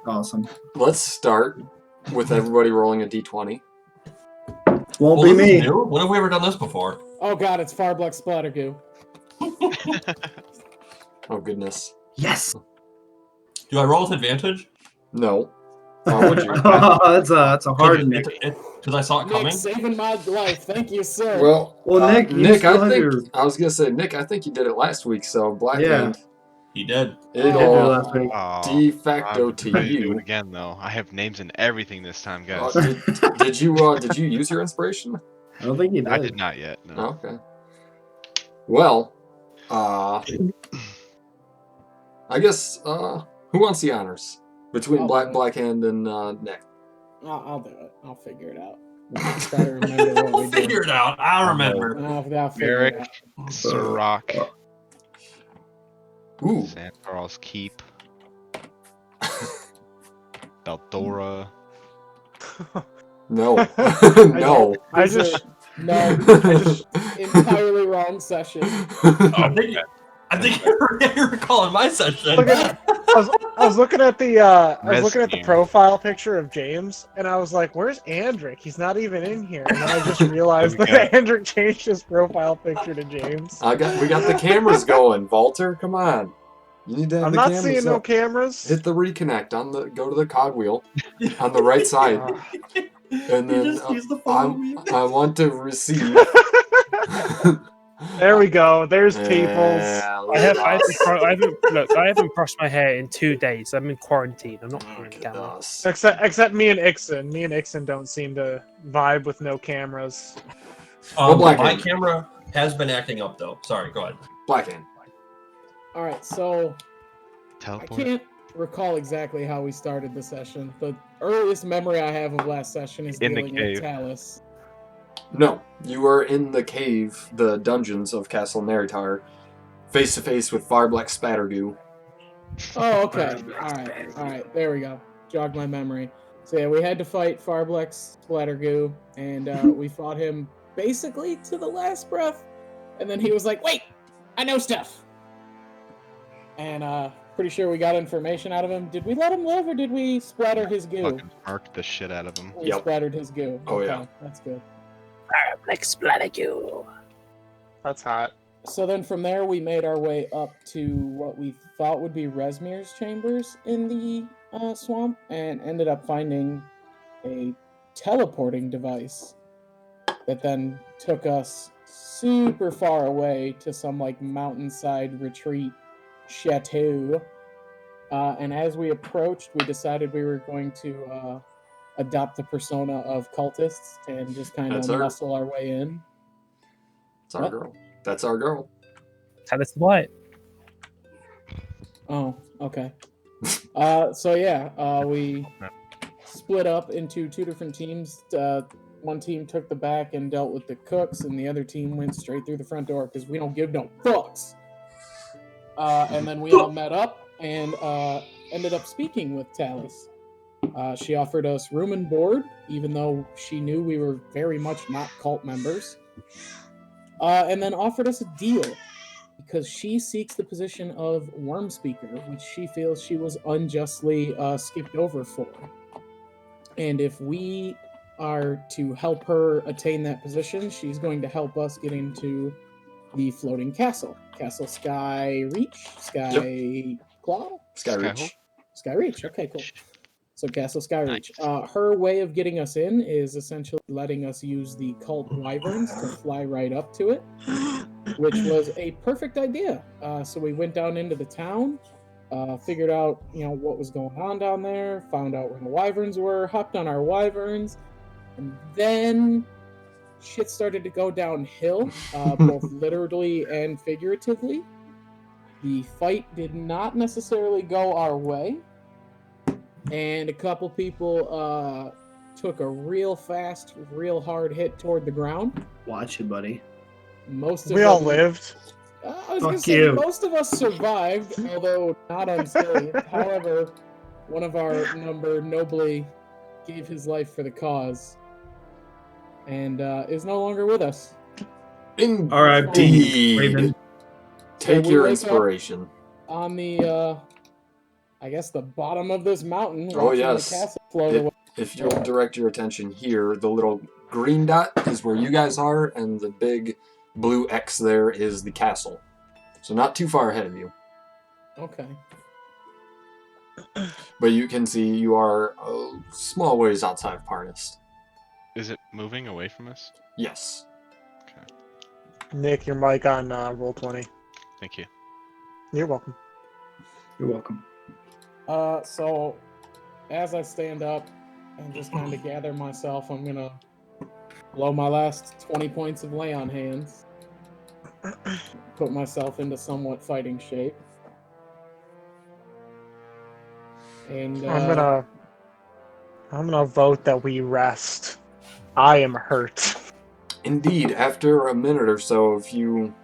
Awesome. Let's start with everybody rolling a d20. Won't be me. New? When have we ever done this before? Oh god, it's Farbleck Splatter Goo. Oh goodness. Yes. Do I roll with advantage? No. Why would you? That's a hard Nick. Because I saw it coming. Nick, saving my life. Thank you, sir. Well, Nick, Nick, I was gonna say, Nick, I think you did it last week. So Black Hand, He did. it'll last week. de facto I'm to ready to do you. it again, though. I have names and everything this time, guys. Did you use your inspiration? I don't think you did. I did not yet. No. Oh, okay. Well, I guess who wants the honors between Black Hand and Nick? I'll do it. I'll figure it out. Try to remember what We'll we figure did. it out. I'll remember. I'll figure it Merrick, out. Sirach, Ooh. San Carl's Keep, Beldora. No. No. I just No, entirely wrong session. I think you're recalling my session. look at, I was looking at the profile picture of James, and I was like, "Where's Andric? He's not even in here." And then I just realized that Andric changed his profile picture to James. We got the cameras going, Walter. Come on. You need to have I'm the not cameras seeing no up. cameras. Hit the reconnect go to the cogwheel on the right side, and then I want to receive. There we go. There's Peoples. I haven't brushed my hair in 2 days. I'm in quarantine. I'm not on camera. Except me and Ixon. Me and Ixon don't seem to vibe with no cameras. My camera has been acting up though. Sorry, go ahead. Black Hand. All right, so Teleport. I can't recall exactly how we started the session. The earliest memory I have of last session is In the dealing cave. with Talus. No, you were in the cave, the dungeons of Castle Neritar, face to face with Farbleck Spattergoo. Oh, okay. All right. There we go. Jogged my memory. So yeah, we had to fight Farbleck Splattergoo, and we fought him basically to the last breath. And then he was like, "Wait, I know stuff." And pretty sure we got information out of him. Did we let him live, or did we splatter his goo? Fucking marked the shit out of him. We splattered his goo. Oh, okay, yeah. That's good. Like splatter you. That's hot. So then from there, we made our way up to what we thought would be Resmir's chambers in the swamp, and ended up finding a teleporting device that then took us super far away to some like mountainside retreat chateau. And as we approached, we decided we were going to adopt the persona of cultists and just kind of muscle our way in. That's our girl. That's our girl. Tell us what. Oh, okay. So yeah, we split up into two different teams. One team took the back and dealt with the cooks, and the other team went straight through the front door because we don't give no fucks. And then we all met up and ended up speaking with Talus. She offered us room and board, even though she knew we were very much not cult members. And then offered us a deal, because she seeks the position of Worm Speaker, which she feels she was unjustly skipped over for. And if we are to help her attain that position, she's going to help us get into the floating castle. Castle Skyreach? Skyreach, okay, cool. So Castle Skyreach. Nice. Her way of getting us in is essentially letting us use the cult wyverns to fly right up to it, which was a perfect idea. So we went down into the town, figured out what was going on down there, found out where the wyverns were, hopped on our wyverns, and then shit started to go downhill, both literally and figuratively. The fight did not necessarily go our way, and a couple people took a real fast, real hard hit toward the ground. Watch it, buddy. We all lived. I was going to say, most of us survived, although not unscathed. However, one of our number nobly gave his life for the cause, and is no longer with us. R.I.P. Raven. Take your inspiration. On the, I guess, the bottom of this mountain. Oh, watching yes. The castle float away. If you'll direct your attention here, the little green dot is where you guys are, and the big blue X there is the castle. So not too far ahead of you. Okay. But you can see you are a small ways outside of Parnast. Is it moving away from us? Yes. Nick, your mic on Roll20. Thank you. You're welcome. You're welcome. So, as I stand up and just kind of gather myself, I'm gonna blow my last 20 points of lay on hands. Put myself into somewhat fighting shape. And I'm gonna vote that we rest. I am hurt. Indeed, after a minute or so of you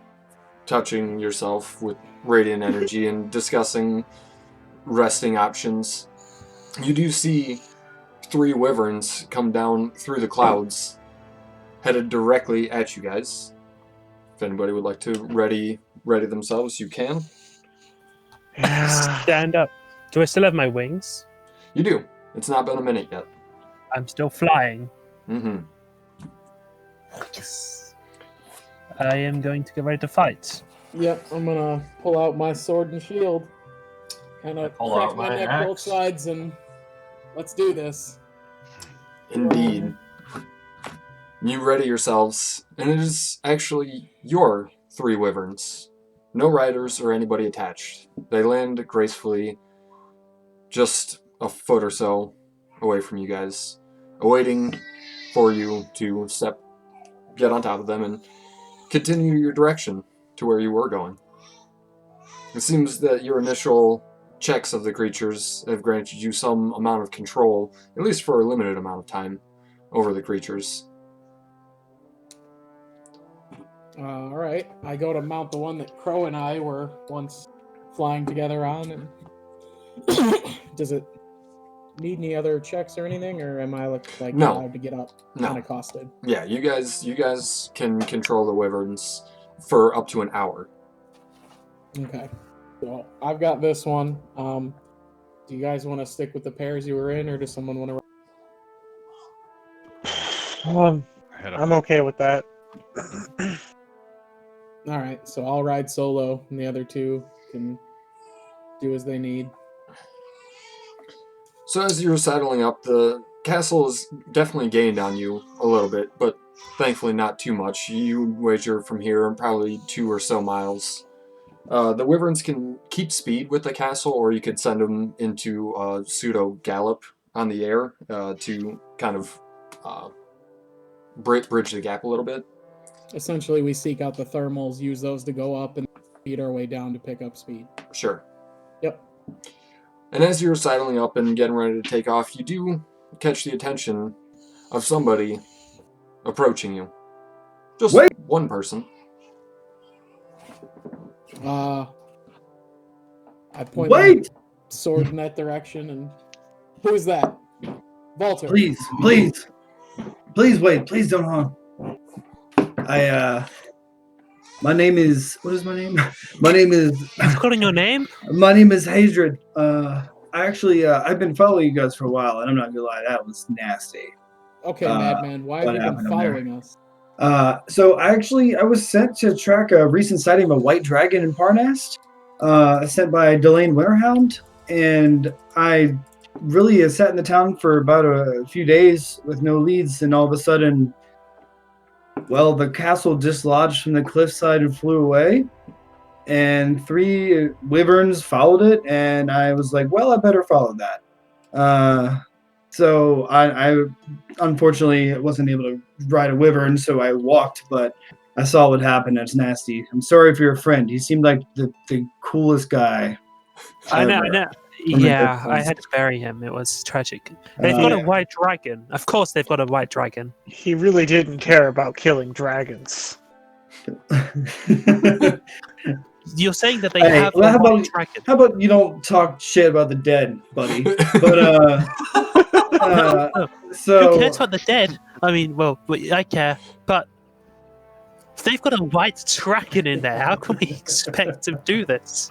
touching yourself with radiant energy and discussing resting options, you do see 3 wyverns come down through the clouds, headed directly at you guys. If anybody would like to ready themselves, you can. Stand up. Do I still have my wings? You do. It's not been a minute yet. I'm still flying. Mm-hmm. Yes. I am going to get ready to fight. Yep, I'm gonna pull out my sword and shield. Kind of Pull crack out my my neck axe. both sides and let's do this. Indeed. You ready yourselves, and it is actually your 3 wyverns. No riders or anybody attached. They land gracefully just a foot or so away from you guys, awaiting for you to get on top of them and continue your direction to where you were going. It seems that your initial checks of the creatures have granted you some amount of control, at least for a limited amount of time, over the creatures. Alright, I go to mount the one that Crow and I were once flying together on, and does it need any other checks or anything, or am I like No. allowed to get up No. unaccosted? Yeah, you guys can control the wyverns for up to an hour. Okay. So I've got this one. Do you guys want to stick with the pairs you were in, or does someone want to? I'm okay with that. All right, so I'll ride solo, and the other 2 can do as they need. So as you're settling up, the castle has definitely gained on you a little bit, but thankfully not too much. You wager from here probably 2 or so miles. The wyverns can keep speed with the castle, or you could send them into a pseudo gallop on the air to kind of bridge the gap a little bit. Essentially, we seek out the thermals, use those to go up, and speed our way down to pick up speed. Sure. Yep. And as you're sidling up and getting ready to take off, you do catch the attention of somebody approaching you. Just Wait. one person. I point my Wait! sword in that direction, and who's that? Walter. Please wait. Please don't harm. My name is. What is my name? My name is. You've calling your name? My name is Hadrid. I've been following you guys for a while, and I'm not gonna lie, that was nasty. Okay, Madman, why have what you been happened over there? following us? So I was sent to track a recent sighting of a white dragon in Parnast, sent by Delane Winterhound, and I really sat in the town for about a few days with no leads, and all of a sudden, well, the castle dislodged from the cliffside and flew away, and 3 wyverns followed it, and I was like, well, I better follow that. So I unfortunately wasn't able to ride a wyvern, so I walked, but I saw what happened. It's nasty. I'm sorry for your friend. He seemed like the coolest guy. I know. From the Yeah, distance. I had to bury him. It was tragic. They've got a white dragon. Of course, they've got a white dragon. He really didn't care about killing dragons. You're saying that they Hey, have well, a white dragon. How about you don't talk shit about the dead, buddy? But so Who cares about the dead? I mean, well, I care, but if they've got a white dragon in there, how can we expect to do this?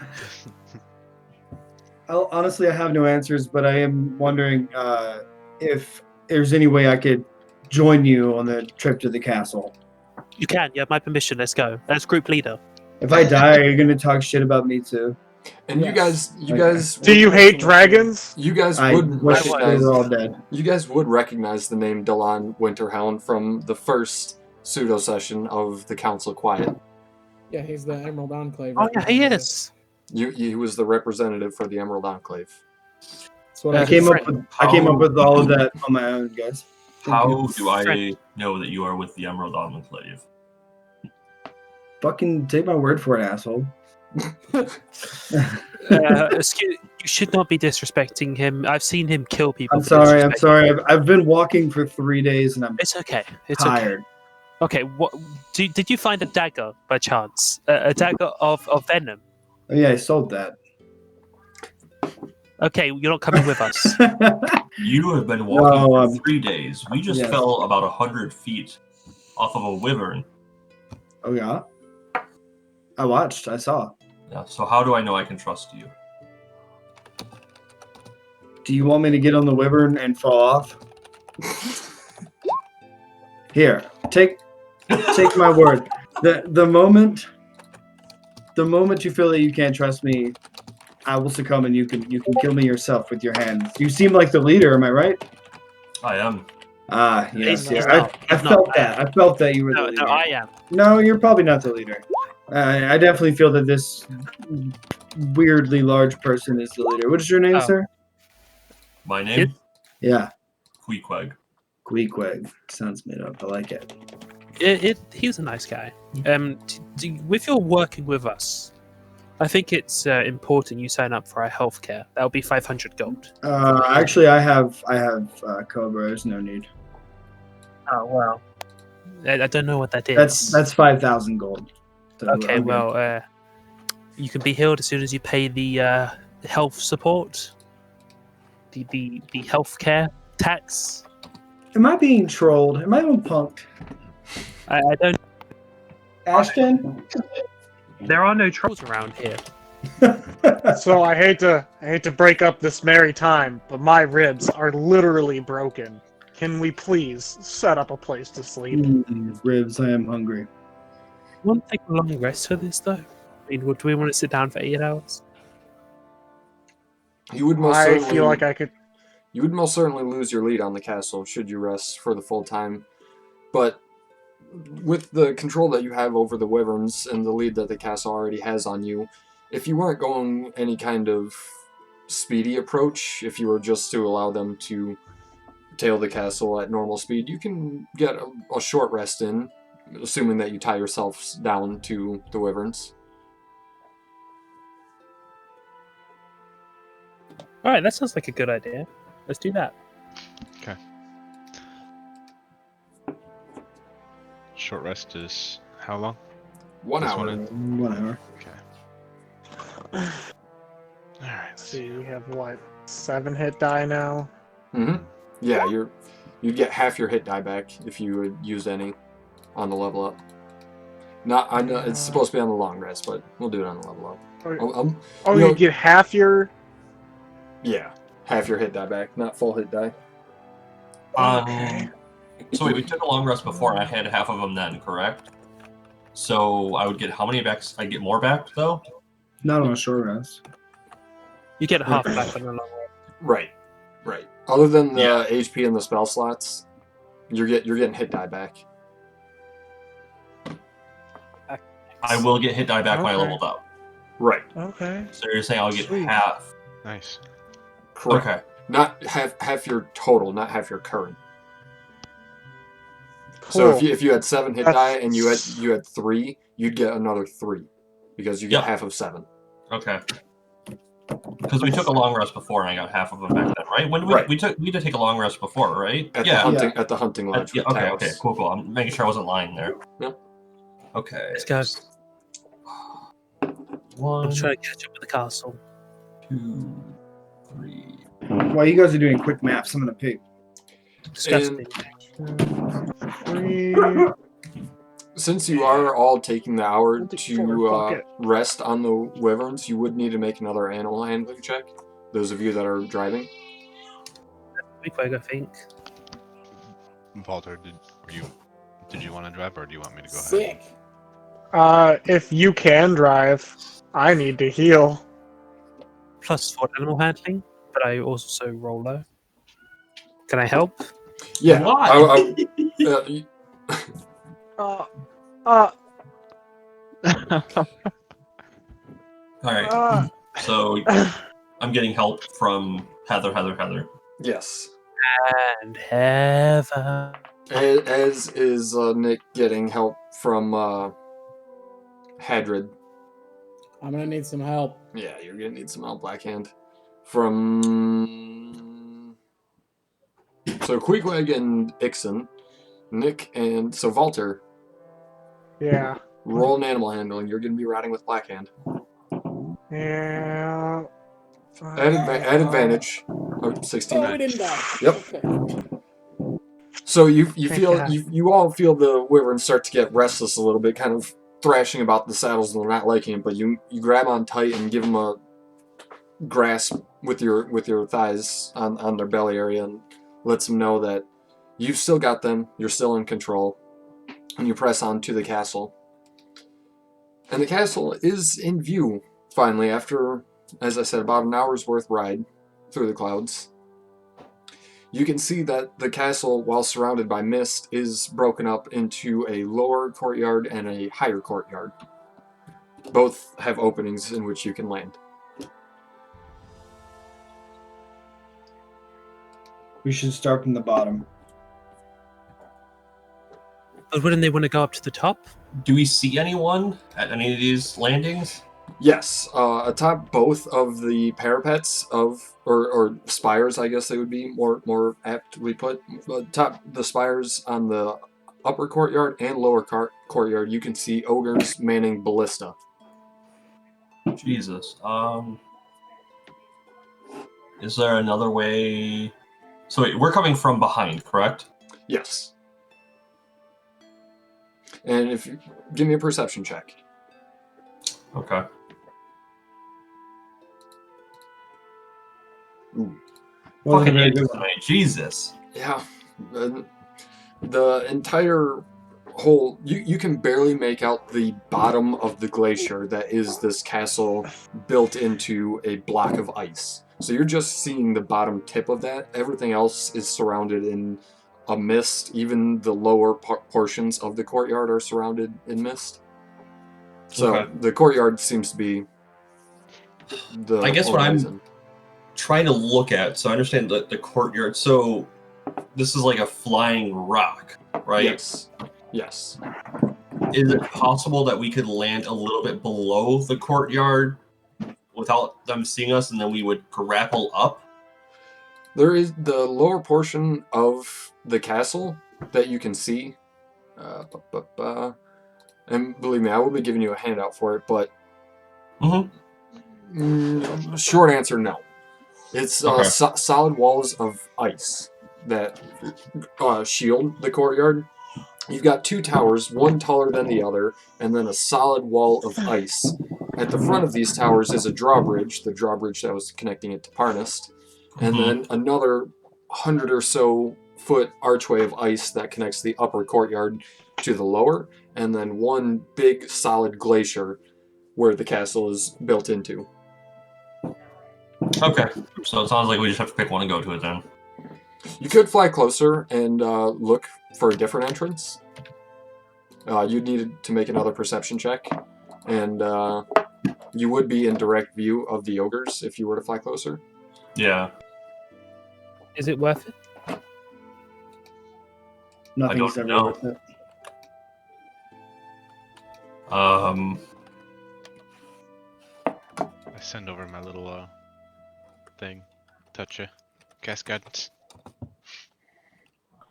Honestly, I have no answers, but I am wondering if there's any way I could join you on the trip to the castle. You can. You have my permission. Let's go. As group leader. If I die, are you going to talk shit about me too? And Yes. you guys. Do you hate dragons? You guys I would wish they recognize. were all dead. You guys would recognize the name Delon Winterhound from the first pseudo session of the Council Quiet. Yeah, he's the Emerald Enclave. Oh yeah, he is. He was the representative for the Emerald Enclave. That's what I came up with all of that on my own, guys. How do I know that you are with the Emerald Enclave? Fucking take my word for it, asshole. Excuse, you should not be disrespecting him. I've seen him kill people. I'm sorry. I've been walking for 3 days and I'm It's okay. It's tired. Okay. What did you find a dagger by chance? A dagger of venom? Oh yeah, I sold that. Okay, you're not coming with us. You have been walking No, for 3 days. We just yes. fell about 100 feet off of a wyvern. Oh yeah? I watched. I saw. Yeah, so how do I know I can trust you? Do you want me to get on the wyvern and fall off? Here, take my word. The moment you feel that you can't trust me, I will succumb and you can kill me yourself with your hands. You seem like the leader, am I right? I am. Ah, yes. He's Yeah. not. I He's felt not. that. I felt that you were the No, leader. I am. No, you're probably not the leader. I definitely feel that this weirdly large person is the leader. What is your name, Oh. sir? My name? Yeah, Queequeg. Queequeg. Sounds made up. I like it. He was a nice guy. If you're working with us, I think it's important you sign up for our healthcare. That'll be 500 gold. Actually, I have Cobra. There's no need. Oh well. I don't know what that is. That's 5,000 gold. So Okay, I'm good. well, you can be healed as soon as you pay the health support, the healthcare tax. Am I being trolled? Am I being punked? I don't. Ashton? There are no trolls around here. So I hate to break up this merry time, but my ribs are literally broken. Can we please set up a place to sleep? Ribs, I am hungry. Want to take a long rest for this, though? I mean, do we want to sit down for 8 hours? You would most I certainly, feel like I could. You would most certainly lose your lead on the castle should you rest for the full time. But with the control that you have over the wyverns and the lead that the castle already has on you, if you weren't going any kind of speedy approach, if you were just to allow them to tail the castle at normal speed, you can get a short rest in, assuming that you tie yourselves down to the wyverns. All right, that sounds like a good idea. Let's do that. Okay. Short rest is how long? 1 This hour. one 1 hour. Okay. All right. Let's see, we have what, 7 hit die now? Mm-hmm. Yeah, you'd get half your hit die back if you would use any on the level up. I know it's supposed to be on the long rest, but we'll do it on the level up. You get half your. Yeah, half your hit die back, not full hit die. So wait, we took a long rest before, and I had half of them then, correct? So I would get how many back? I'd get more back though. Not on a short rest. You get half back on the long rest. Right. Other than the Yeah. HP and the spell slots, you're getting hit die back. I will get hit die back when I Okay. leveled up. Right. Okay. So you're saying I'll get Sweet. half? Nice. Correct. Okay. Not half your total, not half your current. Cool. So if you had 7 hit That's- die and you had 3, you'd get another 3 because you get Yep. half of 7. Okay. Because we took a long rest before, and I got half of them back then, right? When Right. we did take a long rest before, right? At Yeah. the hunting lodge. Yeah. with Okay. Talos. Okay. Cool. I'm making sure I wasn't lying there. Yeah. Okay. Let's go. 1, I'm trying to catch up with the castle. 2, 3. While you guys are doing quick maps, I'm gonna pick. Disgusting. 3. Since you are all taking the hour Fuck to it. rest on the wyverns, you would need to make another animal handling check Those of you that are driving. Quick, I think. Walter, did you want to drive, or do you want me to go ahead? Sick. If you can drive, I need to heal. +4 animal handling, but I also roll low. Can I help? Yeah. Why? All right. So I'm getting help from Heather. Yes. And Heather. As is Nick getting help from Hadrid. I'm gonna need some help. Yeah, you're gonna need some help, Blackhand. From so Queequeg and Ixon, Nick and so Walter. Yeah. Roll an animal handling. You're gonna be riding with Blackhand. Yeah. At advantage. Oh, 16. Oh, we didn't die. Yep. Okay. So you Thank feel God. you all feel the wyvern start to get restless a little bit, kind of thrashing about the saddles and not liking it. But you grab on tight and give them a grasp with your thighs on their belly area and lets them know that you've still got them. You're still in control, and you press on to the castle. And the castle is in view finally after, as I said, about an hour's worth ride through the clouds. You can see that the castle, while surrounded by mist, is broken up into a lower courtyard and a higher courtyard. Both have openings in which you can land. We should start from the bottom. But wouldn't they want to go up to the top? Do we see anyone at any of these landings? Yes, atop both of the parapets of, or spires, I guess they would be more aptly put. Atop the spires on the upper courtyard and lower courtyard, you can see ogres manning ballista. Jesus. Is there another way? So wait, we're coming from behind, correct? Yes. And if you give me a perception check. Okay. Ooh. Wasn't a Fucking very idiots good one. tonight. Jesus. Yeah. The entire whole... You can barely make out the bottom of the glacier that is this castle built into a block of ice. So you're just seeing the bottom tip of that. Everything else is surrounded in a mist. Even the lower portions of the courtyard are surrounded in mist. So Okay. the courtyard seems to be the I guess what horizon. I'm trying to look at, so I understand the courtyard. So this is like a flying rock, right? Yes. Yes. Is it possible that we could land a little bit below the courtyard without them seeing us, and then we would grapple up? There is the lower portion of the castle that you can see. And believe me, I will be giving you a handout for it, but short answer, no. It's Okay. solid walls of ice that shield the courtyard. You've got two towers, one taller than the other, and then a solid wall of ice. At the front of these towers is a drawbridge, the drawbridge that was connecting it to Parnast, and then another 100 or so foot archway of ice that connects the upper courtyard to the lower, and then one big solid glacier where the castle is built into. Okay. So it sounds like we just have to pick one and go to it then. You could fly closer and look for a different entrance. You'd need to make another perception check, and you would be in direct view of the ogres if you were to fly closer. Yeah. Is it worth it? Nothing's don't ever know. worth it. I send over my little thing. Touch it. Cast guidance.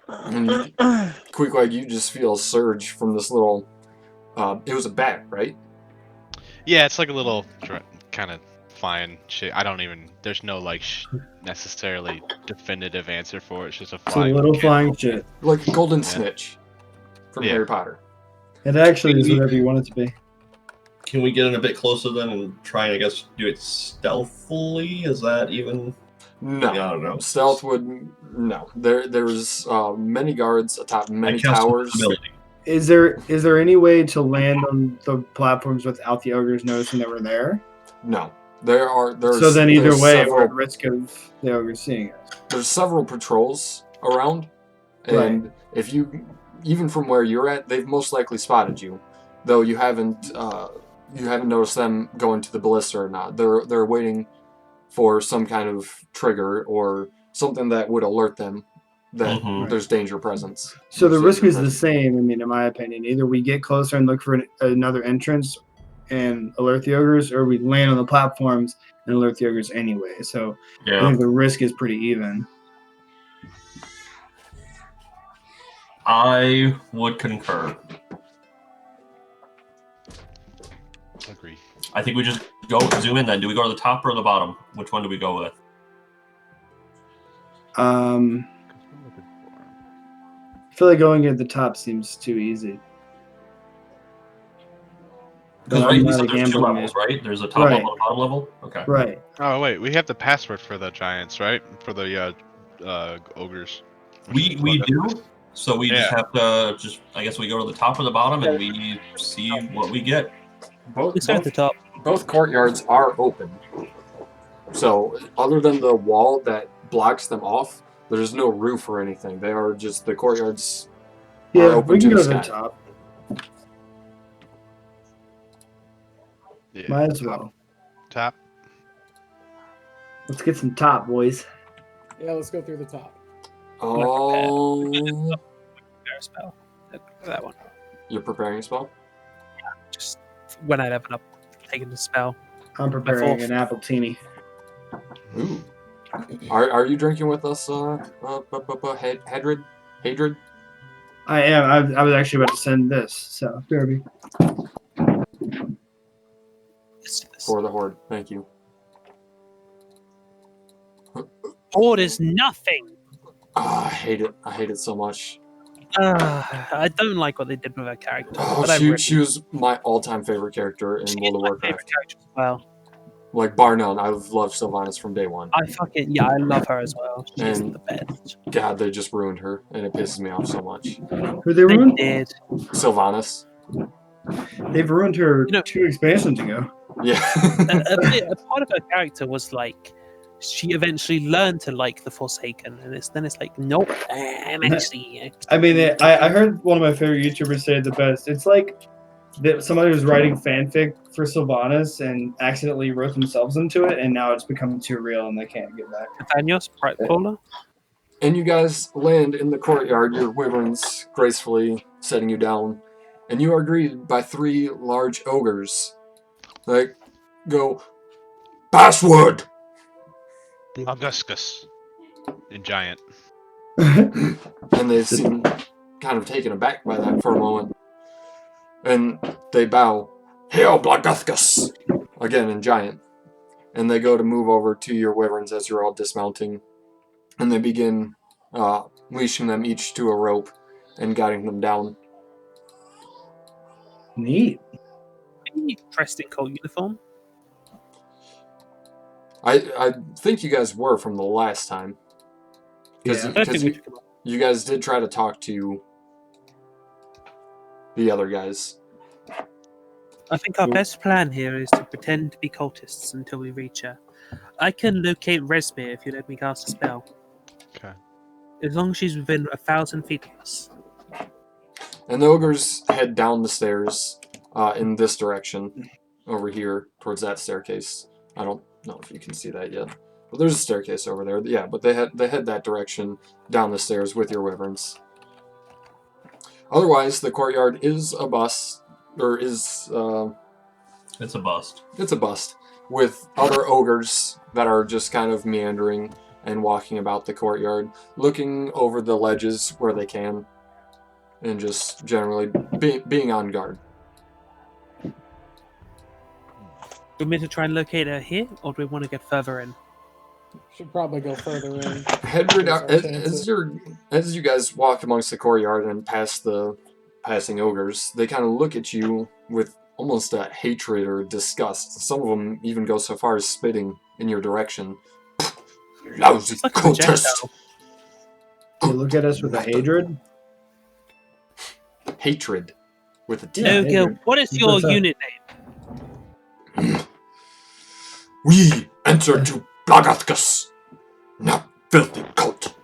And Queequeg, you just feel a surge from this little... it was a bat, right? Yeah, it's like a little kind of flying shit. I don't even... There's no, like, necessarily definitive answer for it. It's just a It's a flying... little flying shit. Like Golden Snitch from Harry Potter. It actually is whatever you want it to be. Can we get in a bit closer then and try and, I guess, do it stealthily? Is that even... No. Yeah, I don't know. Stealth would... No. There's many guards atop many towers. Is there any way to land on the platforms without the ogres noticing that we're there? No. So then either way, we're at risk of the ogres seeing us. There's several patrols around, and if you, even from where you're at, they've most likely spotted you, though you haven't noticed them going to the ballista or not. They're waiting for some kind of trigger or something that would alert them that there's danger presence. So the risk is the same. I mean, in my opinion, either we get closer and look for another entrance and alert the ogres, or we land on the platforms and alert the ogres anyway. So I think the risk is pretty even. I would concur. Agree. I think we just zoom in then. Do we go to the top or the bottom? Which one do we go with? I feel like going at the top seems too easy. Because there's two levels, right? There's a top level and a bottom level? Okay. Right. Oh, wait. We have the password for the giants, right? For the ogres. We do. So we just have to I guess we go to the top or the bottom and we see what we get. Both at the top. Both courtyards are open. So other than the wall that blocks them off, there's no roof or anything. They are just the courtyards. Yeah, are open we can to go the to the sky. top. Yeah. Might as well. Top. Let's get some top, boys. Yeah, let's go through the top. Oh. Prepare a spell. That one. You're preparing a spell? Just when I level up, taking the spell. I'm preparing an apple teeny. Ooh. Are you drinking with us, Hadrid? Hadrid? I am. I was actually about to send this, so Derby. For the Horde, thank you. Horde is nothing. I hate it. I hate it so much. I don't like what they did with her character. Oh, but she was my all-time favorite character in World of Warcraft. Favorite character as well. Like, bar none, I've loved Sylvanas from day one. I love her as well. She's the best. God, they just ruined her, and it pisses me off so much. Who they ruined? Did. Sylvanas. They've ruined her 2 expansions ago. Yeah. a part of her character was like, she eventually learned to like the Forsaken, and then it's like, nope, I'm actually. I mean, I heard one of my favorite YouTubers say it the best. It's like that somebody was writing fanfic for Sylvanas and accidentally wrote themselves into it, and now it's become too real and they can't get back. Nathaniel's Bright Polar. And you guys land in the courtyard, your wyverns gracefully setting you down, and you are greeted by 3 large ogres. Like, go, password! Augustus. In giant. And they seem kind of taken aback by that for a moment. And they bow, Hail Blaguskus! Again in giant. And they go to move over to your wyverns as you're all dismounting. And they begin leashing them each to a rope and guiding them down. Neat. Are you dressed in cold uniform? I think you guys were from the last time. Because you guys did try to talk to the other guys. I think our best plan here is to pretend to be cultists until we reach her. I can locate Resmir if you let me cast a spell. Okay. As long as she's within 1,000 feet of us. And the ogres head down the stairs in this direction, over here, towards that staircase. I don't know if you can see that yet. But there's a staircase over there. Yeah, but they head that direction down the stairs with your wyverns. Otherwise, the courtyard is a bust, or is... it's a bust. It's a bust, with other ogres that are just kind of meandering and walking about the courtyard, looking over the ledges where they can, and just generally being on guard. Do we mean to try and locate her here, or do we want to get further in? Should probably go further in. Hedrid, as you guys walk amongst the courtyard and past the passing ogres, they kind of look at you with almost hatred or disgust. Some of them even go so far as spitting in your direction. Lousy It's like a cultist! projectile. You look at us with a hatred. Hatred. With a T. Yeah, Ogre, hatred. what is What's your that? unit name? We enter to Blagathkus, not filthy cult.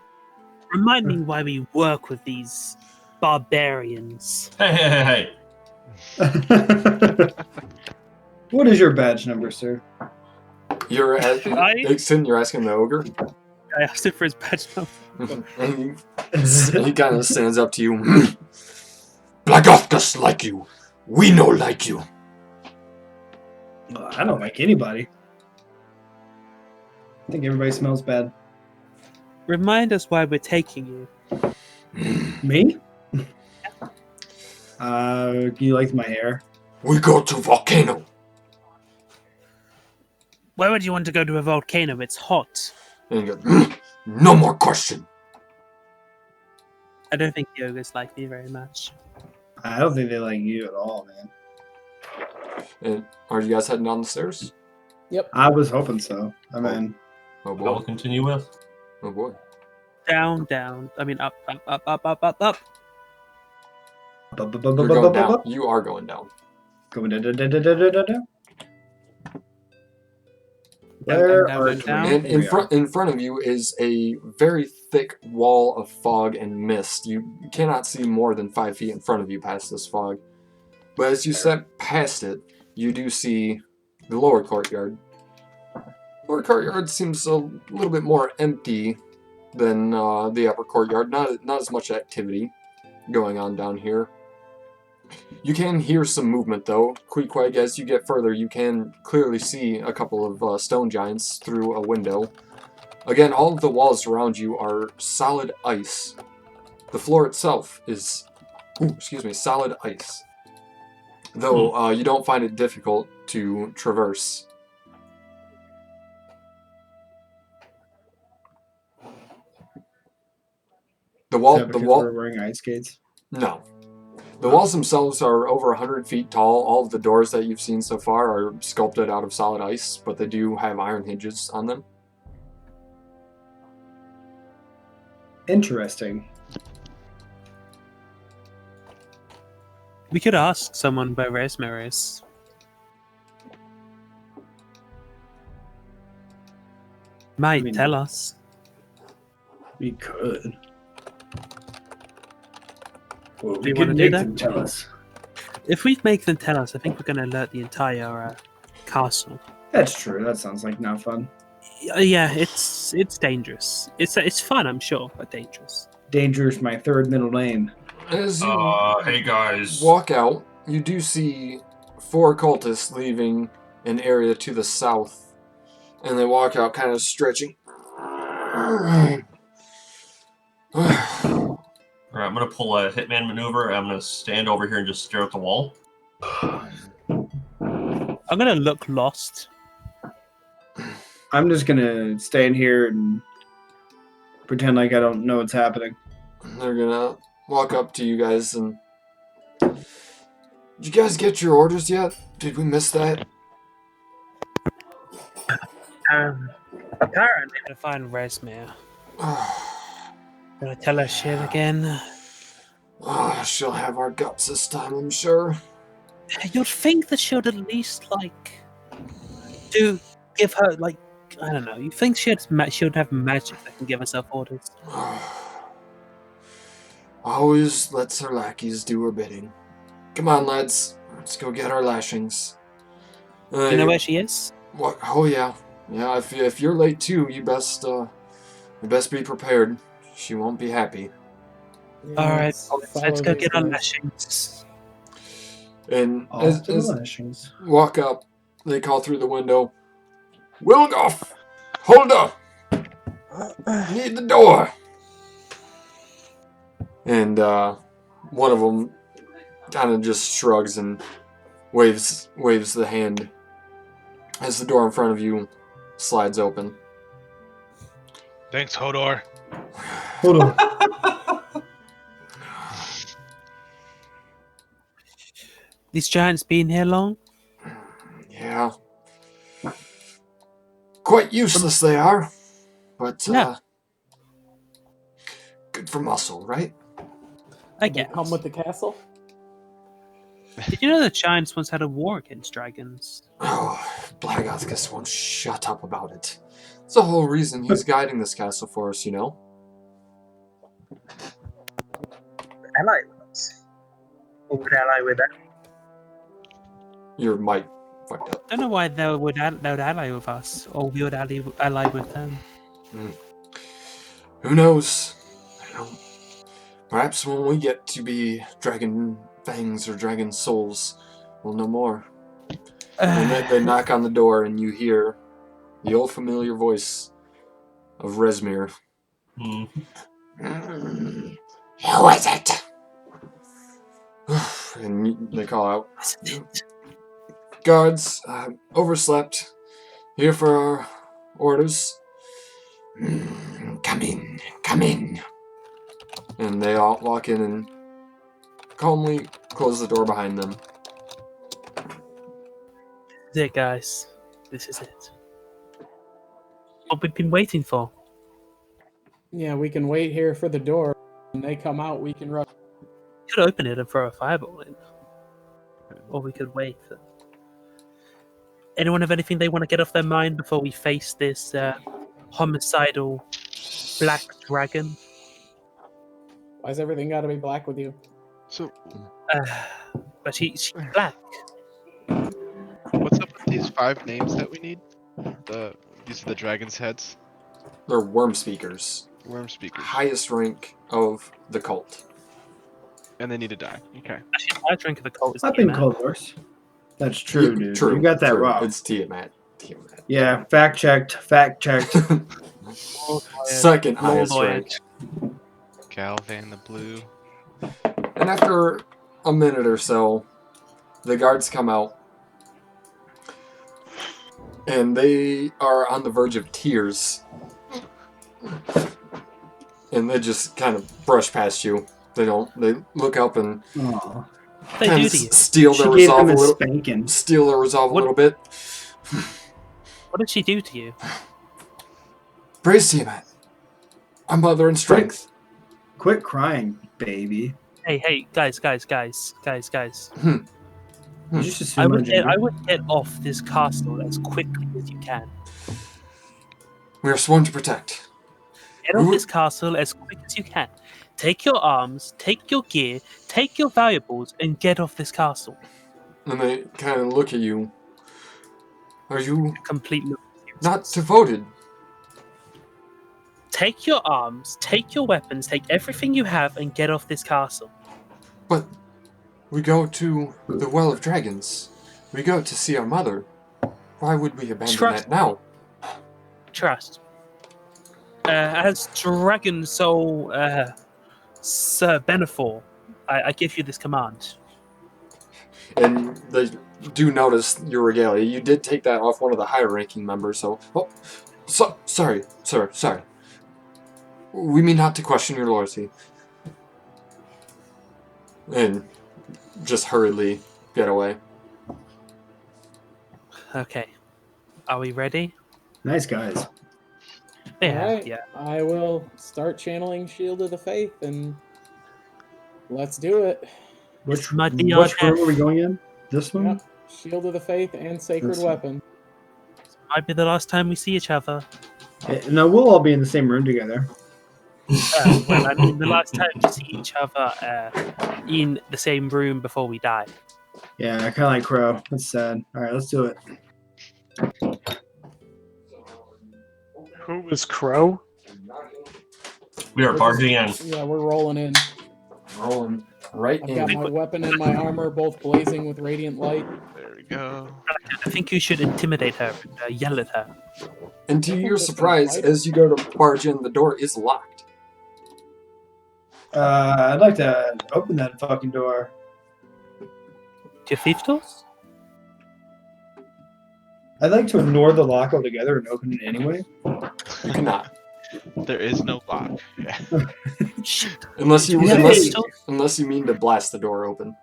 Remind me why we work with these barbarians. Hey. What is your badge number, sir? You're Ixon, you're asking the ogre? I asked him for his badge number. And he kind of stands up to you. Blagathkus like you. We no like you. I don't like anybody. I think everybody smells bad. Remind us why we're taking you. Me? You like my hair? We go to volcano. Why would you want to go to a volcano? It's hot. And he goes, no more question. I don't think the ogres like me very much. I don't think they like you at all, man. And are you guys heading down the stairs? I was hoping so. I mean, Oh I will boy. continue with. Oh boy. Down, down. I mean, up, up, up, up, up, up, up. You're going down. You are going down. Going da-da-da-da-da-da-da. Down, Where down, are down, down. And in front of you is a very thick wall of fog and mist. You cannot see more than 5 feet in front of you past this fog. But as you step past it, you do see the lower courtyard. Lower courtyard seems a little bit more empty than the upper courtyard. Not as much activity going on down here. You can hear some movement though. Queequeg, as you get further, you can clearly see a couple of stone giants through a window. Again, all of the walls around you are solid ice. The floor itself is, solid ice. Though you don't find it difficult to traverse. The Is that because wall. we're wearing ice skates? No. The walls themselves are over 100 feet tall. All of the doors that you've seen so far are sculpted out of solid ice, but they do have iron hinges on them. Interesting. We could ask someone where Resmer is. Might tell us. We could. Well, Do you want to do that? Tell us. If we make them tell us, I think we're going to alert the entire castle. That's true. That sounds like not fun. Yeah, it's dangerous. It's fun, I'm sure, but dangerous. Danger's my third middle name. As you Hey guys. walk out, you do see 4 cultists leaving an area to the south. And they walk out kind of stretching. Alright, I'm gonna pull a hitman maneuver. I'm gonna stand over here and just stare at the wall. I'm going to look lost. I'm just gonna stand here and pretend like I don't know what's happening. They're gonna walk up to you guys and... Did you guys get your orders yet? Did we miss that? Apparently, to find Resmer. Gonna tell her shit again. She'll have our guts this time, I'm sure. You'd think that she would at least, do give her, I don't know. You think she would have magic that can give herself orders? Always lets her lackeys do her bidding. Come on, lads. Let's go get our lashings. Do you know where she is? What? Oh, yeah. Yeah, if you're late too, you best be prepared. She won't be happy. Yeah, Alright, let's go these get our guys. lashings. And Off to the as lashings. walk up, they call through the window, Wilgoff! Hold up! Need the door! And one of them kind of just shrugs and waves the hand as the door in front of you slides open. Thanks, Hodor. Hold on. These giants been here long? Yeah. Quite useless they are, but Yeah. good for muscle, right? I They guess. come with the castle. Did you know the giants once had a war against dragons? Oh, Blagathkus won't shut up about it. It's the whole reason he's guiding this castle for us, you know? Ally with us. Or would ally with them? Your mic fucked up. I don't know why they would ally with us, or we would ally with them. Who knows? I don't know. Perhaps when we get to be dragon fangs or dragon souls, we'll know more. And then they knock on the door and you hear the old familiar voice of Resmir. Who is it? And they call out, guards, overslept, here for our orders. Come in, come in. And they all walk in and calmly close the door behind them. This is it, guys. This is it. What we've been waiting for. Yeah, we can wait here for the door. When they come out, we can rush. We could open it and throw a fireball in. Or we could wait. Anyone have anything they want to get off their mind before we face this homicidal black dragon? Why's everything got to be black with you? So, But she's black. what's up with these 5 names that we need? These are the dragon's heads. They're worm speakers. Worm speakers. Highest rank of the cult. And they need to die. Okay. Actually, my drink of the cult is I've been Tiamat. called worse. That's true, dude. True. You got that true. wrong. It's Tiamat. Tiamat. Yeah, fact checked. Fact checked. Second highest Lord. rank. Galvan the Blue. And after a minute or so, the guards come out. And they are on the verge of tears. And they just kind of brush past you. They don't. They look up and Aw. They kind do of to you. steal She their gave resolve him a a little. spanking. Steal their resolve a What- little bit. What did she do to you? Praise Tiamat, our mother in strength. Quit crying, baby. Hey, guys. You just assume I we're would get off this castle as quickly as you can. We are sworn to protect. Get off this castle as quick as you can. Take your arms, take your gear, take your valuables, and get off this castle. And they kind of look at you. Are you Completely. not devoted? Take your arms, take your weapons, take everything you have, and get off this castle. But we go to the Well of Dragons. We go to see our mother. Why would we abandon Trust- that now? Trust. As Dragon Soul Sir Benefor, I give you this command. And they do notice your regalia. You did take that off one of the higher ranking members, so... Oh, sorry, sir, sorry. We mean not to question your loyalty. And just hurriedly get away. Okay. Are we ready? Nice guys. Yeah, Alright, yeah. I will start channeling Shield of the Faith and let's do it. Which might be our room are we death. going in? This one? Yep. Shield of the Faith and Sacred This one. Weapon. Might be the last time we see each other. No, we'll all be in the same room together. Well, I mean, the last time we see each other in the same room before we die. Yeah, I kind of like Crow. That's sad. All right, let's do it. Who was Crow? We are barging in. Yeah, we're rolling in. Rolling right I've got in. my weapon and my armor both blazing with radiant light. There we go. I think you should intimidate her and yell at her. And to I think your that's surprise, right. as you go to barge in, the door is locked. I'd like to open that fucking door. Do you have thief tools? I'd like to ignore the lock altogether and open it anyway. You cannot. There is no lock. Yeah. Shit. Unless you Do you have unless, thief tools? unless you mean to blast the door open.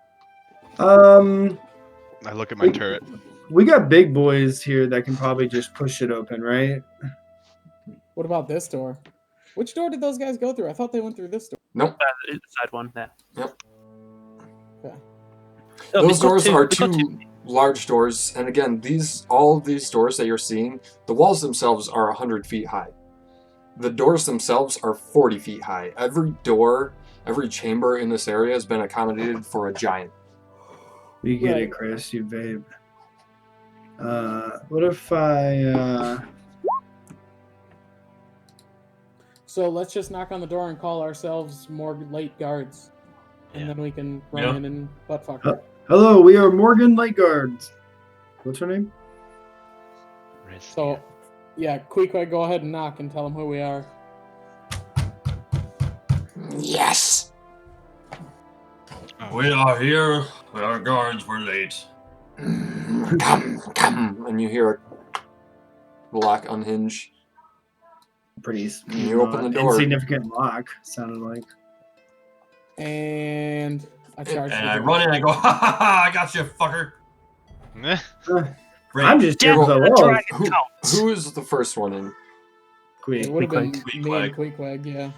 I look at my turret. We got big boys here that can probably just push it open, right? What about this door? Which door did those guys go through? I thought they went through this door. Nope. Inside one there. Yep. Okay. Oh, Those doors are two large doors, and again, all of these doors that you're seeing, the walls themselves are 100 feet high. The doors themselves are 40 feet high. Every door, every chamber in this area has been accommodated for a giant. You get it, Chris, you babe. What if I So let's just knock on the door and call ourselves Morgan Late Guards. And then we can run in and butt fuck her. Hello, we are Morgan Late Guards. What's her name? So, yeah, Queequeg, go ahead and knock and tell them who we are. Yes! We are here. We are guards. We're late. Come. And you hear a lock unhinge. Pretty. You open the door. Insignificant lock, sounded like. And I charge. And I run in and I go, ha ha ha! I got you, fucker. I'm just here for the love. Who is the first one in? It would have been me and Queequeg, yeah.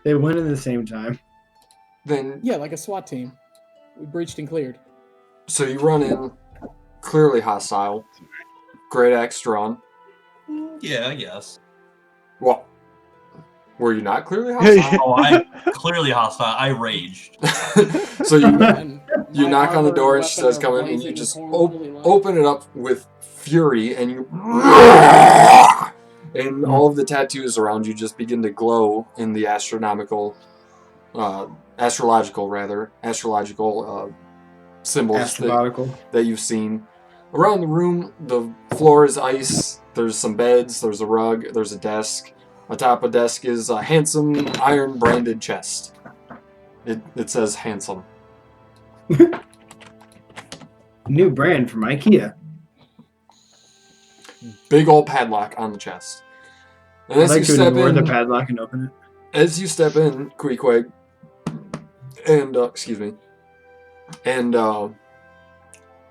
They went at the same time. Then yeah, like a SWAT team. We breached and cleared. So you run in, clearly hostile. Great axe drawn. Yeah, I guess. What? Were you not clearly hostile? Oh, I'm clearly hostile. I raged. So you knock on the door and she says, "Come in," and you just open it up with fury, and you and all of the tattoos around you just begin to glow in the astrological symbols that you've seen. Around the room, the floor is ice. There's some beds, there's a rug, there's a desk. Atop a desk is a handsome iron-branded chest. It says handsome. New brand from IKEA. Big old padlock on the chest. And as I'd like you to step ignore in, the padlock and open it. As you step in, Queequeg, and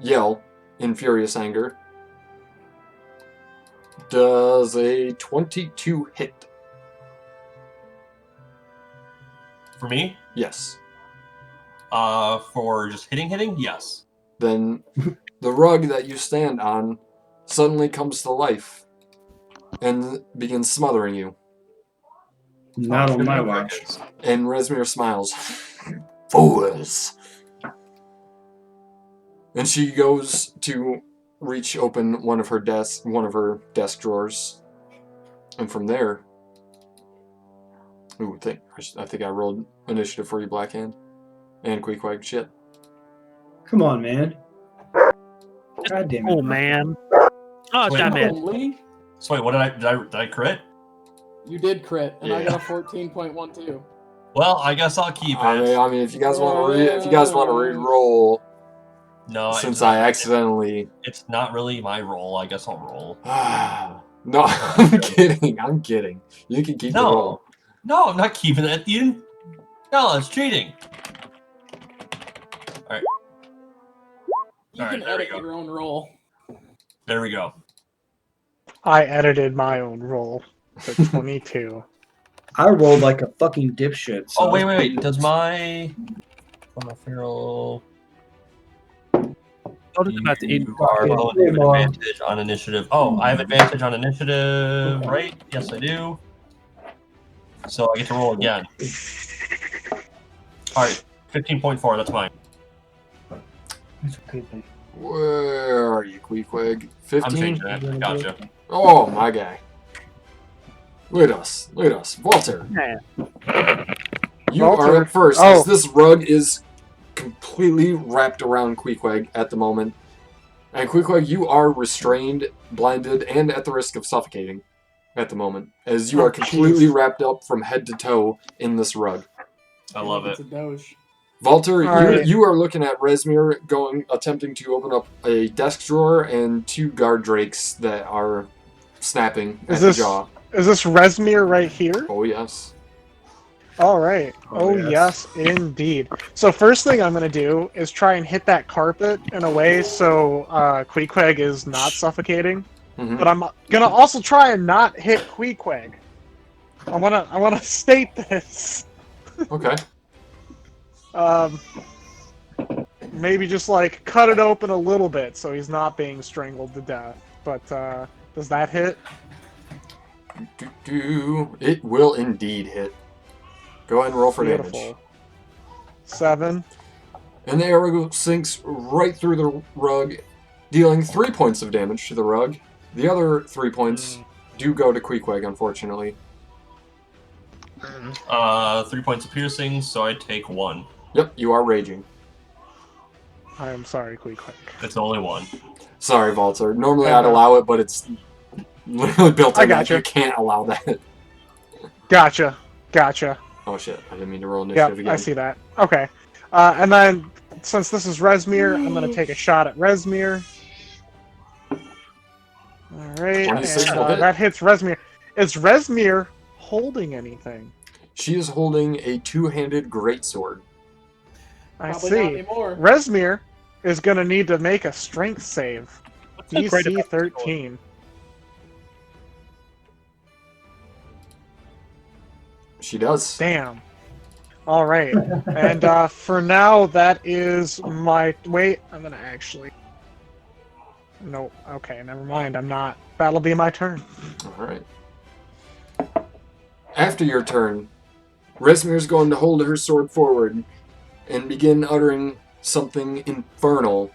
yell in furious anger. Does a 22 hit? For me? Yes. For just hitting? Yes. Then the rug that you stand on suddenly comes to life and begins smothering you. Not on my watch. And Resmir smiles. Fools! And she goes to reach open one of her desk drawers. And from there... Ooh, I think I rolled initiative for you, Blackhand. And Queequeg, shit. Come on, man. God damn it. Oh, man. Oh, damn it. So wait, what did I crit? You did crit, and I got a 14.12. Well, I guess I'll keep it. I mean, if you guys want to re-roll, no, since I accidentally, it's not really my roll. I guess I'll roll. No, I'm kidding. You can keep the roll. No, I'm not keeping it. You no, it's cheating. All right. You can edit your own roll. There we go. I edited my own roll for 22. I rolled like a fucking dipshit. So. Oh, wait. Does my feral... You are with advantage on initiative. Oh, I have advantage on initiative, right? Yes, I do. So I get to roll again. Alright, 15.4, that's mine. Where are you, Queequeg? 15? I'm changing that. Gotcha. Oh, my guy. Look at us. Walter. You are up first, as this rug is completely wrapped around Queequeg at the moment. And Queequeg, you are restrained, blinded, and at the risk of suffocating at the moment, as you are completely wrapped up from head to toe in this rug. I love it. It's a doge. Walter, you are looking at Resmir attempting to open up a desk drawer and two guard drakes that are snapping at the jaw. Is this Resmir right here? Oh, yes. All right. Oh, yes, indeed. So first thing I'm going to do is try and hit that carpet in a way so Queequeg is not suffocating. But I'm going to also try and not hit Queequeg. I want to state this. Okay. Maybe just like cut it open a little bit so he's not being strangled to death. But does that hit? It will indeed hit. Go ahead and roll for damage. 7. And the arrow sinks right through the rug, dealing 3 points of damage to the rug. The other 3 points do go to Queequeg, unfortunately. 3 points of piercing, so I take 1. Yep, you are raging. I am sorry, Queequeg. It's only 1. Sorry, Valter. Normally I'd allow it, but it's literally built in that you can't allow that. Gotcha. Oh shit, I didn't mean to roll initiative again. I see that. Okay. And then, since this is Rezmir, I'm going to take a shot at Rezmir. Alright, and that hits Rezmir. Is Rezmir holding anything? She is holding a two-handed greatsword. I see. Rezmir is going to need to make a strength save. DC 13. She does. Damn. All right. And for now, that is my... Wait, I'm going to actually... No, okay, never mind. I'm not. That'll be my turn. All right. After your turn, Rezmir's going to hold her sword forward and begin uttering something infernal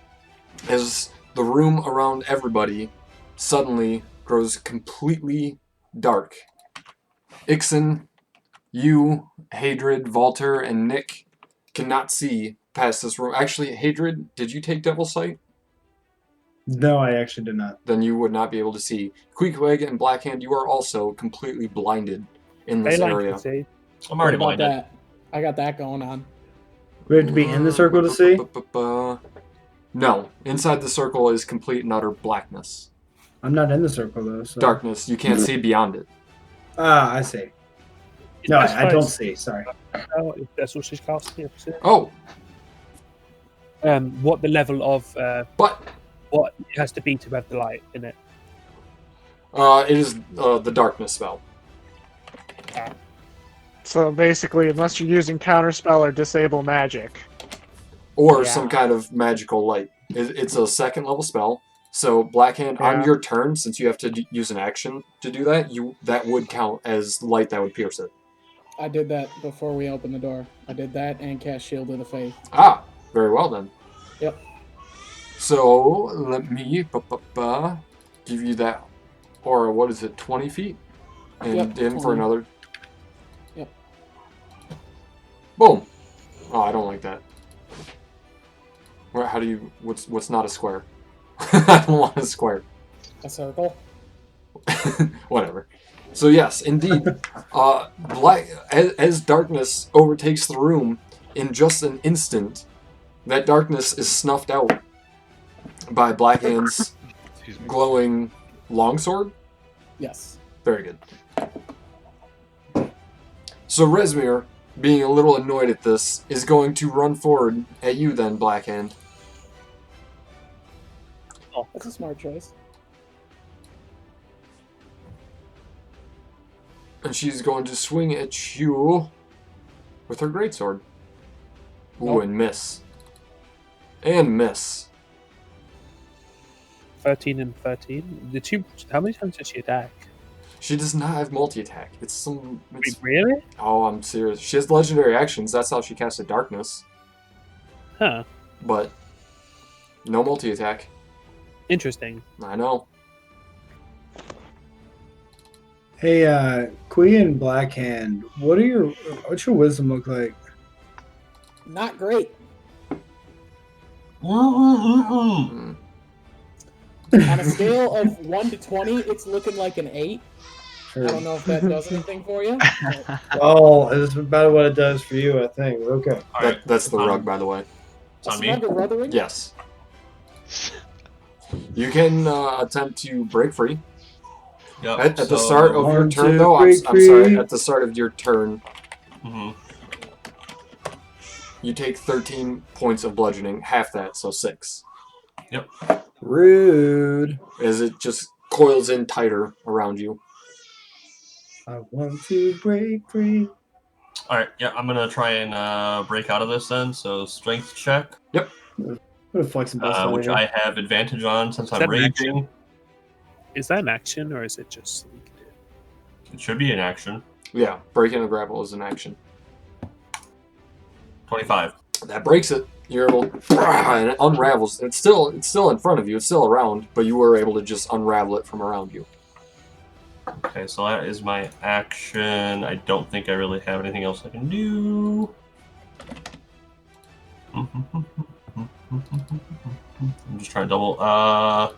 as the room around everybody suddenly grows completely dark. Ixen, you, Hadrid, Valter, and Nick cannot see past this room. Actually, Hadrid, did you take Devil Sight? No, I actually did not. Then you would not be able to see. Queequeg and Blackhand, you are also completely blinded in this area. I'm already blinded. That? I got that going on. We have to be in the circle to see? No. Inside the circle is complete and utter blackness. I'm not in the circle, though. So. Darkness. You can't see beyond it. Ah, I see. No, I don't see. Sorry. That's what she's casting. Oh. What the level of... but... What it has to be to have the light in it? It is the darkness spell. So basically, unless you're using counterspell or disable magic. Or some kind of magical light. It's a second level spell. So Blackhand, on your turn, since you have to use an action to do that, that would count as light that would pierce it. I did that before we opened the door. I did that and cast Shield of the Faith. Ah, very well then. Yep. So let me give you that, or what is it, 20 feet? And in for another. Yep. Boom. Oh, I don't like that. How do you? What's not a square? I don't want a square. A circle. Whatever. So yes, indeed, as darkness overtakes the room, in just an instant, that darkness is snuffed out by Blackhand's glowing longsword? Yes. Very good. So Rezmir, being a little annoyed at this, is going to run forward at you then, Blackhand. Oh, that's a smart choice. And she's going to swing at you with her greatsword. Ooh, and miss. And miss. 13 and 13. The two. How many times did she attack? She does not have multi-attack. It's some. Wait, really? Oh, I'm serious. She has legendary actions. That's how she casted darkness. Huh. But no multi-attack. Interesting. I know. Hey, Queen and Blackhand, what's your wisdom look like? Not great. Mm-mm-mm-mm. On a scale of 1 to 20, it's looking like an 8. Sure. I don't know if that does anything for you. Well, it's about what it does for you, I think. Okay. That's the rug, by the way. It's on me. Yes. You can attempt to break free. Yep, At the start of your turn, though, I'm sorry. At the start of your turn, Mm-hmm. You take 13 points of bludgeoning, half that, so 6. Yep. Rude. As it just coils in tighter around you. I want to break free. All right. Yeah, I'm gonna try and break out of this then. So strength check. Yep. What a flexible spell Which here. I have advantage on since Is I'm that an action? raging. Is that an action or is it just something you can do? It should be an action. Yeah, breaking the grapple is an action. 25. That breaks it. You're able, and it unravels. It's still in front of you. It's still around, but you were able to just unravel it from around you. Okay, so that is my action. I don't think I really have anything else I can do. I'm just trying to double. I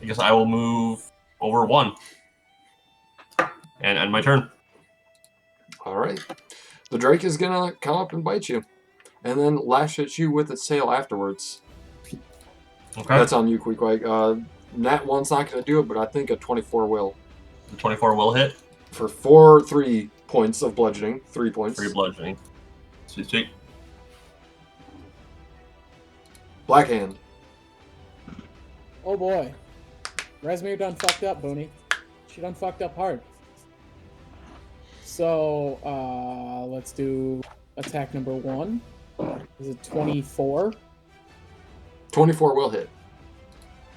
guess I will move over 1 and end my turn. All right. The drake is gonna come up and bite you, and then lash at you with its tail afterwards. Okay. That's on you, Queequeg. Nat 1's not gonna do it, but I think a 24 will. The 24 will hit. For 3 points of bludgeoning. 3 points. 3 bludgeoning. Sweet. Blackhand. Oh boy. Rezmir done fucked up, Booney. She done fucked up hard. So, let's do attack number 1. Is it 24? 24 will hit.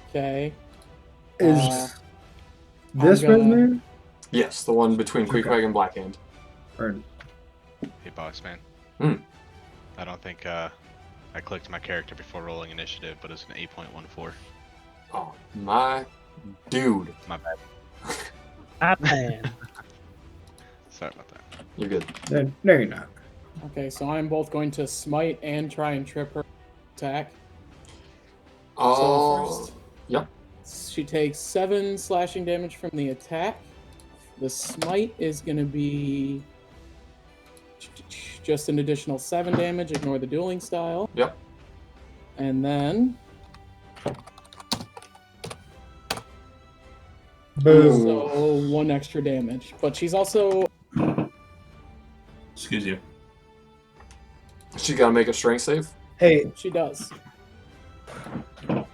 Okay. Is this I'm gonna- Rezmir? Yes, the one between Queequeg and Blackhand. Or Hey, Boxman. Hmm. I don't think I clicked my character before rolling initiative, but it's an 8.14. Oh, my dude. My bad. Man. Sorry about that. You're good. no, you're not. Okay, so I'm both going to smite and try and trip her attack. Oh, So first, yep. she takes 7 slashing damage from the attack. The smite is going to be just an additional 7 damage. Ignore the dueling style. Yep. And then, Boom. so 1 extra damage. But she's also... Excuse you. She gotta make a strength save. Hey, She does.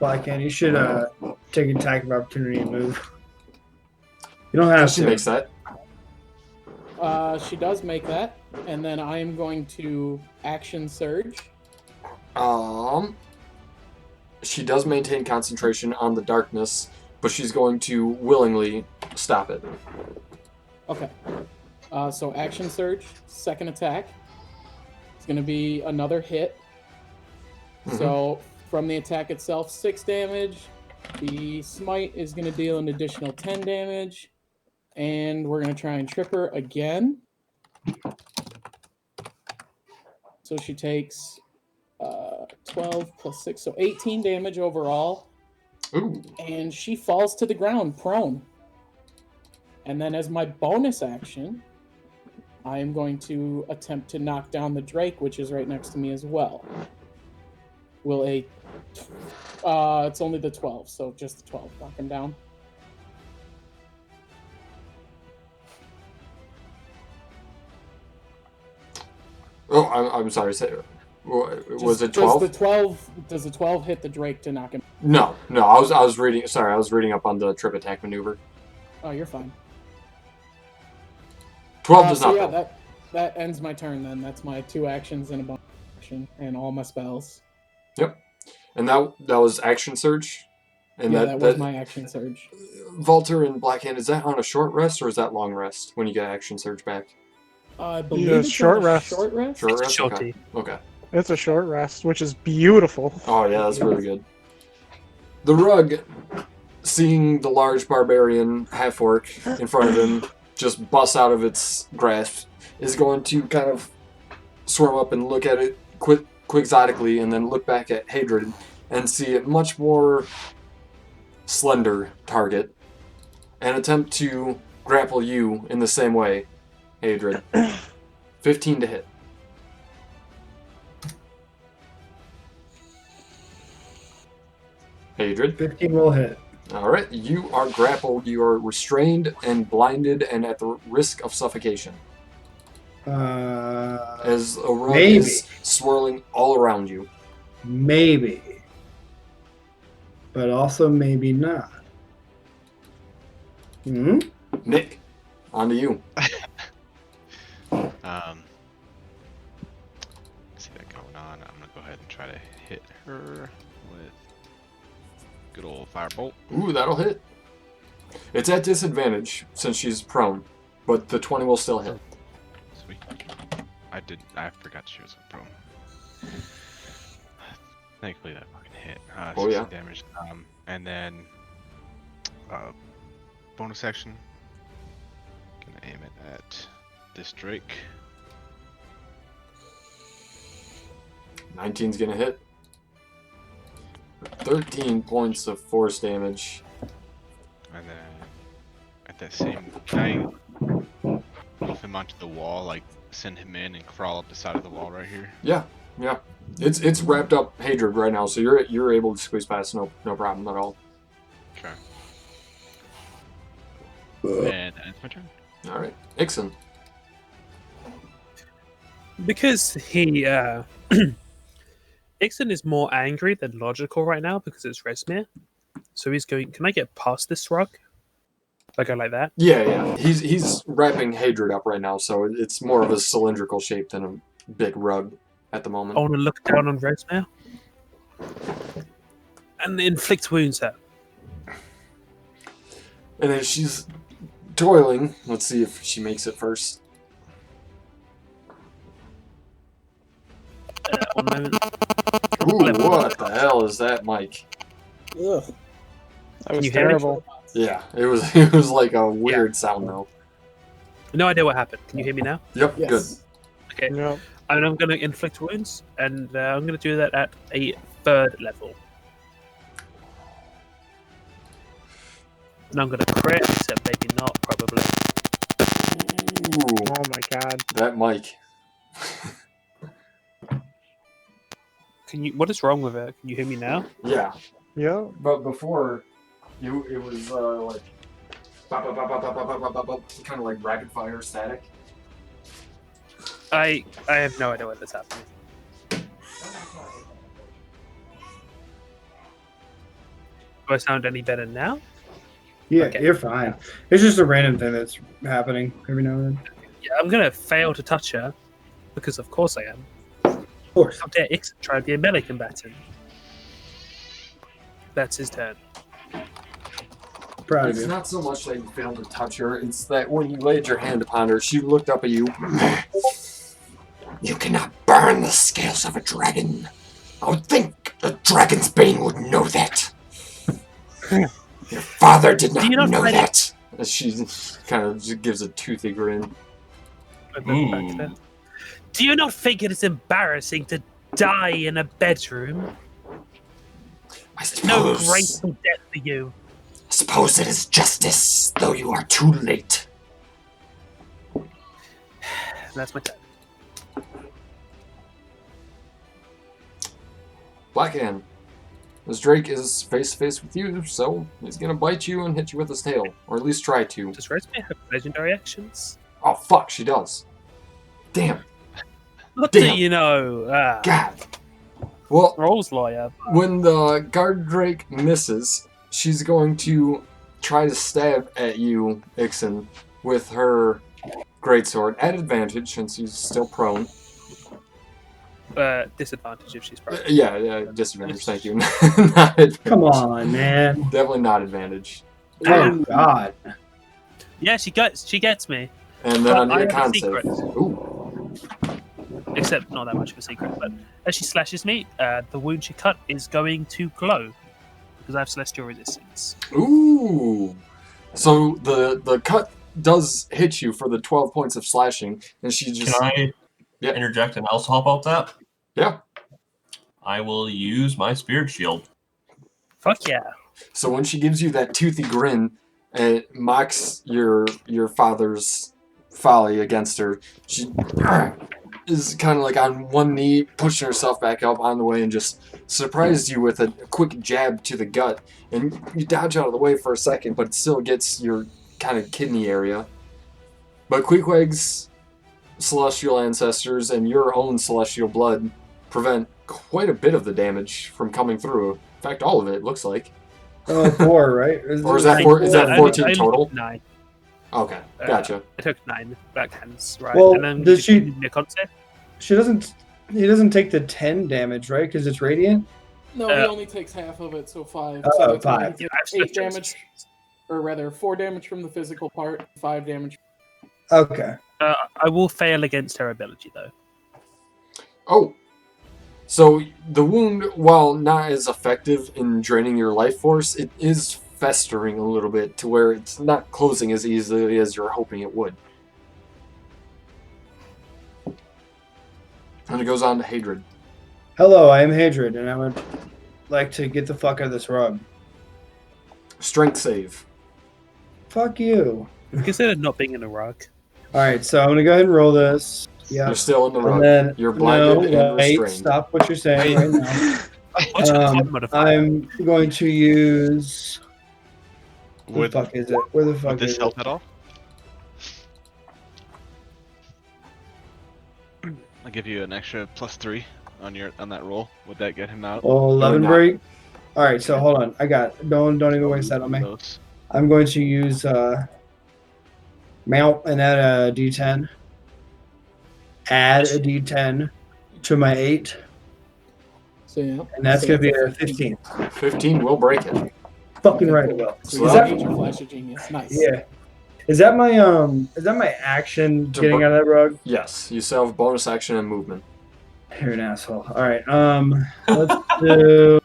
Blackhand, you should take an attack of opportunity and move. You don't have She to. makes that. She does make that. And then I am going to action surge. She does maintain concentration on the darkness, but she's going to willingly stop it. Okay. So action surge, second attack. It's going to be another hit. Mhm. So from the attack itself, 6 damage. The smite is going to deal an additional 10 damage. And we're going to try and trip her again. So she takes 12 plus 6, so 18 damage overall. Ooh. And she falls to the ground, prone. And then as my bonus action, I am going to attempt to knock down the Drake, which is right next to me as well. Will a... it's only the 12, so just the 12. Knock him down. Oh, I'm sorry. Was it 12? Does the 12 hit the Drake to knock him? No. I was reading. Sorry, I was reading up on the trip attack maneuver. Oh, you're fine. 12 does not. Yeah, Fail. that ends my turn then. That's my 2 actions and a bonus action and all my spells. Yep. And that was action surge. And yeah, that was my action surge. Valter and Blackhand, is that on a short rest or is that long rest when you get action surge back? I believe Yeah, it's short on a rest. Short rest. Short It's a rest. shorty. Okay. It's a short rest, which is beautiful. Oh yeah, that's really good. The rug, seeing the large barbarian half orc in front of him just bust out of its grasp, is going to kind of swarm up and look at it quixotically, and then look back at Hadrid and see a much more slender target, and attempt to grapple you in the same way, Hadrid. 15 to hit. Hadrid. 15 will hit. All right, you are grappled, you are restrained and blinded and at the risk of suffocation. As a rug is swirling all around you. Maybe. But also maybe not. Hmm? Nick, on to you. See that going on. I'm gonna go ahead and try to hit her with good old firebolt. Ooh, that'll hit. It's at disadvantage since she's prone, but the 20 will still hit. Sweet. I forgot she was prone. Thankfully that fucking hit. Oh yeah. Damage. And then bonus action. Gonna aim it at this Drake. 19's gonna hit. 13 points of force damage. And then at that same time, move him onto the wall, like send him in and crawl up the side of the wall right here. Yeah, yeah. It's wrapped up Hadrid right now, so you're able to squeeze past no problem at all. Okay. And it's my turn. All right, Ixon. Because he Ixon is more angry than logical right now because it's Resmir. So he's going, can I get past this rug? Like I like that? Yeah. He's wrapping Hadrid up right now, so it's more of a cylindrical shape than a big rug at the moment. I want to look down on Resmir and inflict wounds at her. And as she's toiling, let's see if she makes it first. One moment. Ooh, what the hell is that, Mike? Ugh. That was you hear me? terrible. Yeah, it was like a weird sound though. No idea what happened. Can you hear me now? Yep, Yes. good. Okay. Yep. And I'm going to inflict wounds, and I'm going to do that at a 3rd level. And I'm going to crit, except maybe not, probably. Ooh, Oh my god. that Mike. What is wrong with it? Can you hear me now? Yeah, Yeah. but before, it was like kind of like rapid fire static. I have no idea what that's happening. Do I sound any better now? Yeah, Okay. you're fine. It's just a random thing that's happening every now and then. Yeah, I'm going to fail to touch her, because of course I am. Of course. How dare Ixon try to be a melee combatant? That's his turn. Proud of It's you. not so much that you failed to touch her, it's that when you laid your hand upon her, she looked up at you. You cannot burn the scales of a dragon. I would think a dragon's bane would know that. Your father did not know that. As she kind of just gives a toothy grin. Do you not think it is embarrassing to die in a bedroom? I No suppose, graceful death for you. I suppose it is justice, though you are too late. That's my turn. Blackhand. This Drake is face to face with you, so he's gonna bite you and hit you with his tail, or at least try to. Does Resmir have legendary actions? Oh fuck, she does. Damn. What Damn. do you know? God. Well, Rolls lawyer. when the guard Drake misses, she's going to try to stab at you, Ixon, with her greatsword at advantage since she's still prone. Disadvantage if she's prone. Yeah, disadvantage. Thank you. Not advantage. Come on, man. Definitely not advantage. Oh God. Yeah, she gets me. And then on I your have a con save. secret. Ooh. Except not that much of a secret. But as she slashes me, the wound she cut is going to glow because I have celestial resistance. Ooh. So the cut does hit you for the 12 points of slashing, and she just. Can I interject and also help out that? Yeah. I will use my spirit shield. Fuck yeah. So when she gives you that toothy grin, it mocks your father's folly against her. She is kind of like on one knee, pushing herself back up on the way, and just surprised you with a quick jab to the gut. And you dodge out of the way for a second, but it still gets your kind of kidney area. But Queequeg's celestial ancestors and your own celestial blood prevent quite a bit of the damage from coming through. In fact, all of it looks like. 4, right? Or is that 14 total? 9. Okay, gotcha. I took 9 backhands, right? Well, and then does she? Concept? She doesn't. He doesn't take the 10 damage, right? Because it's radiant. No, he only takes half of it, so 5. Oh, So that's 5. He takes 8 damage, or rather 4 damage from the physical part, 5 damage. Okay. I will fail against her ability though. Oh, so the wound, while not as effective in draining your life force, it is festering a little bit to where it's not closing as easily as you're hoping it would. And it goes on to Hadrid. Hello, I am Hadrid, and I would like to get the fuck out of this rug. Strength save. Fuck you. Consider not being in a rug. Alright, so I'm gonna go ahead and roll this. Yeah. You're still in the rug. And then, You're blinded and wait, restrained. stop what you're saying right now. What's your con modifier? I'm going to use... Where Would, the fuck is it? Where the would fuck this is help it? at all? I'll give you an extra +3 on that roll. Would that get him out? Oh, 11 not. break. Alright, so hold on. I got it. Don't even waste that on me. Those. I'm going to use mount and add a d10. Add a d10 to my 8. So yeah. And that's So going to be that's a 15. 15 will break it. Fucking right it will. So Is that that, your flash of genius. Nice. yeah. Is that my action To getting bur- out of that rug? Yes, you still have bonus action and movement. You're an asshole. All right. Let's do.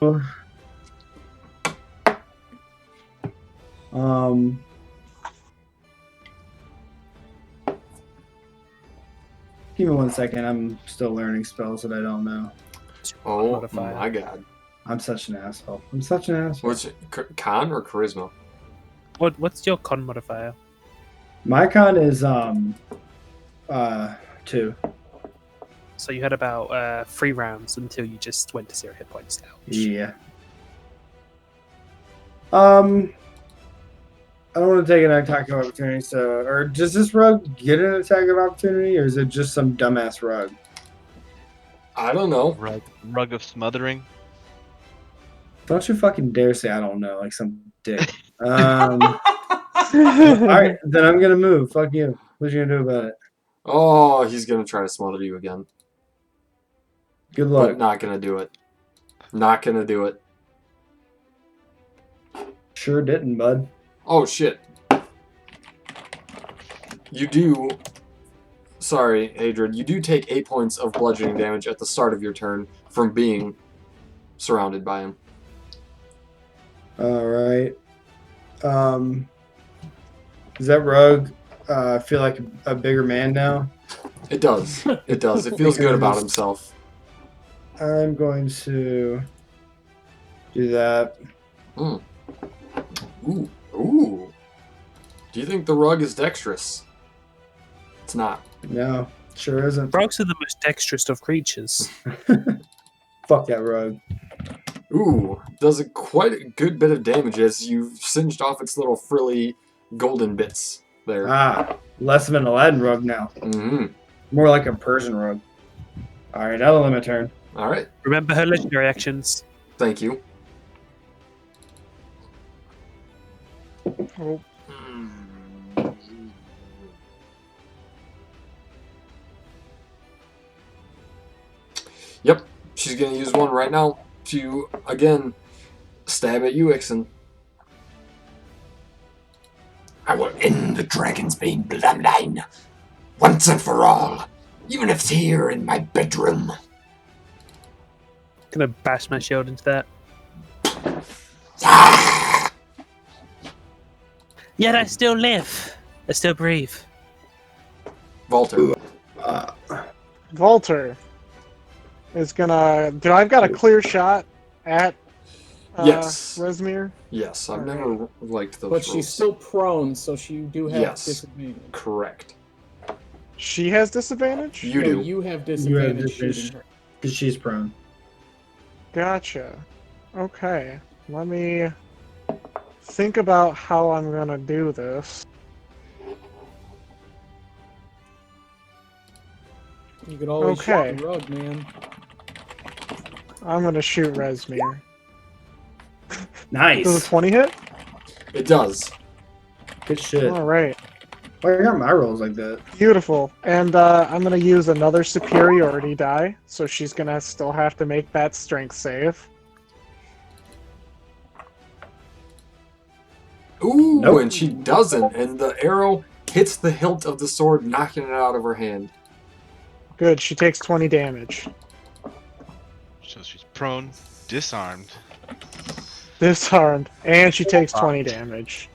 Give me 1 second. I'm still learning spells that I don't know. Oh Modifier. my god. I'm such an asshole. I'm such an asshole. What's it, con or charisma? What's your con modifier? My con is 2. So you had about 3 rounds until you just went to 0 hit points now. Yeah. I don't want to take an attack of opportunity, so... Or does this rug get an attack of opportunity, or is it just some dumbass rug? I don't know. Rug of smothering. Don't you fucking dare say I don't know, like some dick. Alright, then I'm gonna move. Fuck you. What you gonna do about it? Oh, he's gonna try to smother you again. Good But luck. not gonna do it. Not gonna do it. Sure didn't, bud. Oh shit. You do... Sorry, Hadrid. You do take 8 points of bludgeoning damage at the start of your turn from being surrounded by him. Alright. Does that rug feel like a bigger man now? It does. It does. It feels good about himself. I'm going to do that. Mm. Ooh. Ooh. Do you think the rug is dexterous? It's not. No, sure isn't. Rugs are the most dexterous of creatures. Fuck that rug. Ooh. Does quite a good bit of damage as you've singed off its little frilly golden bits there. Ah, less of an Aladdin rug now. Mm-hmm. More like a Persian rug. Alright, that'll end my turn. Alright. Remember her legendary actions. Thank you. Oh. Yep, she's gonna use one right now to, again, stab at you, Ixon. I will end the Dragonsbane bloodline, once and for all, even if it's here in my bedroom. Gonna bash my shield into that. Ah! Yet I still live. I still breathe. Walter. Walter is gonna. I've got a clear shot at Yes. Resmir. Yes, I've never liked those But she's rules. still prone, so she do have Yes. disadvantage. Correct. She has disadvantage? You No, do. you have You disadvantage have disadvantage shooting her. because she's prone. Gotcha. Okay. Let me think about how I'm gonna do this. You could always Okay. shoot the rug, man. I'm gonna shoot Resmir. Does a Nice. 20 hit? It does. Good shit. Alright. Why I got my rolls like that? Beautiful. And I'm gonna use another superiority die, so she's gonna still have to make that strength save. Ooh, Nope. and she doesn't, and the arrow hits the hilt of the sword, knocking it out of her hand. Good, she takes 20 damage. So she's prone, disarmed. Disarmed. And she takes 20 damage.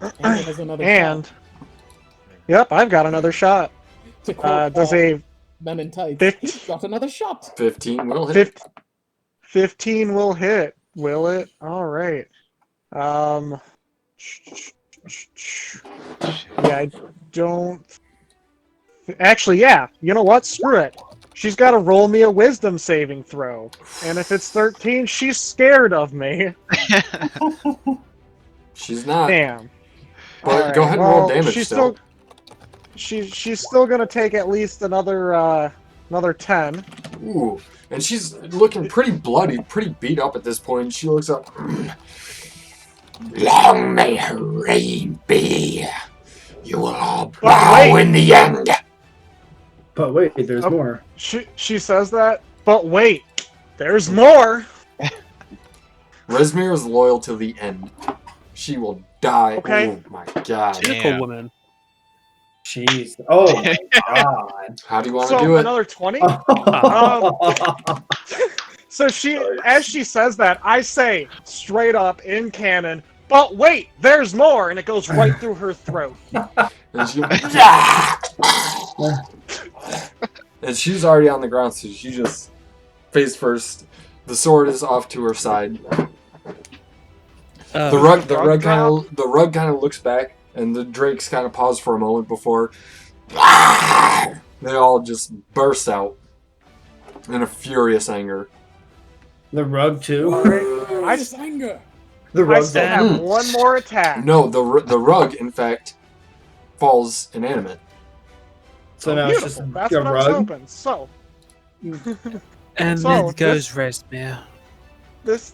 And it has another And... shot. Yep, I've got another shot. To quote Does a Men in Tights, 50 he's got another shot. 15 will hit. 15 will hit, will it? Alright. Yeah, I don't... Actually, yeah. You know what? Screw it. She's got to roll me a wisdom saving throw. And if it's 13, she's scared of me. She's not. Damn. But go ahead and roll damage she's still. She's still gonna take at least another 10. Ooh, and she's looking pretty bloody, pretty beat up at this point. She looks up. Long may her reign be. You will all bow in the end. But wait, there's more. She says that, but wait, there's more. Resmir is loyal to the end. She will die. Okay. Oh my god. Typical woman. Jeez. Oh my god. How do you want to do So it? another 20. Oh. So as she says that, I say straight up in canon, but wait, there's more, and it goes right through her throat. And, and she's already on the ground, so she just face first. The sword is off to her side. The rug kind of looks back, and the drakes kind of pause for a moment before they all just burst out in a furious anger. The rug too. I still have one more attack. No, the rug in fact falls inanimate. So now it's just That's a what I was rug. hoping. So. And So, then goes Resmir. This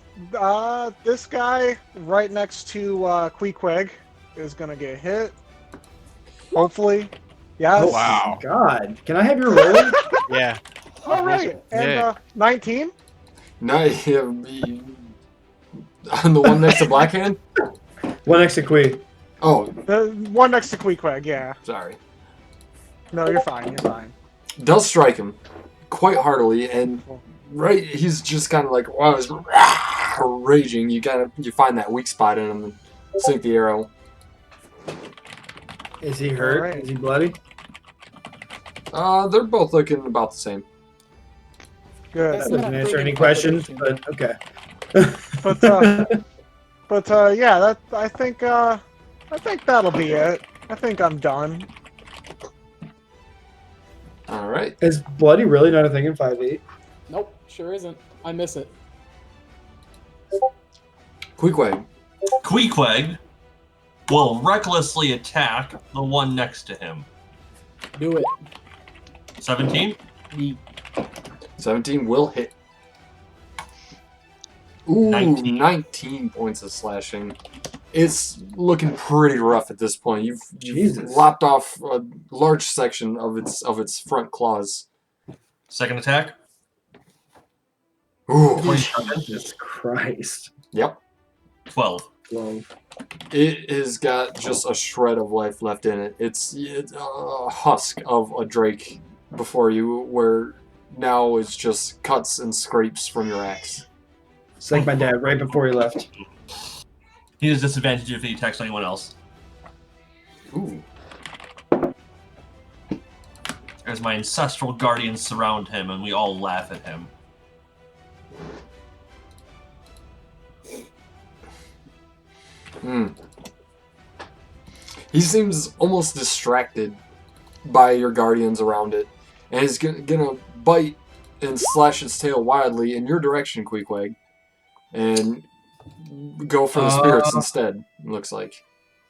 guy right next to Queequeg is gonna get hit. Hopefully. Yes. Oh wow. God. Can I have your roll? Yeah. Alright. And 19? No, on the one next to Blackhand? One next to Quee. Oh. The one next to Queequeg, yeah. Sorry. No, you're fine, you're fine. Does strike him quite heartily, and right, he's just kind of like, wow, he's raging. You find that weak spot in him and sink the arrow. Is he hurt? Right. Is he bloody? They're both looking about the same. Good. That doesn't answer any questions, but okay. But yeah, I think that'll be it. I think I'm done. All right. Is bloody really not a thing in 5e? Nope, sure isn't. I miss it. Queequeg. Queequeg will recklessly attack the one next to him. Do it. 17? 17 will hit. Ooh, 19. 19 points of slashing. It's looking pretty rough at this point. You've lopped off a large section of its front claws. Second attack? Ooh. Jesus Christ. Yep. 12. It has got just a shred of life left in it. It's a husk of a drake before you, where now it's just cuts and scrapes from your axe. It's like my dad right before he left. He has disadvantage if he attacks anyone else. Ooh. As my ancestral guardians surround him and we all laugh at him. He seems almost distracted by your guardians around it, and is gonna bite and slash its tail wildly in your direction, Queequeg, and go for the spirits instead. It looks like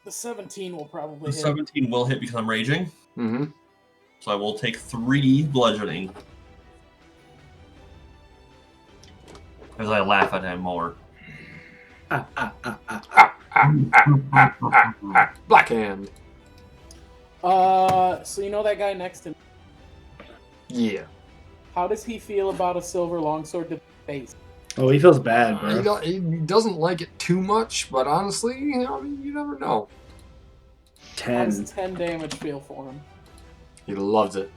The 17 will probably The hit. 17 will hit because I'm raging. Mm-hmm. So I will take 3 bludgeoning. As I laugh at him more. Black hand. So you know that guy next to me? Yeah. How does he feel about a silver longsword to the face? Oh, he feels bad, bro. He doesn't like it too much, but honestly, you never know. How 10. does 10 damage feel for him? He loves it.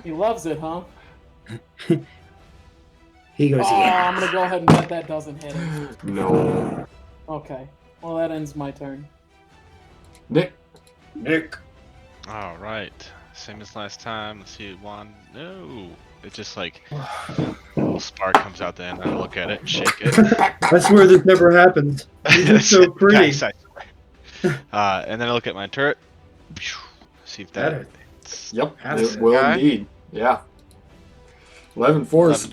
He loves it, huh? He goes, yeah. I'm gonna go ahead and bet that doesn't hit him. No. Okay. Well, that ends my turn. Nick. All right. Same as last time. Let's see. One. No. It's just like a little spark comes out there, and I look at it, shake it. I swear this never happens. It's so pretty. Guys, and then I look at my turret. See if that. Yep. It will indeed. Yeah. 11 force.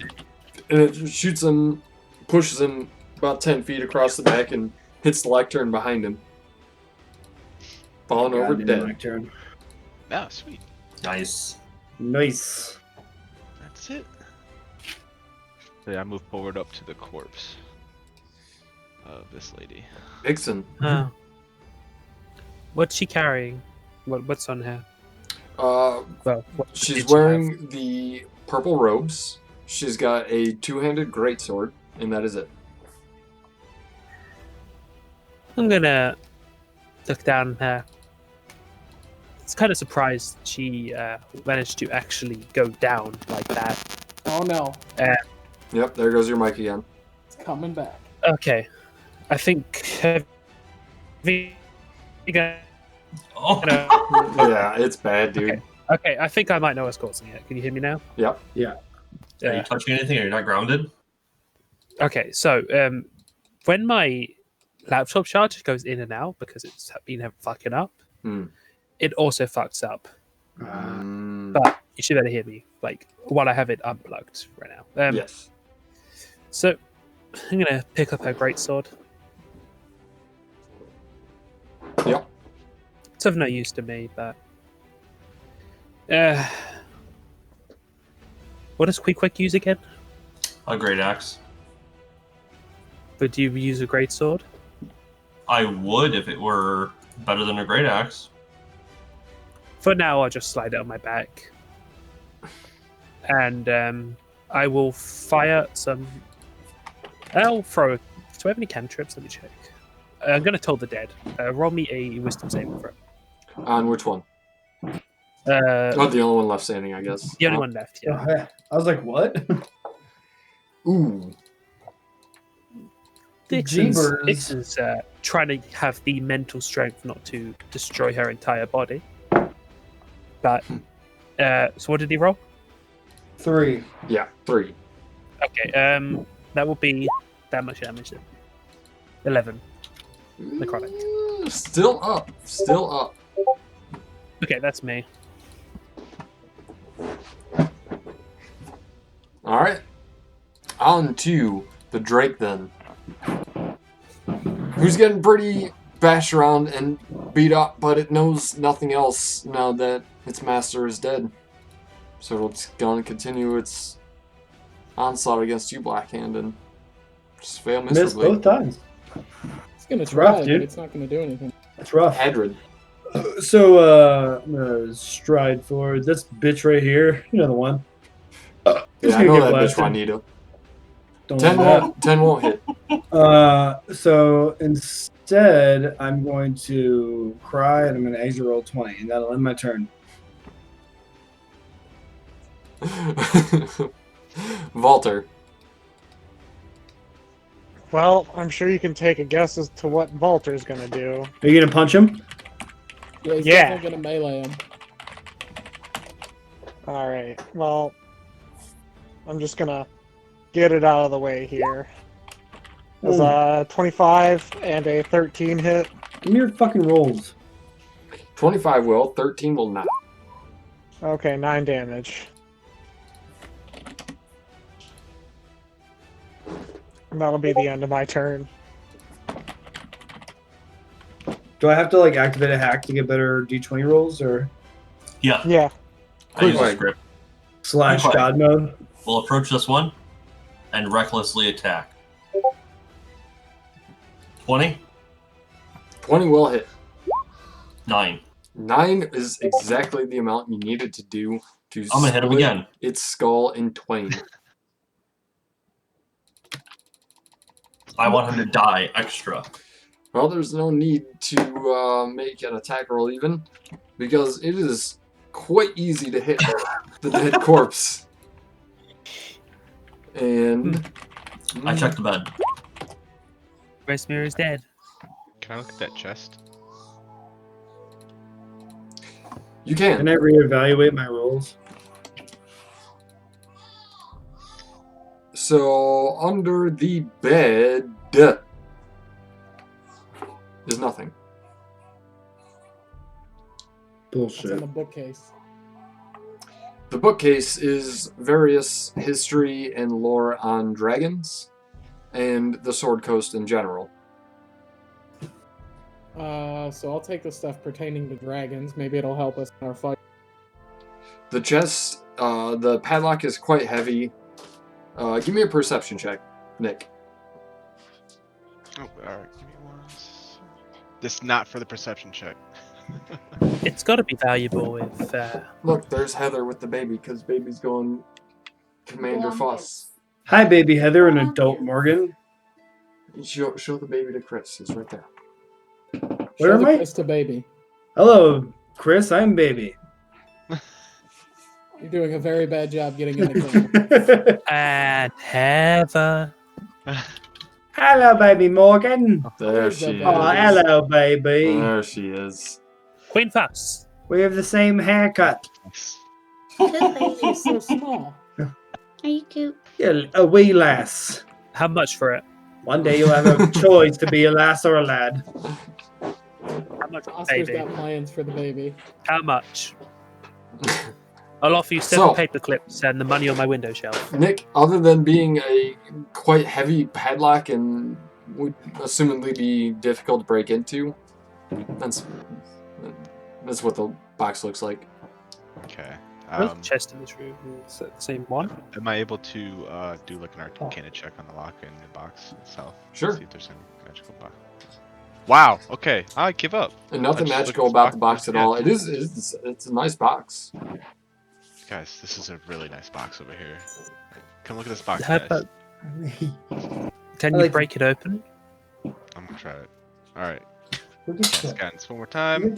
And it shoots him, pushes him about 10 feet across the back, and hits the lectern behind him. Falling over dead. Lectern. Oh, sweet. Nice. That's it. So yeah, I move forward up to the corpse of this lady. Vixen. What's she carrying? What's on her? She's wearing the purple robes. She's got a two-handed greatsword, and that is it. I'm gonna look down her. It's kind of surprised she managed to actually go down like that. Oh no. Yep, there goes your mic again. It's coming back. Okay. I think... Yeah, it's bad, dude. Okay, I think I might know what's causing it. Can you hear me now? Yep. Yeah. Are you touching anything? Are you not grounded? Okay, so when my laptop charger goes in and out because it's been fucking up, it also fucks up. But you should better hear me, like, while I have it unplugged right now. Yes. So I'm gonna pick up her greatsword. Yep. It's of no use to me, but what does Queequeg use again? A great axe. But do you use a greatsword? I would if it were better than a great axe. For now, I'll just slide it on my back. And I will fire some... I'll throw... Do I have any cantrips? Let me check. I'm going to toll the dead. Roll me a wisdom saving throw. On which one? The only one left standing, I guess. The only one left, yeah. I was like, what? Ooh. Dixon's trying to have the mental strength not to destroy her entire body. But, so what did he roll? 3. Yeah, 3. Okay, that will be that much damage then. 11. Necrotic. Still up. Okay, that's me. Alright. On to the Drake then. Who's getting pretty bashed around and beat up, but it knows nothing else now that its master is dead. So it's going to continue its onslaught against you, Blackhand, and just fail miserably. Missed both times. It's gonna It's try, rough, but dude. it's not gonna do anything. That's rough. Hadrid. So, I'm gonna stride forward. This bitch right here, you know the one. Yeah, I know that bitch, Juanita. 10 won't hit. So instead, I'm going to cry and I'm going to exit roll 20, and that'll end my turn. Valter. Well, I'm sure you can take a guess as to what Valter's gonna do. Are you going to punch him? Yeah, he's Yeah. definitely gonna melee him. Alright, well, I'm just gonna get it out of the way here. There's a 25 and a 13 hit. Give me your fucking rolls. 25 will, 13 will not. Okay, 9 damage. And that'll be the end of my turn. Do I have to like activate a hack to get better d20 rolls or Yeah. Yeah. I use the Quick. script. / Quick. God mode? We'll approach this one and recklessly attack. 20? 20 will hit. 9. 9 is exactly the amount you needed to do to I'm gonna hit him split again. its skull in twain. I want him to die extra. Well, there's no need to make an attack roll even, because it is quite easy to hit the dead corpse. And I checked the bed. Resmir is dead. Can I look at that chest? you can. Can I reevaluate my rolls? So under the bed is nothing. What's in Bullshit. the bookcase? The bookcase is various history and lore on dragons and the Sword Coast in general. So I'll take the stuff pertaining to dragons. Maybe it'll help us in our fight. The chest, the padlock is quite heavy. Give me a perception check, Nick. Oh, alright. Give me one. This not for the perception check. It's got to be valuable if. Look, there's Heather with the baby, because baby's going Commander Fuss. Hi, baby Heather and adult Morgan. Show the baby to Chris. He's right there. Where Show am the I? kiss to baby. Hello, Chris. I'm baby. You're doing a very bad job getting in the camera. And Heather. Hello, baby Morgan. There There's she the is. baby. Oh, hello, baby. There she is. Queen Fuss. We have the same haircut. She's so small. Are you cute? You're a wee lass. How much for it? One day you'll have a choice to be a lass or a lad. How much, Oscar's baby? got plans for the baby. How much? I'll offer you 7 So- paper clips and the money on my window shelf. Nick, other than being a quite heavy padlock and would assumedly be difficult to break into, that's what the box looks like. Okay. Where's the chest in this room? Is it the same one? Am I able to do like an arcana check on the lock in the box itself? Sure. See if there's any magical box. Wow. Okay. I give up. And nothing I just magical look at about this the box at yeah. all. It's a nice box. Guys, this is a really nice box over here. Come look at this box, How guys. about- Can I you like break it open? I'm gonna try it. All right. We're Let's just scan this one more time.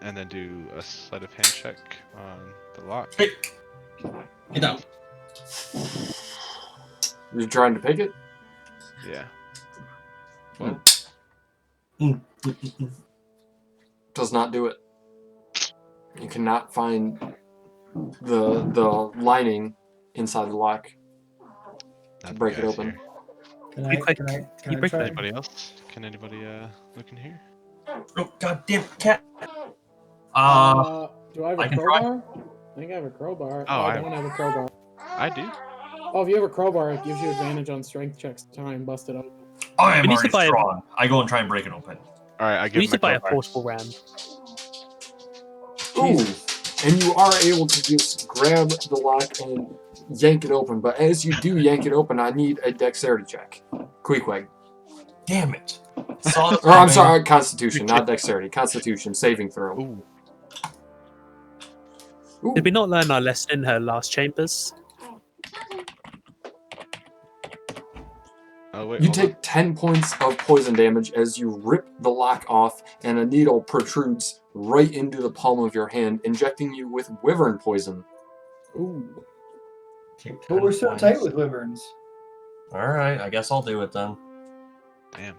And then do a sleight of hand check on the lock. Hey! Get down. You're trying to pick it? Yeah. Does not do it. You cannot find the lining inside the lock to Not break it guys open. here. Can You quick- can you break try? Anybody else? Can anybody look in here? Oh, goddamn cat. Do I have a I can try. crowbar? I think I have a crowbar. Oh, I I- don't have a crowbar. I do. Oh, if you have a crowbar, it gives you advantage on strength checks to try and bust it open. I am We need to already buy a- strong. I go and try and break it open. All right. I We give need to him buy my a crowbar. portable ram. Ooh, and you are able to just grab the lock and yank it open. But as you do yank it open, I need a dexterity check. Queequeg. Damn it. Saw it Or I'm coming. sorry, Constitution, not dexterity. Constitution saving throw. Ooh. Ooh. Did we not learn our lesson in her last chambers? Oh wait. You hold take 10 points of poison damage as you rip the lock off and a needle protrudes right into the palm of your hand, injecting you with wyvern poison. Ooh. Take But we're 10 so points. tight with wyverns. Alright, I guess I'll do it then. on. Damn.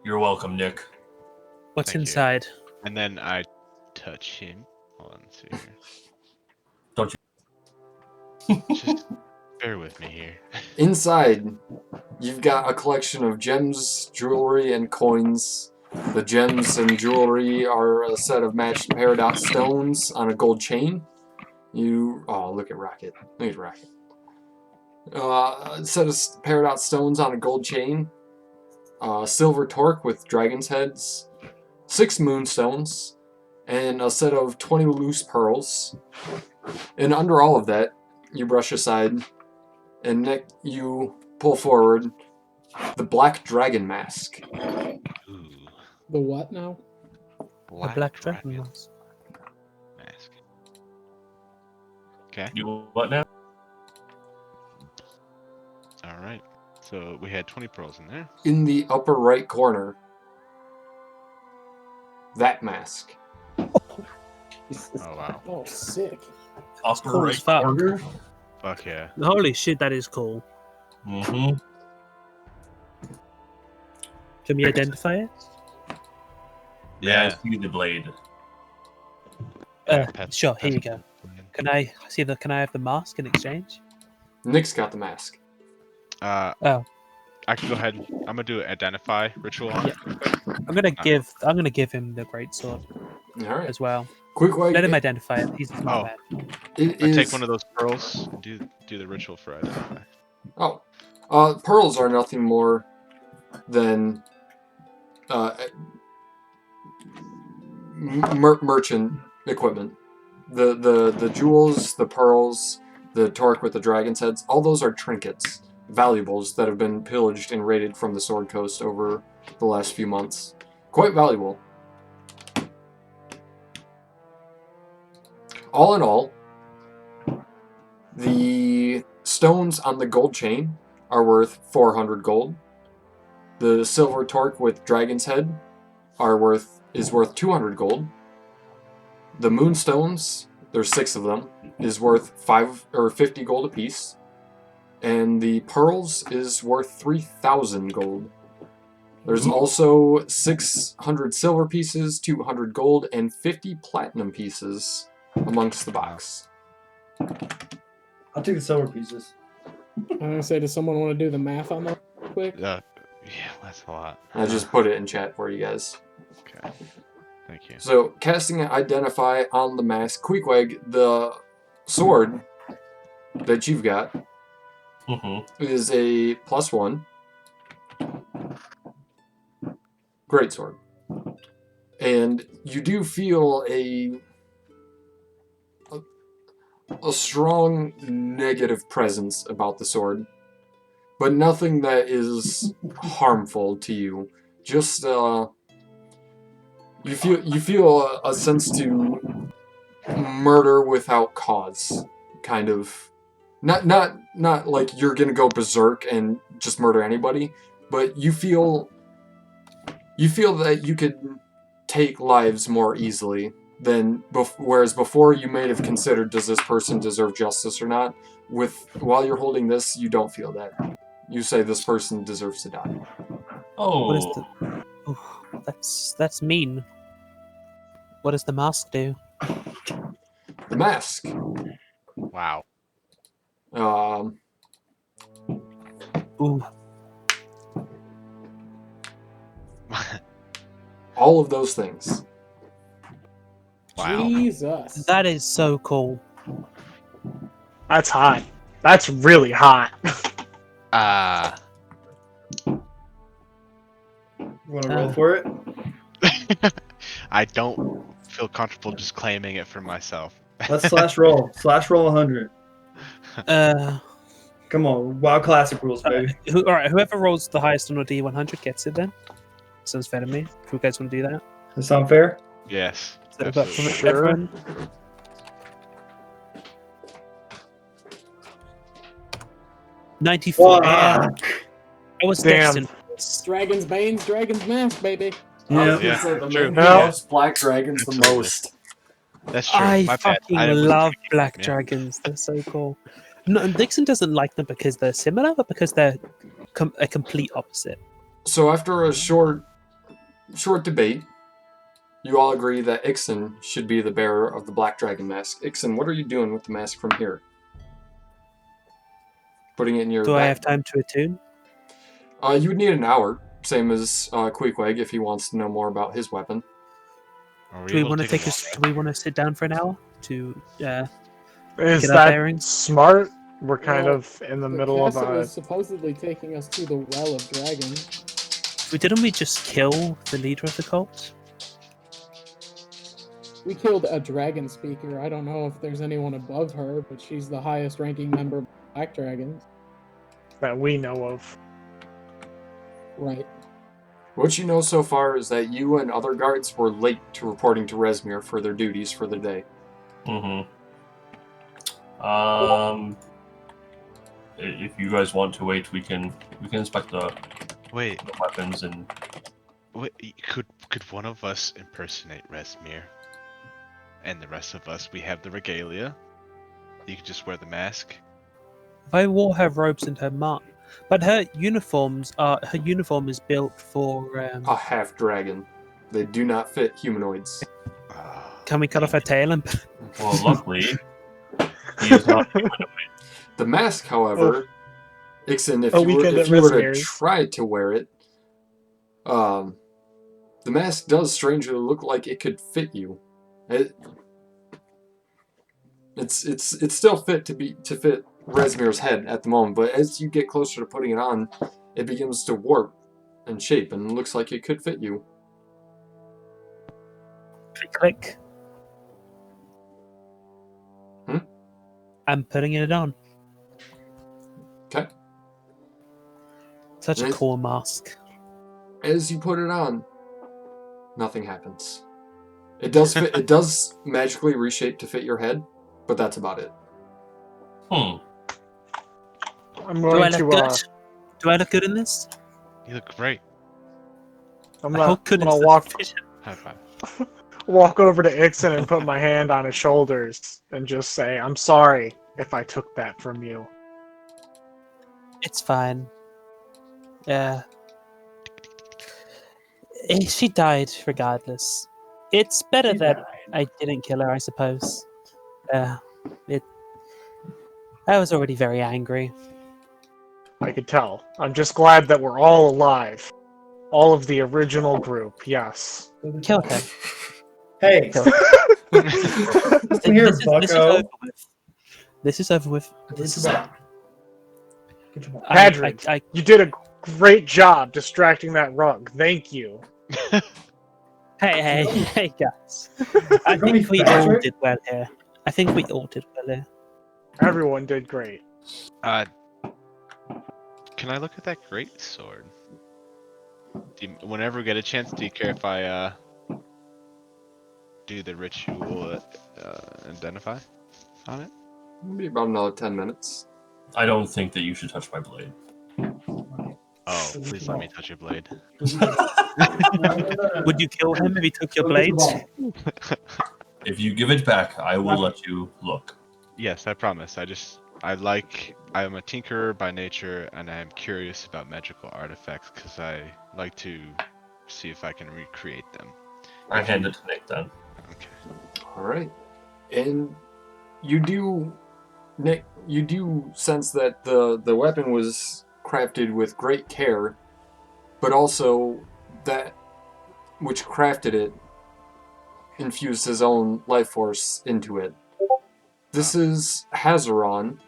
You're welcome, Nick. What's Thank you. inside? And then I touch him. Hold on. Let's see here. Don't you? Just Bear with me here. Inside, you've got a collection of gems, jewelry, and coins. The gems and jewelry are a set of matched peridot stones on a gold chain. Look at Rocket. Look at Rocket. A set of peridot stones on a gold chain. Silver torque with dragon's heads. 6 moonstones. And a set of 20 loose pearls. And under all of that, you brush aside, and Nick, you pull forward the Black Dragon Mask. Ooh. The what now? A black dragon mask. Okay. You what now? Alright. So we had 20 pearls in there. In the upper right corner, that mask. Oh wow. Oh, sick. Upper Cool right as fuck. corner. Fuck yeah. Holy shit, that is cool. Mm-hmm. Can we identify it? Yeah, I see the blade. Sure, here you go. Can I have the mask in exchange? Nick's got the mask. Oh. I can go ahead. I'm gonna do an identify ritual on it. I'm gonna give him the great sword Alright. as well. Quick way. Let him identify it. He's a smart man. Take one of those pearls and do the ritual for identify. Pearls are nothing more than merchant equipment. The jewels, the pearls, the torque with the dragon's heads, all those are trinkets, valuables that have been pillaged and raided from the Sword Coast over the last few months. Quite valuable. All in all, the stones on the gold chain are worth 400 gold. The silver torque with dragon's head is worth 200 gold. The moonstones, there's 6 of them, is worth 50 gold apiece. And the pearls is worth 3,000 gold. There's also 600 silver pieces, 200 gold, and 50 platinum pieces amongst the box. I'll take the silver pieces. I'm gonna say, does someone want to do the math on that quick? Yeah, that's a lot. I just put it in chat for you guys. Okay. Thank you. So, casting an Identify on the mask, Queequeg, the sword that you've got is a +1. Great sword. And you do feel a strong negative presence about the sword, but nothing that is harmful to you. Just you feel a sense to murder without cause, kind of. Not like you're gonna go berserk and just murder anybody, but you feel that you could take lives more easily than whereas before you may have considered, does this person deserve justice or not? While you're holding this, you don't feel that. You say this person deserves to die. Oh, that's mean. What does the mask do? The mask. Wow. Ooh. All of those things. Wow. Jesus. That is so cool. That's hot. That's really hot. You want to roll for it? I don't feel comfortable just claiming it for myself. Let's slash roll. Slash roll 100. Come on, WoW Classic rules, baby. All right, whoever rolls the highest on a D100 gets it then. Sounds fair to me. If you guys want to do that. Does that sound fair? Yes. So, but from Sure. everyone, 94. I was Damn. destined. Dragon's Banes, Dragon's Mask, baby. Yeah, Yeah, the true. man who loves black dragons the Absolutely. most. That's true. I My bad. fucking I wasn't love thinking black of them, yeah. dragons. They're so cool. No, Dixon doesn't like them because they're similar, but because they're a complete opposite. So after a short debate, you all agree that Ixon should be the bearer of the Black Dragon Mask. Ixon, what are you doing with the mask from here? putting it in your Do back. I have time to attune? You would need an hour, same as Queequeg if he wants to know more about his weapon. Do we want to take us? Do we want to sit down for an hour to Is get our that bearings? smart? We're kind Well, of in the middle of castle a. is supposedly taking us to the Well of Dragons. Didn't we just kill the leader of the cult? We killed a dragon speaker. I don't know if there's anyone above her, but she's the highest ranking member of Black Dragons. That we know of. Right. What you know so far is that you and other guards were late to reporting to Rezmir for their duties for the day. If you guys want to wait, we can inspect the Wait. the weapons and. Wait, could one of us impersonate Rezmir? And the rest of us, we have the regalia. You could just wear the mask. I wore her robes and her mark, but her uniform is built for. A half dragon. They do not fit humanoids. Can we cut off her tail and? Well, luckily, he is not humanoid. The mask, however, Ixon, if A you were weekend at to Rezmir's. try to wear it, the mask does strangely look like it could fit you. It's still fit to fit Rezmir's head at the moment, but as you get closer to putting it on, it begins to warp and shape, and looks like it could fit you. Click. Hmm? I'm putting it on. Okay. Such a cool mask. As you put it on, nothing happens. It does fit. It does magically reshape to fit your head, but that's about it. I'm Do I going look to. good? Do I look good in this? You look great. I'm How good gonna is the walk vision? High five. walk over to Ixon and put my hand on his shoulders and just say, "I'm sorry if I took that from you." It's fine. Yeah. She died regardless. It's better that I didn't kill her, I suppose. I was already very angry. I could tell. I'm just glad that we're all alive. All of the original group, yes. Kill her. Hey, Kill her. listen here, bucko. This is over with. This is over. Padrid, you did a great job distracting that rug. Thank you. Hey, guys. I think we all did well here. Everyone did great. Can I look at that great sword? Whenever we get a chance, do you care if I do the ritual identify on it? Maybe about another 10 minutes. I don't think that you should touch my blade. Oh, please let me touch your blade. Would you kill him if he took your blades? If you give it back, I will let you look. Yes, I promise. I'm a tinkerer by nature, and I'm curious about magical artifacts because I like to see if I can recreate them. I hand it to Nick then. Okay. All right, and you do, Nick. You do sense that the weapon was crafted with great care, but also that which crafted it infused his own life force into it. This is Hazaron,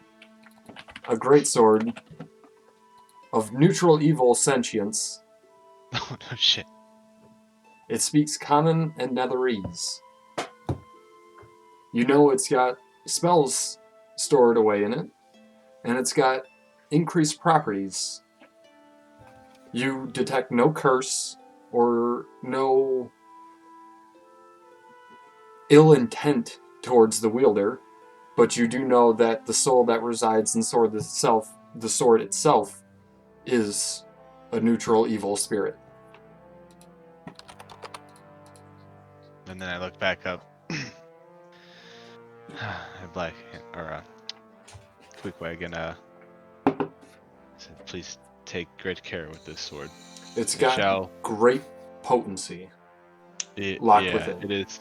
a greatsword of neutral evil sentience. Oh no shit. It speaks Common and Netherese. You know it's got spells stored away in it, and it's got increased properties. You detect no curse or no ill intent towards the wielder, but you do know that the soul that resides in the sword itself, is a neutral evil spirit. And then I look back up. Queequeg and said, please take great care with this sword. It's got great potency locked within. It is.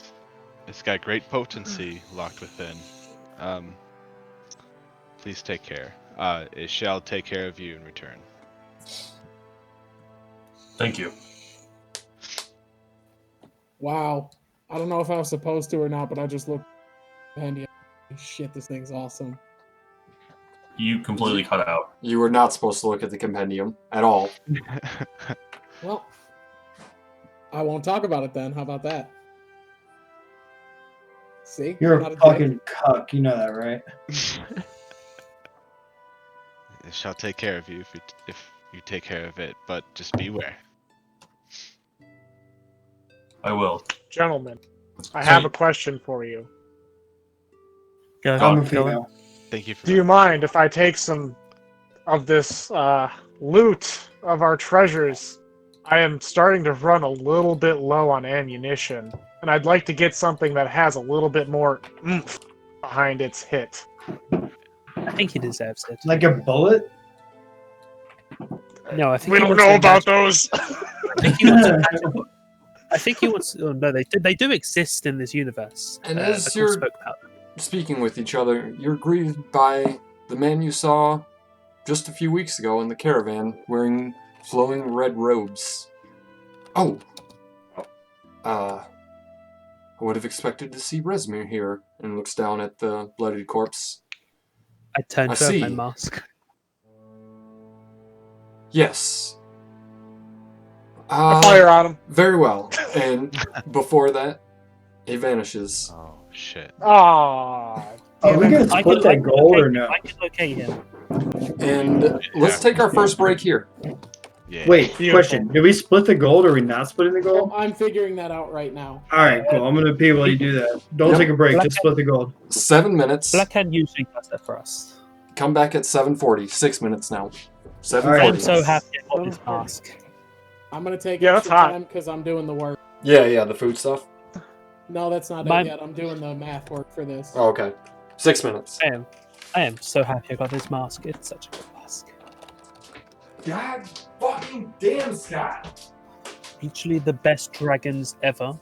It's got great potency locked within. Please take care. it shall take care of you in return. Thank you. Wow. I don't know if I was supposed to or not, but I just looked and yeah, shit, this thing's awesome. You completely cut out. You were not supposed to look at the compendium at all. Well, I won't talk about it then. How about that? See? You're Not a a fucking cuck. You know that, right? It shall take care of you if you take care of it, but just beware. I will. Gentlemen, I have a question for you. Go I'm a on, go on. female. Thank you for Do you mind if I take some of this loot of our treasures? I am starting to run a little bit low on ammunition, and I'd like to get something that has a little bit more oomph behind its hit. I think he deserves it. Like a bullet? No, I think We he don't wants know a about magic- those. I think he wants a magical. I think he wants. Oh, no, they do exist in this universe. And but as we you're spoke about them. speaking with each other, you're greeted by the man you saw just a few weeks ago in the caravan wearing flowing red robes. Oh! I would have expected to see Resmir here, and looks down at the bloodied corpse. I turned I to my see. mask. Yes. I fire on him. Very well. And before that, he vanishes. Oh shit. Ah. Are we gonna split that gold or no? I can locate him. And let's take our first break here. Yeah. Wait, Beautiful. question. Do we split the gold or are we not splitting the gold? I'm figuring that out right now. Alright, cool. I'm gonna be able to do that. Don't Yep. take a break, just split the gold. 7 minutes. Blackhand usually does that for us. Come back at 7:40. 6 minutes now. 7:40. Alright. I'm so happy I got this mask. I'm gonna take Yeah, extra that's hot. time because I'm doing the work. Yeah, the food stuff. No, that's not My- it yet. I'm doing the math work for this. Oh, okay. 6 minutes. I am so happy I got this mask. It's such a good mask. God fucking damn, Scott! Literally the best dragons ever.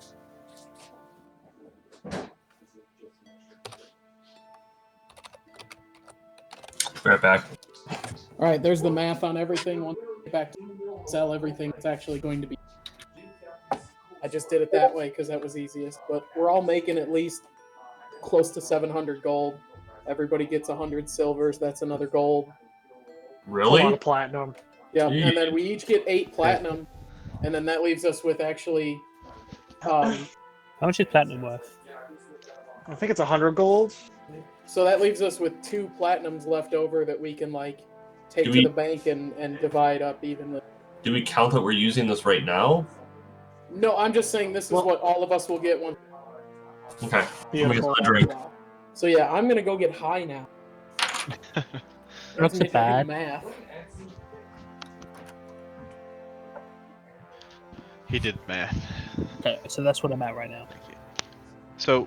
Right back. All right, there's the math on everything. Once I get back to sell everything, it's actually going to be. I just did it that way because that was easiest. But we're all making at least close to 700 gold. Everybody gets 100 silvers. That's another gold. A lot Really? of platinum. Yeah, Jeez. and then we each get 8 platinum, and then that leaves us with actually. How much is platinum worth? I think it's 100 gold. So that leaves us with 2 platinums left over that we can like take Do to we- the bank and divide up evenly. Do we count that we're using this right now? No, I'm just saying this is what all of us will get one. Okay. Let me get Beautiful. a drink. So yeah, I'm gonna go get high now. Not so bad. Math. He did math. Okay, so that's what I'm at right now. Thank you. So,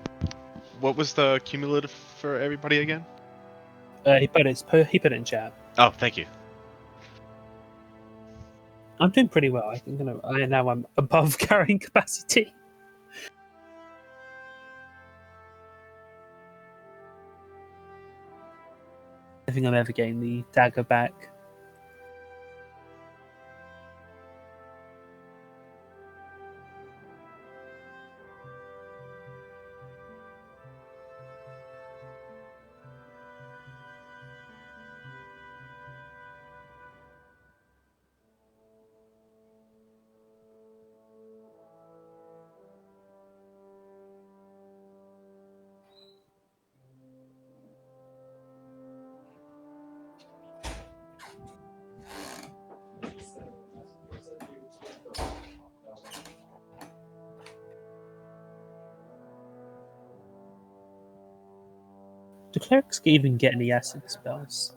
what was the cumulative for everybody again? He put it in chat. Oh, thank you. I'm doing pretty well. Now I'm above carrying capacity. I think I'm ever getting the dagger back. Do clerics even get any acid spells?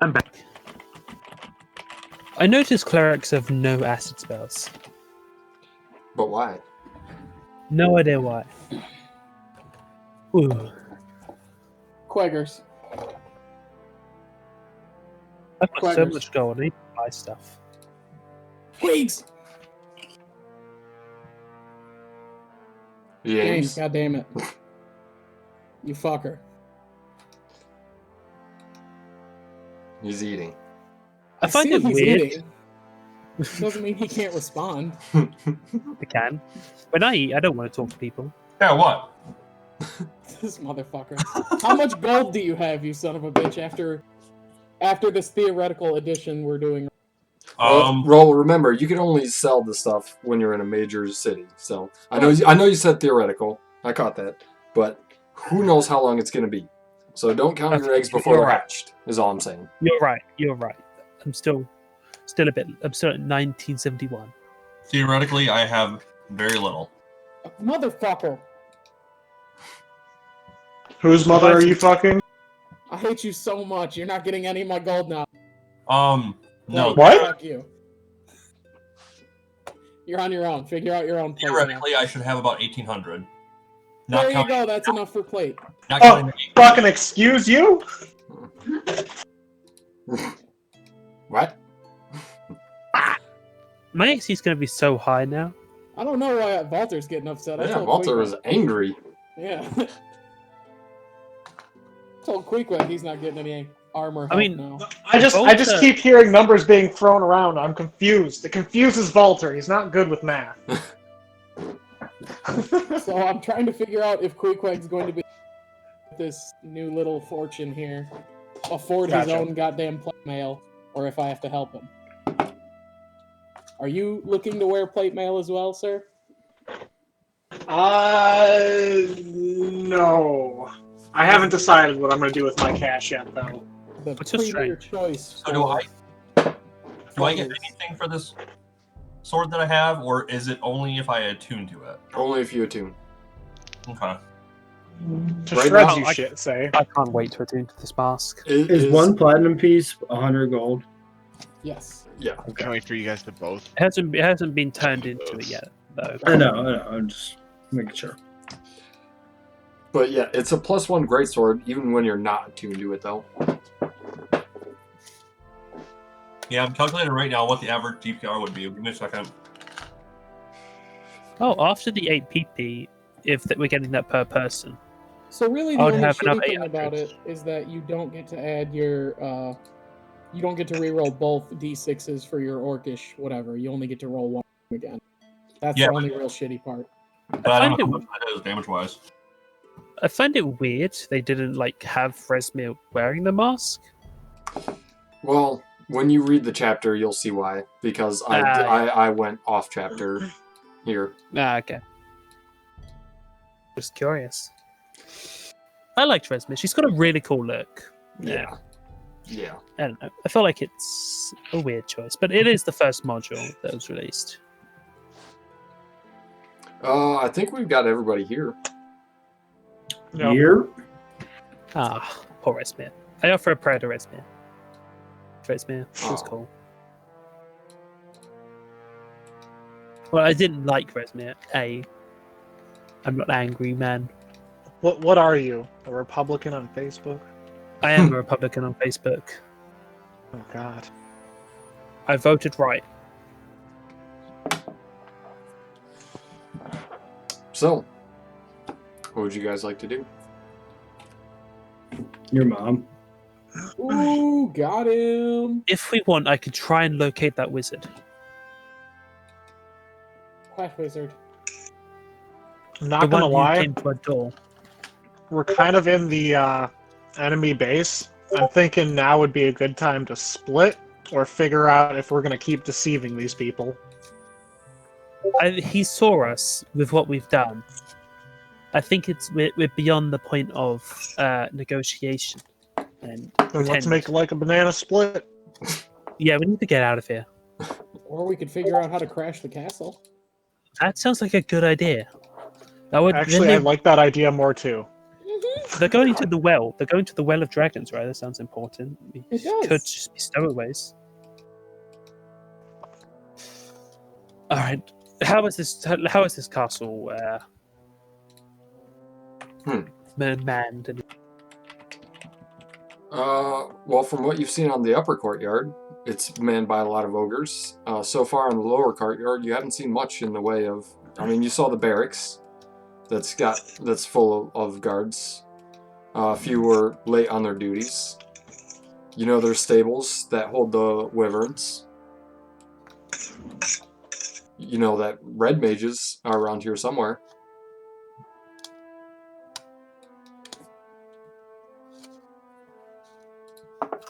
I'm back. I noticed clerics have no acid spells. But why? No idea why. Ooh. Quaggers. I've got so Quaggers. much gold. I need to buy stuff. Queegs! James, James. god damn it. You fucker. He's eating. I find see it he's weird. eating. Doesn't mean he can't respond. I can. When I eat, I don't want to talk to people. Yeah, what? This motherfucker. How much gold do you have, you son of a bitch, after this theoretical addition we're doing? Roll. Remember, you can only sell the stuff when you're in a major city. So I know you said theoretical. I caught that, but who knows how long it's going to be? So don't count your eggs before they're hatched. Is all I'm saying. You're right. You're right. I'm still a bit. I'm still at 1971. Theoretically, I have very little. Motherfucker. Whose mother are you fucking? I hate you so much. You're not getting any of my gold now. No. What? Fuck you. You're on your own. Figure out your own plate. Theoretically, I should have about 1,800. There you go. That's enough for plate. Oh, fucking excuse you? What? My XP is going to be so high now. I don't know why Walter's getting upset. I Yeah, told Walter Queequeg. was angry. Yeah. Told Queequeg he's not getting any armor. I mean, now. I just keep hearing numbers being thrown around. I'm confused. It confuses Walter. He's not good with math. So I'm trying to figure out if Queequeg's going to be this new little fortune here, afford his own goddamn plate mail, or if I have to help him. Are you looking to wear plate mail as well, sir? No. I haven't decided what I'm going to do with my cash yet, though. What's your strength? Choice. So do I get anything for this sword that I have, or is it only if I attune to it? Only if you attune. Okay. To Right shreds now, you shit, say. I can't wait to attune to this mask. Is one platinum piece 100 gold? Yes. Yeah. I'm coming for you guys to both. It hasn't been turned into it yet, though. I know. I'm just making sure. But yeah, it's a +1 greatsword, even when you're not attuned to it, though. Yeah, I'm calculating right now what the average DPR would be. Give me a second. Oh, after the 8 PP, if we're getting that per person. So really, the I would only have another shitty thing 800. about it is that you don't get to add your, you don't get to reroll both d6s for your orcish whatever. You only get to roll one again. That's the only real shitty part. But I don't know how much that is damage-wise. I find it weird they didn't have Fresmir wearing the mask. Well, when you read the chapter, you'll see why. Because I went off chapter here. Okay. Just curious. I like Fresmir. She's got a really cool look. Yeah. I don't know. I feel like it's a weird choice, but it is the first module that was released. I think we've got everybody here. No. Here? Ah, poor Fresmir. I offer a prayer to Fresmir. Fresmir, she was Oh. cool. Well, I didn't like Fresmir. I'm not angry, man. What are you? A Republican on Facebook? I am a Republican on Facebook. Oh, God. I voted right. So, what would you guys like to do? Your mom. Ooh, got him. If we want, I could try and locate that wizard. Quack wizard. I'm The not gonna one who lie, came to our door. we're kind of in the enemy base. I'm thinking now would be a good time to split or figure out if we're gonna keep deceiving these people. He saw us with what we've done. I think we're beyond the point of negotiation. And Then let's make like a banana split. Yeah, we need to get out of here. Or we could figure out how to crash the castle. That sounds like a good idea. That would Actually, I like that idea more too. They're going to the well. They're going to the well of dragons, right? That sounds important. It does. Could just be stowaways. All right. How is this castle manned? Well, from what you've seen on the upper courtyard, it's manned by a lot of ogres. So far on the lower courtyard, you haven't seen much in the way of. I mean, you saw the barracks. That's full of guards. A few were late on their duties. You know, there's stables that hold the wyverns. You know that red mages are around here somewhere.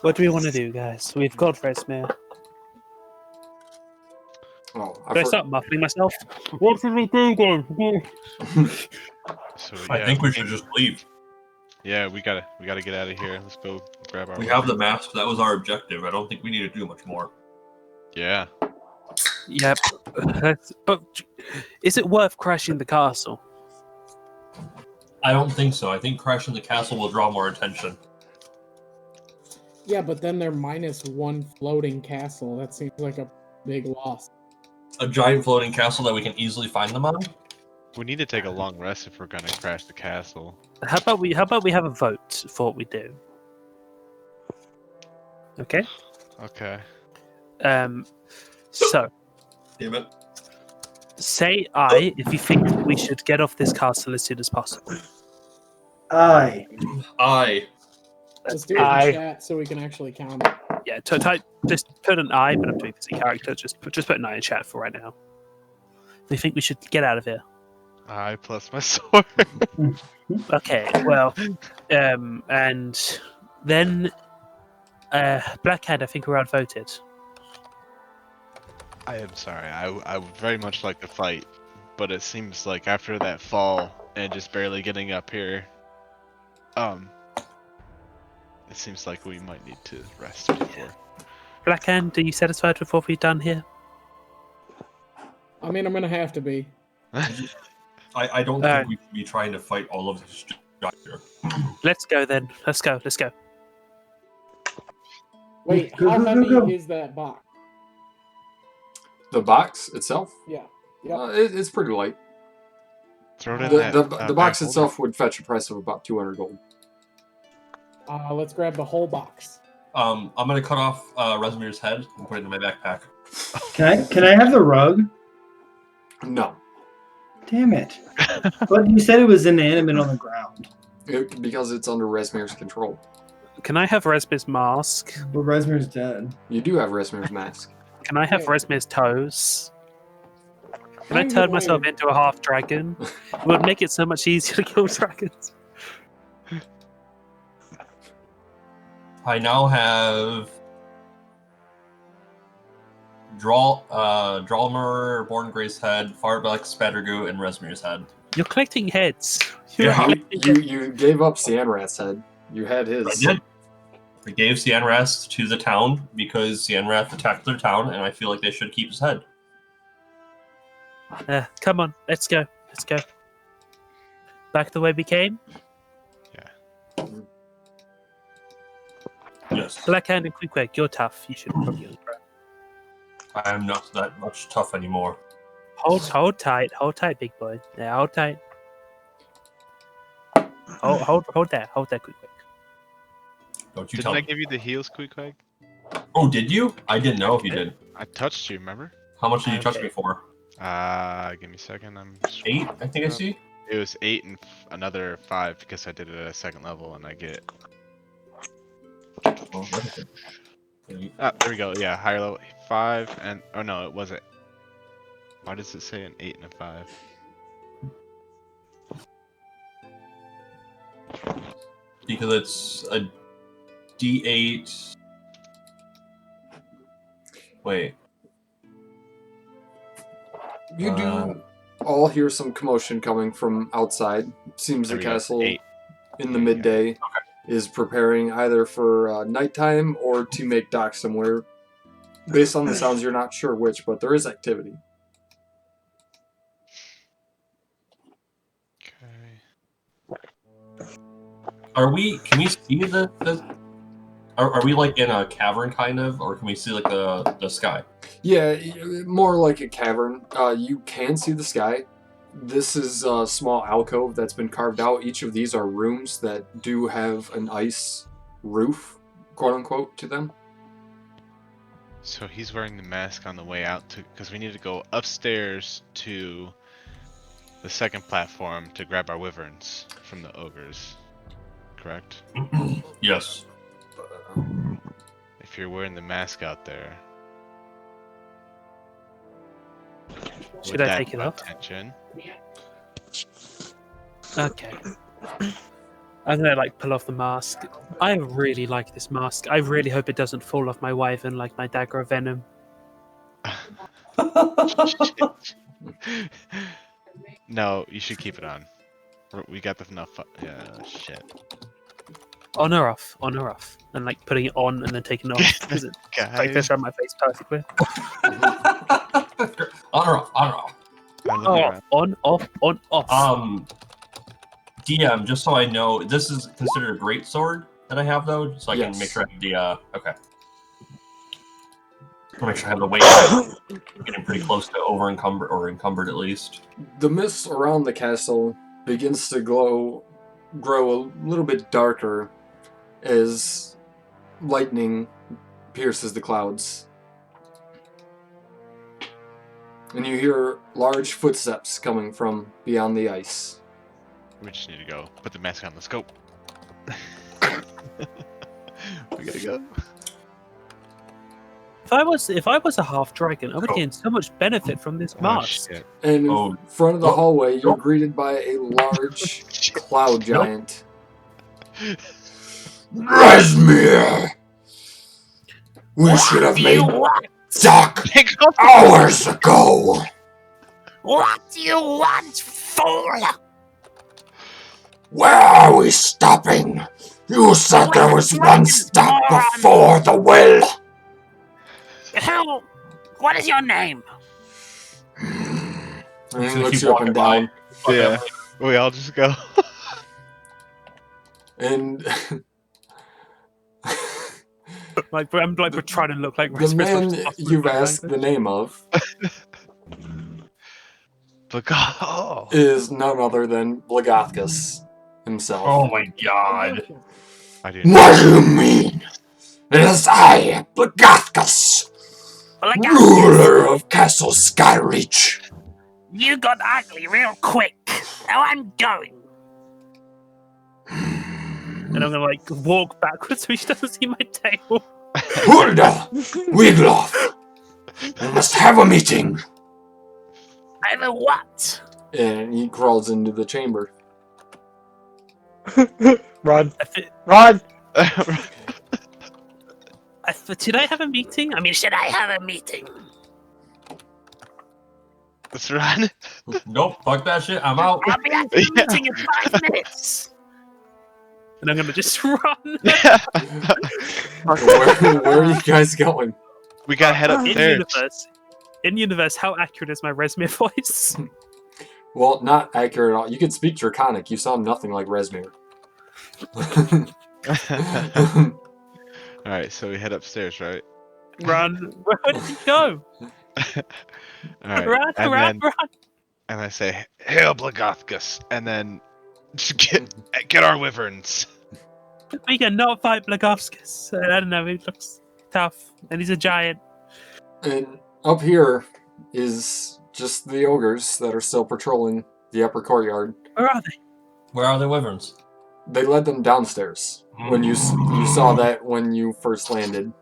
What do we want to do, guys? We've got Resmere. Oh, Should I start muffling myself? What should we do, guys? So, I think we should just leave. Yeah, we gotta get out of here. Let's go grab our. We have the mask. That was our objective. I don't think we need to do much more. Yeah. Yep. But is it worth crashing the castle? I don't think so. I think crashing the castle will draw more attention. Yeah, but then they're -1 floating castle. That seems like a big loss. A giant floating castle that we can easily find them on? We need to take a long rest if we're gonna crash the castle. How about we have a vote for what we do? Okay. Okay. So. Damn it. Say aye if you think we should get off this castle as soon as possible. Aye. Aye. Let's do it in chat so we can actually count it. Yeah, just put an I, but I'm doing this in character. Just put an I in chat for right now. We think we should get out of here. I plus my sword. Okay, well, and then Blackhand, I think we're outvoted. I am sorry. I would very much like to fight, but it seems like after that fall and just barely getting up here, it seems like we might need to rest before. Blackhand, are you satisfied with what we've done here? I mean, I'm gonna have to be. I don't think we should be trying to fight all of this structure. Let's go then. Let's go. Wait, how heavy is that box? The box itself? Yeah. It's pretty light. Throw it in The box itself would fetch a price of about 200 gold. Let's grab the whole box. I'm gonna cut off Resmir's head and put it in my backpack. Can I have the rug? No. Damn it. But you said it was inanimate on the ground. Because it's under Resmir's control. Can I have Resmir's mask? But Resmir's dead. You do have Resmir's mask. Can I have Resmir's toes? Can I turn myself into a half dragon? It would make it so much easier to kill dragons. I now have Dralmer, Born Gray's head, Farbelk, Spattergoo, and Resmir's head. You're collecting heads. You gave up Cianrat's head. You had his. I did. I gave Cianrat to the town because Cianrat attacked their town, and I feel like they should keep his head. Come on, let's go. Back the way we came? Yeah. Yes. Blackhand and Queequeg, you're tough. You should probably on the ground. I am not that much tough anymore. Hold tight, big boy. Yeah, hold tight. Hold that, Queequeg. Don't you tell Didn't I me. give you the heals, Queequeg? Oh, did you? I didn't know if you did. I touched you, remember? How much did you touch me for? Give me a second. 8, I think I see. It was 8 and another 5 because I did it at a second level and I get. Ah, there we go. Yeah, higher level 5 and oh no, it wasn't. Why does it say an 8 and a 5? Because it's a D8. Wait. You do all hear some commotion coming from outside. Seems the castle in the midday is preparing either for nighttime or to make dock somewhere. Based on the sounds, you're not sure which, but there is activity. Can we see the are we like in a cavern kind of, or can we see like the sky? Yeah, more like a cavern. You can see the sky. This is a small alcove that's been carved out. Each of these are rooms that do have an ice roof, quote unquote, to them. So he's wearing the mask on the way out because we need to go upstairs to the second platform to grab our wyverns from the ogres. Correct? Yes. If you're wearing the mask out there. Should I take it off? Attention? Okay. I'm gonna like pull off the mask. I really like this mask. I really hope it doesn't fall off my wyvern like my dagger of venom. No, you should keep it on. We got enough. Yeah, shit. On or off, and like putting it on and then taking it off because it like fits around my face perfectly. On or off. On, off. DM, just so I know, this is considered a great sword that I have though, so I can make sure I have the okay. I'll make sure I have the weight. Getting pretty close to encumbered at least. The mist around the castle begins to grow a little bit darker as lightning pierces the clouds. And you hear large footsteps coming from beyond the ice. We just need to go. Put the mask on. Let's go. We gotta go. If I was a half dragon, I would gain so much benefit from this mask. Shit. And in front of the hallway, you're greeted by a large cloud giant. Resmir! We should have made dock hours ago! What do you want, fool? Where are we stopping? You said there was one stop before the well. Who? What is your name? And he looks you up and down. Yeah, we all just go. And like I'm like we're trying to look like the man you've asked the name of is none other than Blagothkus himself. Oh my god. What do you mean? It is I, Blagothkus, ruler of Castle Skyreach. You got ugly real quick. Now I'm going. And I'm gonna like walk backwards so he doesn't see my tail. Hulda, Wiglaf, I must have a meeting. Over what? And he crawls into the chamber. Run. Run! Did I have a meeting? I mean, Should I have a meeting? Let's run. Nope, fuck that shit. I'm out. I'll be at the meeting in 5 minutes. And I'm gonna just run. Where are you guys going? We gotta head upstairs. In universe, how accurate is my Resmir voice? Well, not accurate at all. You can speak Draconic. You sound nothing like Resmir. Alright, so we head upstairs, right? Run. Where did you go? Alright. Run. And I say, Hail Blagothkus, and then just get our wyverns. We cannot fight Blagothkus. I don't know, he looks tough. And he's a giant. And up here is Just the ogres that are still patrolling the upper courtyard. Where are they? Where are the wyverns? They led them downstairs. When you saw that when you first landed,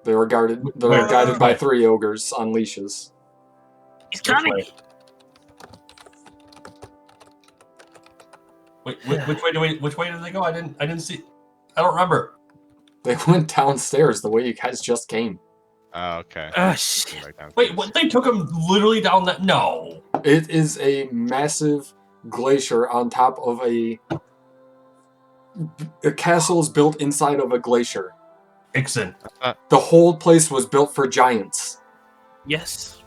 they were guarded. They were guided by 3 ogres on leashes. He's coming. Wait, which way did they go? I didn't see. I don't remember. They went downstairs the way you guys just came. Oh, okay. Wait, what? They took him literally down that? No. It is a massive glacier on top of a castle is built inside of a glacier. Ixon. The whole place was built for giants. Yes.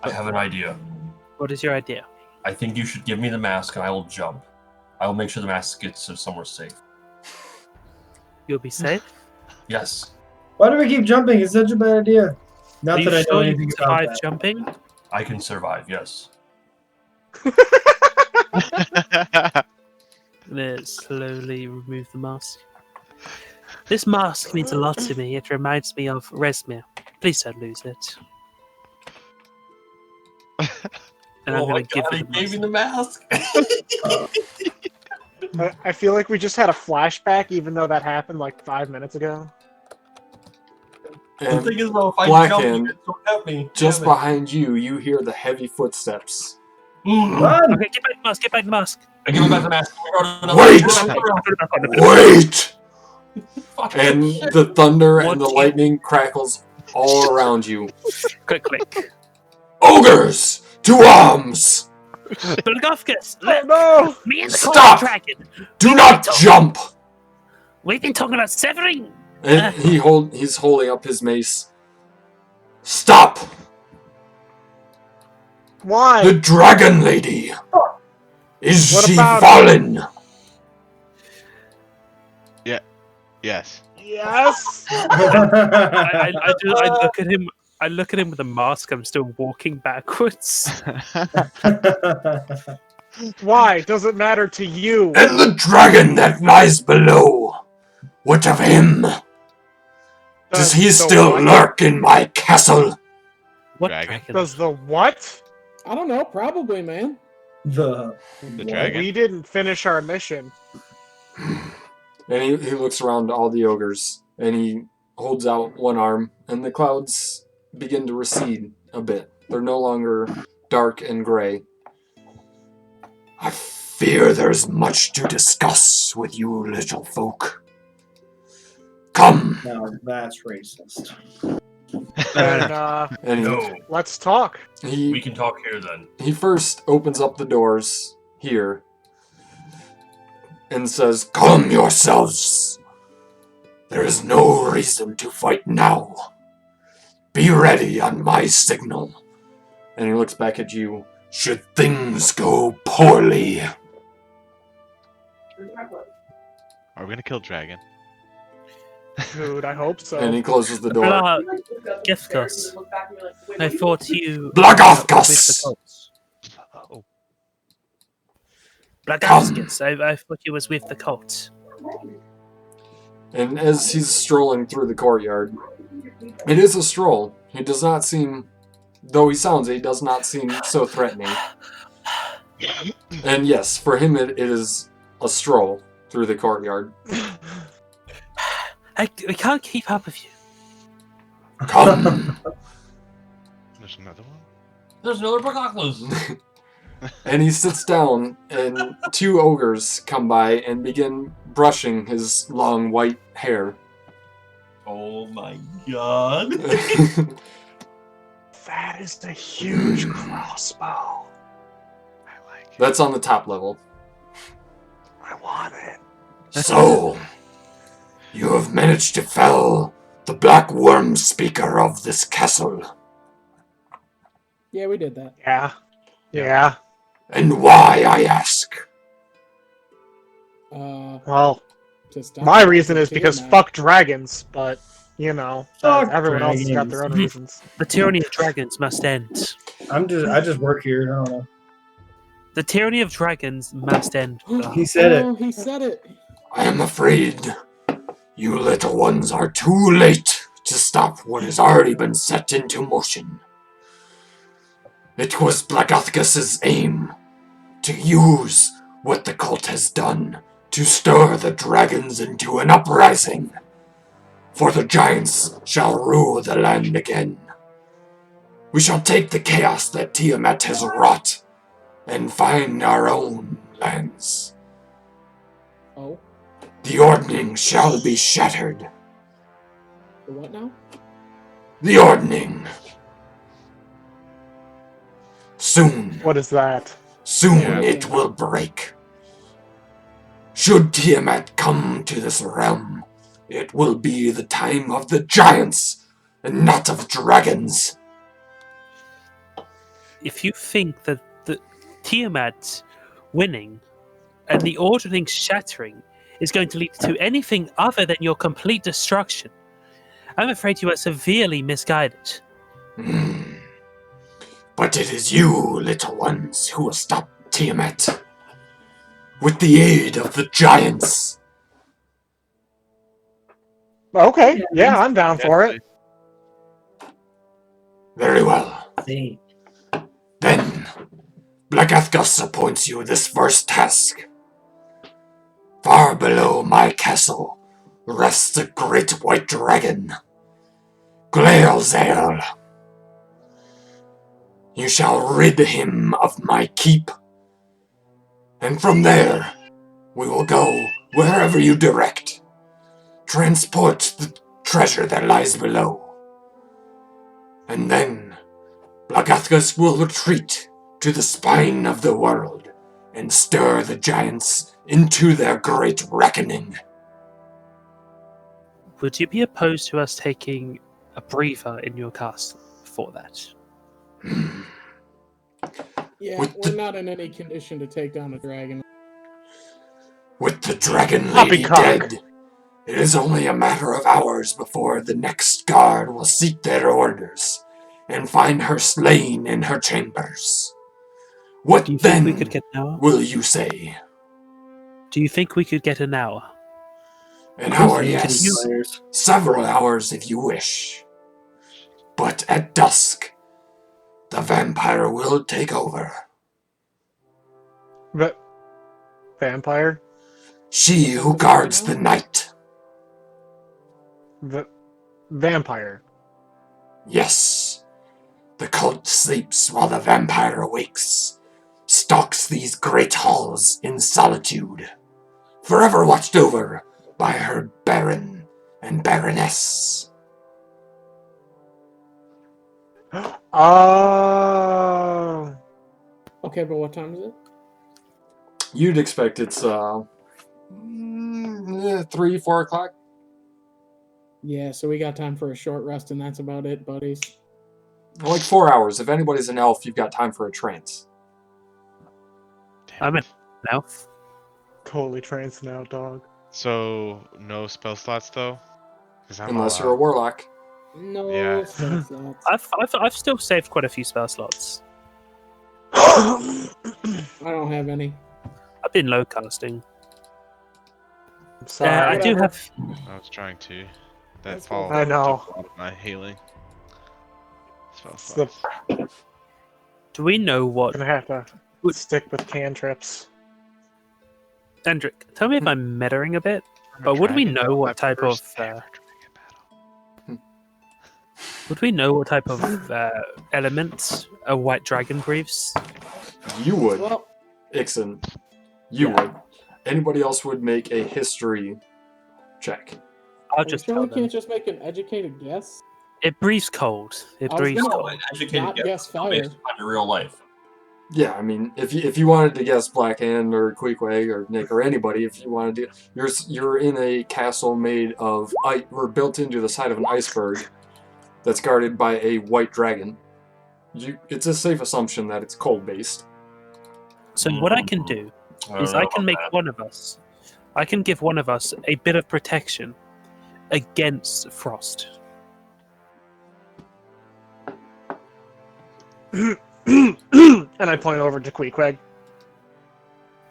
I have an idea. What is your idea? I think you should give me the mask and I will jump. I will make sure the mask gets to somewhere safe. You'll be safe? Yes. Why do we keep jumping? It's such a bad idea. Not Are that you I know sure you anything can about survive that. jumping? I can survive, yes. Let's slowly remove the mask. This mask means a lot to me. It reminds me of Resmir. Please don't lose it. And I'm going to give he it gave me the mask. I feel like we just had a flashback, even though that happened like 5 minutes ago. And the thing is, though, if I Blackhand, jump, don't help me. just Damn it. behind you, you hear the heavy footsteps. Run! Okay, get back the mask, get back the mask. I give him back the mask. Wait! And the thunder and the lightning crackles all around you. Click, click. Ogres! To arms! Blagofkas, Oh no! me and the Stop! dragon. Do not jump! We've been talking about severing. And he's holding up his mace. Stop! Why? The dragon lady! Is What she about fallen? Yes. Yes. I look at him. I look at him with a mask. I'm still walking backwards. Why? Does it matter to you? And the dragon that lies below. What of him? Does he still what? lurk in my castle? What Dragon? dragon? Does the what? I don't know. Probably, man. The dragon? We didn't finish our mission. And he looks around all the ogres, and he holds out one arm, and the clouds begin to recede a bit. They're no longer dark and gray. I fear there's much to discuss with you little folk. Come! Now that's racist. And let's talk. We can talk here then. He first opens up the doors here and says, "Calm yourselves. There is no reason to fight now. Be ready on my signal." And he looks back at you. Should things go poorly. Are we gonna kill dragon? Dude, I hope so. And he closes the door. Blagofkas. I thought you. Blagofkas! Oh. Blagofkas. I thought you was with the cult. And as he's strolling through the courtyard, it is a stroll. He does not seem, though he sounds it, he does not seem so threatening. And yes, for him it is a stroll through the courtyard. I can't keep up with you. Come! There's another one? There's another Blagofkas. And he sits down, and 2 ogres come by and begin brushing his long white hair. Oh my god. That is a huge crossbow. I like it. That's on the top level. I want it. So, you have managed to fell the black worm speaker of this castle. Yeah, we did that. Yeah. Yeah. And why, I ask? Well, to stop my the reason is because now. fuck dragons, but, you know, Fuck everyone else has got dragons. their own reasons. The tyranny of dragons must end. I just work here. I don't know. The tyranny of dragons must end. He said it. Oh, he said it. I am afraid you little ones are too late to stop what has already been set into motion. It was Blagathgus's aim to use what the cult has done to stir the dragons into an uprising. For the giants shall rule the land again. We shall take the chaos that Tiamat has wrought and find our own lands. Oh? The ordning shall be shattered. The what now? The ordning. Soon. What is that? Soon it will break. Should Tiamat come to this realm, it will be the time of the giants and not of dragons. If you think that the Tiamat winning and the ordering shattering is going to lead to anything other than your complete destruction, I'm afraid you are severely misguided. But it is you, little ones, who will stop Tiamat. With the aid of the giants. Okay, yeah, I'm down for it. Very well. Then, Blagathgus appoints you this first task. Far below my castle rests a great white dragon, Glaelzael. You shall rid him of my keep, and from there we will go wherever you direct. Transport the treasure that lies below. And then Blagathgus will retreat to the spine of the world and stir the giants into their great reckoning. Would you be opposed to us taking a breather in your castle for that? Yeah, we're not in any condition to take down a dragon. With the dragon lady dead, it is only a matter of hours before the next guard will seek their orders and find her slain in her chambers. What then we could get an hour? will you say? Do you think we could get an hour? An hour, yes. Several hours if you wish. But at dusk, the vampire will take over. But vampire? She who guards the night. The vampire. Yes. The cult sleeps while the vampire awakes, stalks these great halls in solitude, forever watched over by her baron and baroness. Oh. Okay, but what time is it? You'd expect it's 3-4 o'clock. Yeah, so we got time for a short rest, and that's about it, buddies. Like 4 hours. If anybody's an elf, you've got time for a trance. I'm an elf. Totally trancing out, dog. So, no spell slots, though? Unless you're a warlock. No spell slots. I've still saved quite a few spell slots. I don't have any. I've been low casting. I'm sorry. I do have. I was trying to. I know. Took a lot of my healing. Do we know what? Gonna have to stick with cantrips. Hendrik, tell me if I'm mettering a bit, but would we know what type of? Would we know what type of elements a white dragon breathes? You would. Well, Ixon. You would. Anybody else would make a history check. I'll just tell we them. can't just make an educated guess. It breathes cold. It breathes cold. An educated guess fire. based on your real life. Yeah, I mean, if you wanted to guess Blackhand or Queequeg or Nick or anybody, if you wanted to, you're in a castle made of or built into the side of an iceberg that's guarded by a white dragon. It's a safe assumption that it's cold based. So what I can do is I can make one of us. I can give one of us a bit of protection against frost. And I point over to Queequeg.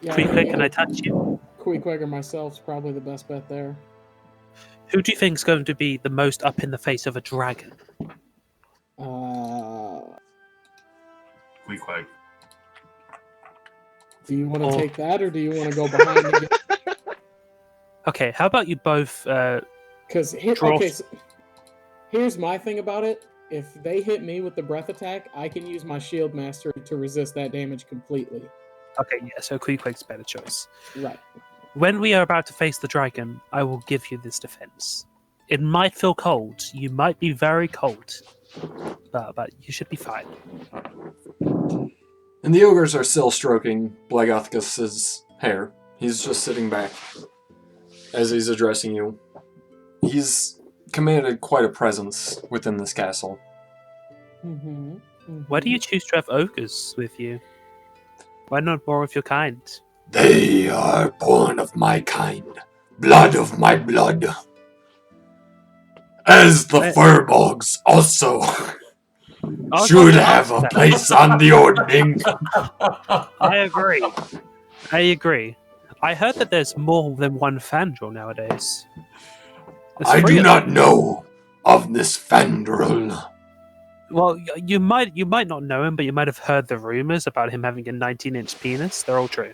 Yeah, Queequeg, can I touch you? Queequeg or myself's probably the best bet there. Who do you think is going to be the most up in the face of a dragon? Queequeg. Do you want to take that, or do you want to go behind and get... Okay, how about you both? Because here's my thing about it. If they hit me with the breath attack, I can use my shield master to resist that damage completely. Okay, yeah. So Queequeg's a better choice. Right. When we are about to face the dragon, I will give you this defense. It might feel cold. You might be very cold, but you should be fine. And the ogres are still stroking Blagathkus's hair. He's just sitting back as he's addressing you. He's commanded quite a presence within this castle. Why do you choose to have ogres with you? Why not more of your kind? They are born of my kind, blood of my blood. As the Furbolgs also should have a place on the Ordning. I agree. I heard that there's more than one Fandral nowadays. I do not know of this Fandral. Well, you might not know him, but you might have heard the rumors about him having a 19-inch penis. They're all true.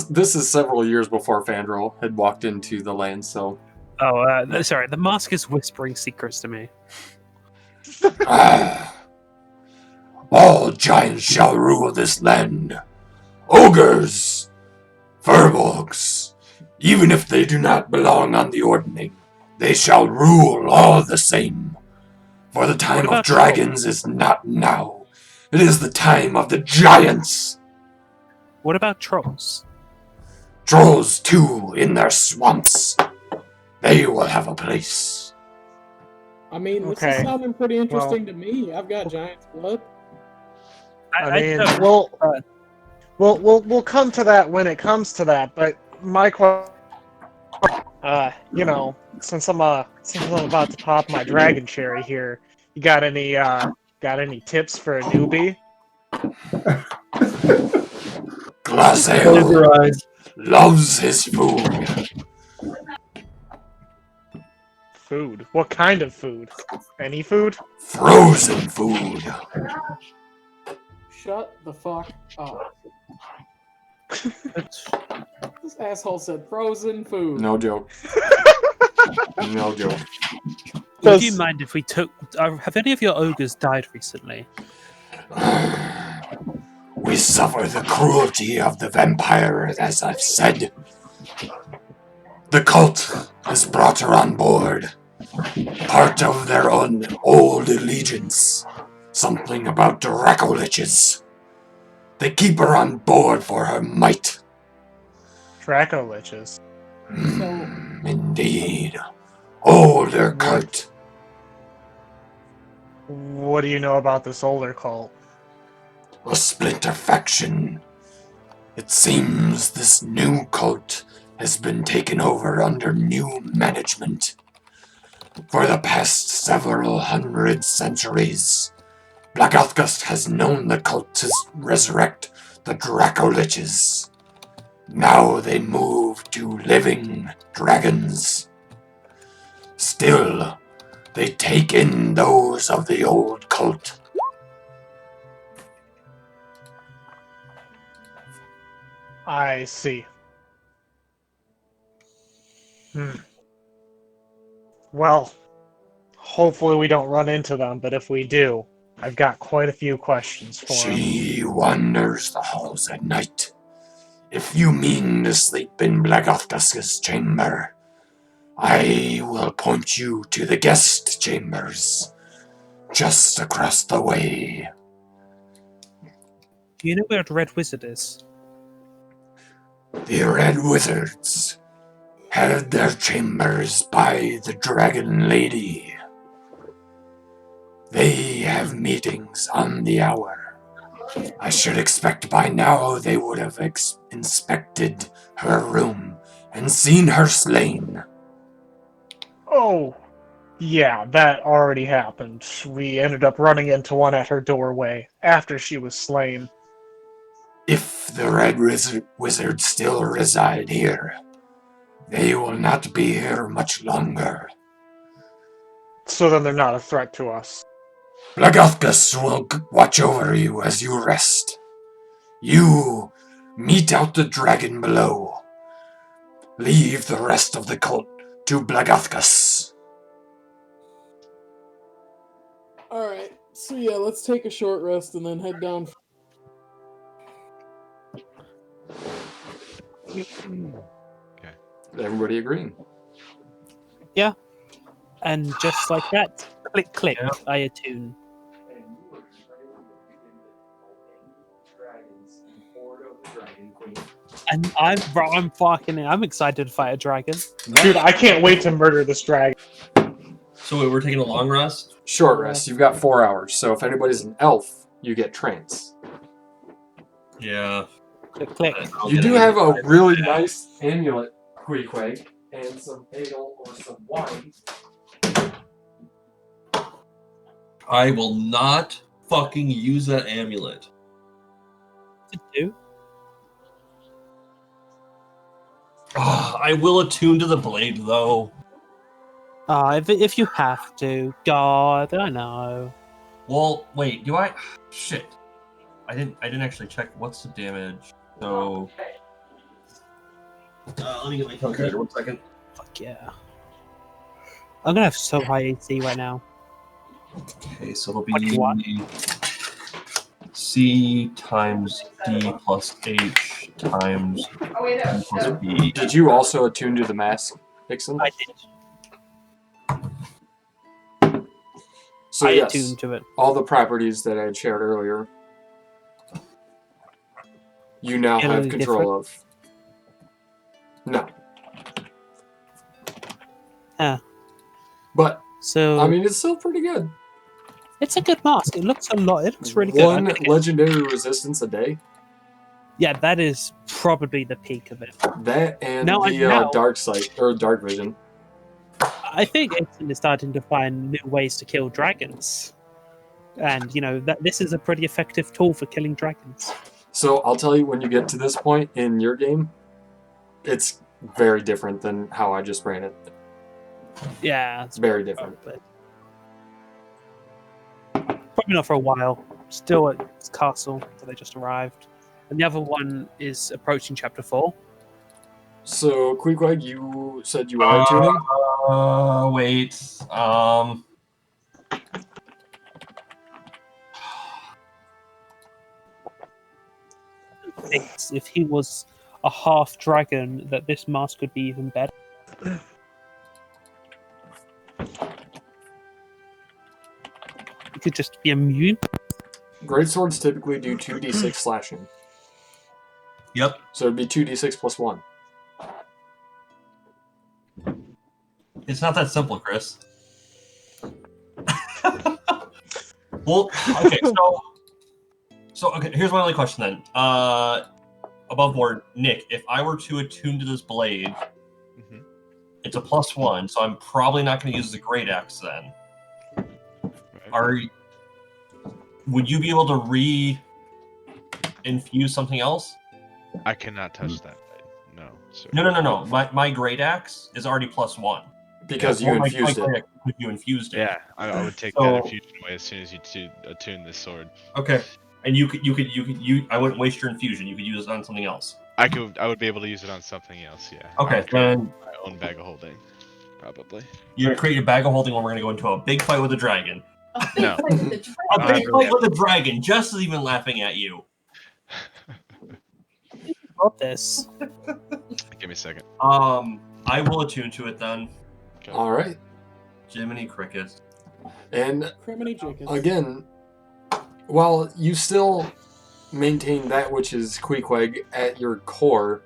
This is several years before Fandral had walked into the land, so... Oh, sorry, the mask is whispering secrets to me. All giants shall rule this land. Ogres, Furbolgs, even if they do not belong on the Ordning, they shall rule all the same. For the time of dragons is not now. It is the time of the giants. What about trolls? Trolls, too, in their swamps. They will have a place. I mean, this is sounding pretty interesting to me. I've got giant's blood. We'll come to that when it comes to that. But my question, since I'm about to pop my dragon cherry here, you got any tips for a newbie? Glassale loves his food. Food? What kind of food? Any food? Frozen food. Shut the fuck up. This asshole said frozen food. No joke. No joke. Would you mind if we took... have any of your ogres died recently? We suffer the cruelty of the vampire, as I've said. The cult has brought her on board. Part of their own old allegiance. Something about Dracoliches. They keep her on board for her might. Dracoliches. Indeed. Older cult. What do you know about this older cult? A splinter faction. It seems this new cult has been taken over under new management. For the past several hundred centuries, Blagathkus has known the cult to resurrect the Dracoliches. Now they move to living dragons. Still, they take in those of the old cult. I see. Well, hopefully we don't run into them, but if we do, I've got quite a few questions for them. She wanders the halls at night. If you mean to sleep in Blagathkus's chamber, I will point you to the guest chambers, just across the way. Do you know where the Red Wizard is? The Red Wizards had their chambers by the Dragon Lady. They have meetings on the hour. I should expect by now they would have inspected her room and seen her slain. Oh, yeah, that already happened. We ended up running into one at her doorway after she was slain. If the Red Wizards still reside here, they will not be here much longer. So then they're not a threat to us. Blagathkus will watch over you as you rest. You mete out the dragon below. Leave the rest of the cult to Blagathkus. Alright, so yeah, let's take a short rest and then head down. Okay. Everybody agreeing? Yeah. And just like that, click, click, I attune. And I'm excited to fight a dragon. Dude, I can't wait to murder this dragon. So wait, we're taking a long rest? Short rest. You've got 4 hours. So if anybody's an elf, you get trance. Yeah. Click, click. You do have a really nice amulet, Queequeg, and some ale or some wine. I will not fucking use that amulet. To do? I will attune to the blade, though. If you have to, God, I know. Well, wait, do I? Shit, I didn't actually check. What's the damage? So, let me get my calculator. 1 second. Fuck yeah. I'm gonna have so high AC right now. Okay, so it'll be C times D plus H times D plus B. Did you also attune to the mask, Dixon? I did. So I yes, attuned to it. all the properties that I had shared earlier, you now Feel have any control of. No. Yeah. But, So I mean, it's still pretty good. it's a good mask. It looks a lot. It looks really good. One legendary resistance a day. Yeah, that is probably the peak of it. That and Now dark sight or dark vision. I think Aiden is starting to find new ways to kill dragons, and this is a pretty effective tool for killing dragons. So I'll tell you, when you get to this point in your game, it's very different than how I just ran it. Yeah, It's very different. Probably not for a while. Still at its castle that they just arrived, and the other one is approaching chapter 4. So Queequeg, you said you are tuning. Wait. If he was a half dragon, that this mask would be even better. He could just be immune. Great swords typically do 2d6 slashing. Yep. So it'd be 2d6 plus 1. It's not that simple, Chris. Well, okay, so okay, here's my only question then. Above board, Nick, if I were to attune to this blade, it's a +1, so I'm probably not going to use the great axe then. Would you be able to re-infuse something else? I cannot touch that blade. No. Sir. No. My great axe is already +1. Because you infused it. You infused it. Yeah, I would take that infusion away as soon as you attune this sword. Okay, and you I wouldn't waste your infusion. You could use it on something else. I would be able to use it on something else. Yeah. Okay, then my own bag of holding, probably. You're gonna create your bag of holding when we're gonna go into a big fight with a dragon. No. A big fight with a dragon. Jess is even laughing at you. Got this. Give me a second. I will attune to it then. Okay. All right. Jiminy Cricket. And again, while you still maintain that which is Queequeg at your core,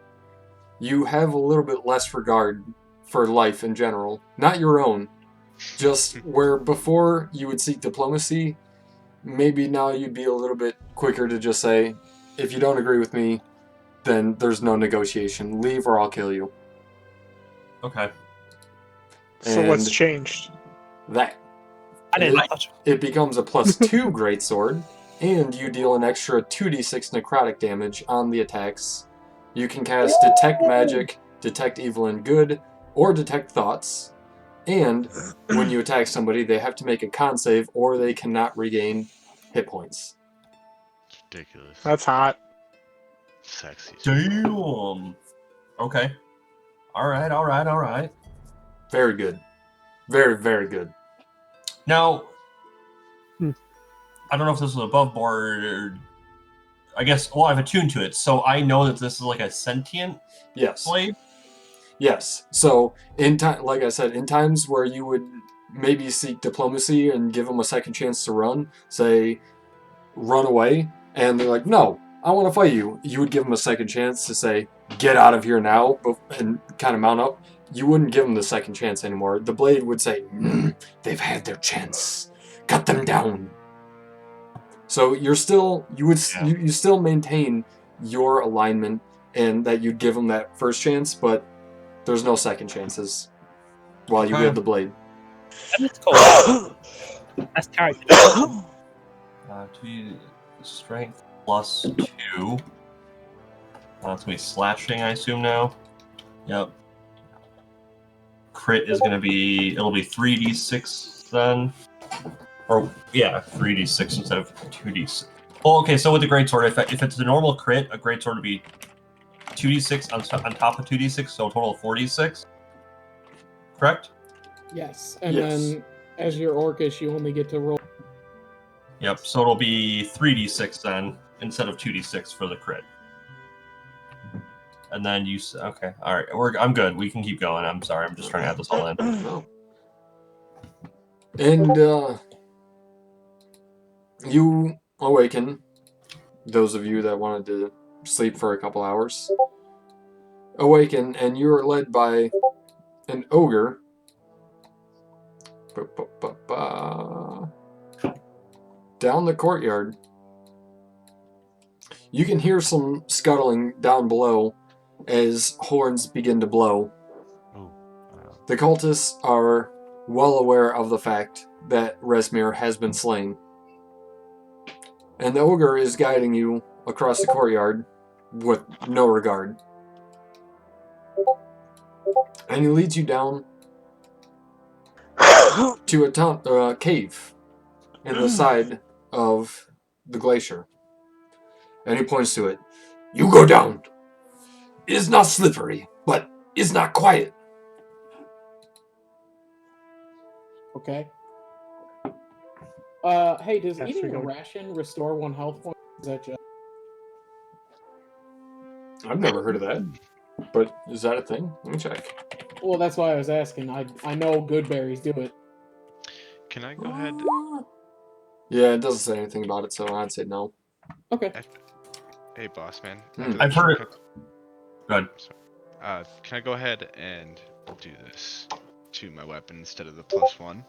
you have a little bit less regard for life in general. Not your own. Just where before you would seek diplomacy, maybe now you'd be a little bit quicker to just say, if you don't agree with me, then there's no negotiation. Leave or I'll kill you. Okay. So what's changed? That. I didn't touch it. It becomes a +2 greatsword, and you deal an extra 2d6 necrotic damage on the attacks. You can cast Detect Magic, Detect Evil and Good, or Detect Thoughts. And when you attack somebody, they have to make a con save or they cannot regain hit points. It's ridiculous. That's hot. Sexy. Damn. Okay. All right. Very good. Very, very good. Now, I don't know if this was above board or... I guess, well, I've attuned to it, so I know that this is like a sentient blade? Yes. So, like I said, in times where you would maybe seek diplomacy and give them a second chance to run, say, run away, and they're like, no, I want to fight you. You would give them a second chance to say, get out of here now, and kind of mount up. You wouldn't give them the second chance anymore. The blade would say, they've had their chance. Cut them down. So you still maintain your alignment and that you'd give them that first chance, but there's no second chances while you wield the blade. That's cool. That's character. To be strength plus 2. That's gonna be slashing, I assume now. Yep. Crit is gonna be 3d6 then. Or, yeah, 3d6 instead of 2d6. Well, okay, so with the greatsword, if it's a normal crit, a greatsword would be 2d6 on top of 2d6, so a total of 4d6. Correct? Yes, and then as your orcish, you only get to roll. Yep, so it'll be 3d6 then, instead of 2d6 for the crit. And then you... Okay, alright, I'm good. We can keep going. I'm sorry, I'm just trying to add this all in. No. And, you awaken, those of you that wanted to sleep for a couple hours, awaken, and you're led by an ogre down the courtyard. You can hear some scuttling down below as horns begin to blow. The cultists are well aware of the fact that Resmir has been slain. And the ogre is guiding you across the courtyard with no regard. And he leads you down to a cave in the side of the glacier. And he points to it. You go down. It is not slippery, but is not quiet. Okay. Hey, does eating a ration restore 1 health point? Is that just... I've never heard of that. But is that a thing? Let me check. Well, that's why I was asking. I know good berries do it. Can I go ahead? Yeah, it doesn't say anything about it, so I'd say no. Okay. Hey, boss man. I've heard it. Go ahead. Can I go ahead and do this to my weapon instead of the +1?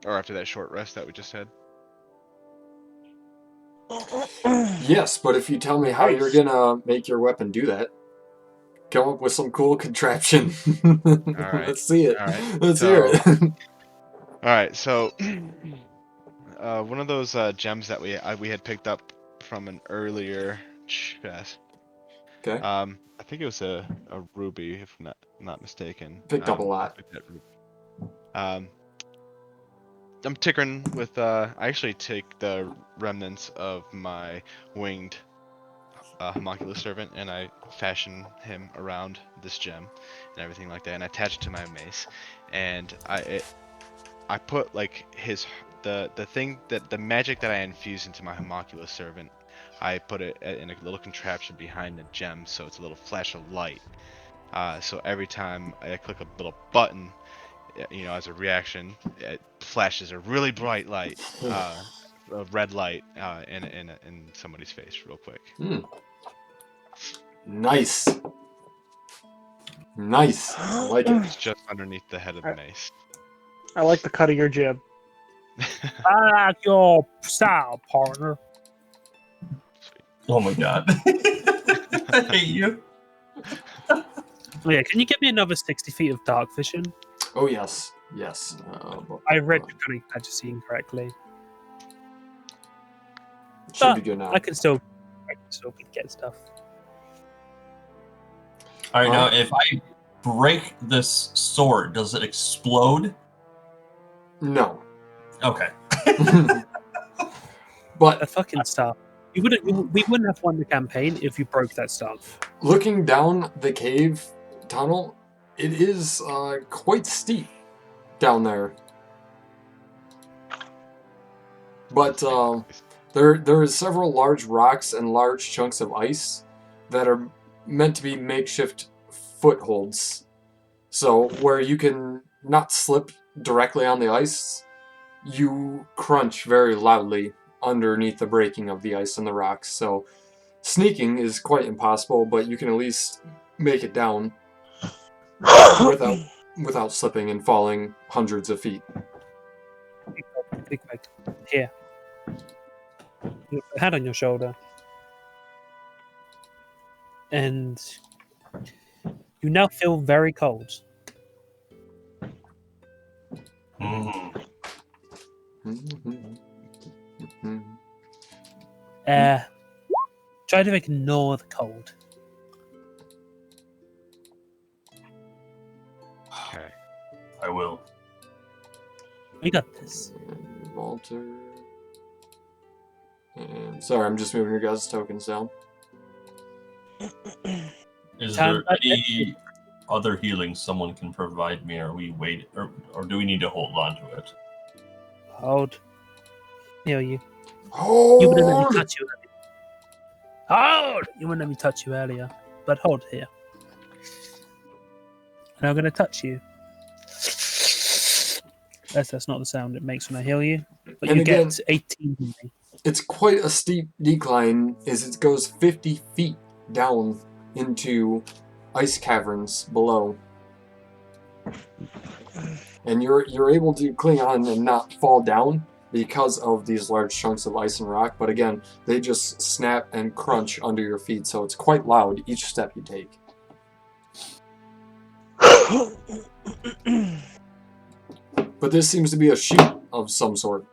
Or after that short rest that we just had? Yes, but if you tell me how you're gonna make your weapon do that, come up with some cool contraption. Alright. Let's see it. Alright. Let's hear it. Alright, so one of those gems that we had picked up from an earlier chest. Okay. I think it was a ruby, if not mistaken. Picked up a lot. I'm tinkering with. I actually take the remnants of my winged homunculus servant, and I fashion him around this gem and everything like that, and I attach it to my mace, and I put like the magic that I infuse into my homunculus servant. I put it in a little contraption behind the gem, so it's a little flash of light. So every time I click a little button, as a reaction, it flashes a really bright light, a red light, in somebody's face, real quick. Nice. I like it. It's just underneath the head of the mace. I like the cut of your jib. I like your style, partner. Oh my god. I hate you. Yeah, can you give me another 60 feet of dark vision? Oh, yes. I read your cunning fantasy incorrectly. Should be good now. I can still get stuff. Alright, now if I break this sword, does it explode? No. Okay. But a fucking staff. We wouldn't have won the campaign if you broke that staff. looking down the cave tunnel, it is quite steep down there. But there is several large rocks and large chunks of ice that are meant to be makeshift footholds. So where you can not slip directly on the ice, you crunch very loudly underneath the breaking of the ice and the rocks. So sneaking is quite impossible, but you can at least make it down without slipping and falling hundreds of feet. Big Meg, here. You put a hand on your shoulder. And you now feel very cold. Try to ignore the cold. Okay. I will. We got this. Walter. And sorry, I'm just moving your guys' tokens down. Is there any other healing someone can provide me? Or we wait, or do we need to hold on to it? Hold. Heal you. Hold. You wouldn't let me touch you. Hold. You wouldn't let me touch you earlier, but hold here. And I'm going to touch you. That's not the sound it makes when I heal you. But And you again, get 18 from me. It's quite a steep decline as it goes 50 feet down into ice caverns below. And you're able to cling on and not fall down because of these large chunks of ice and rock, but again, they just snap and crunch under your feet, so it's quite loud each step you take. But this seems to be a sheet of some sort.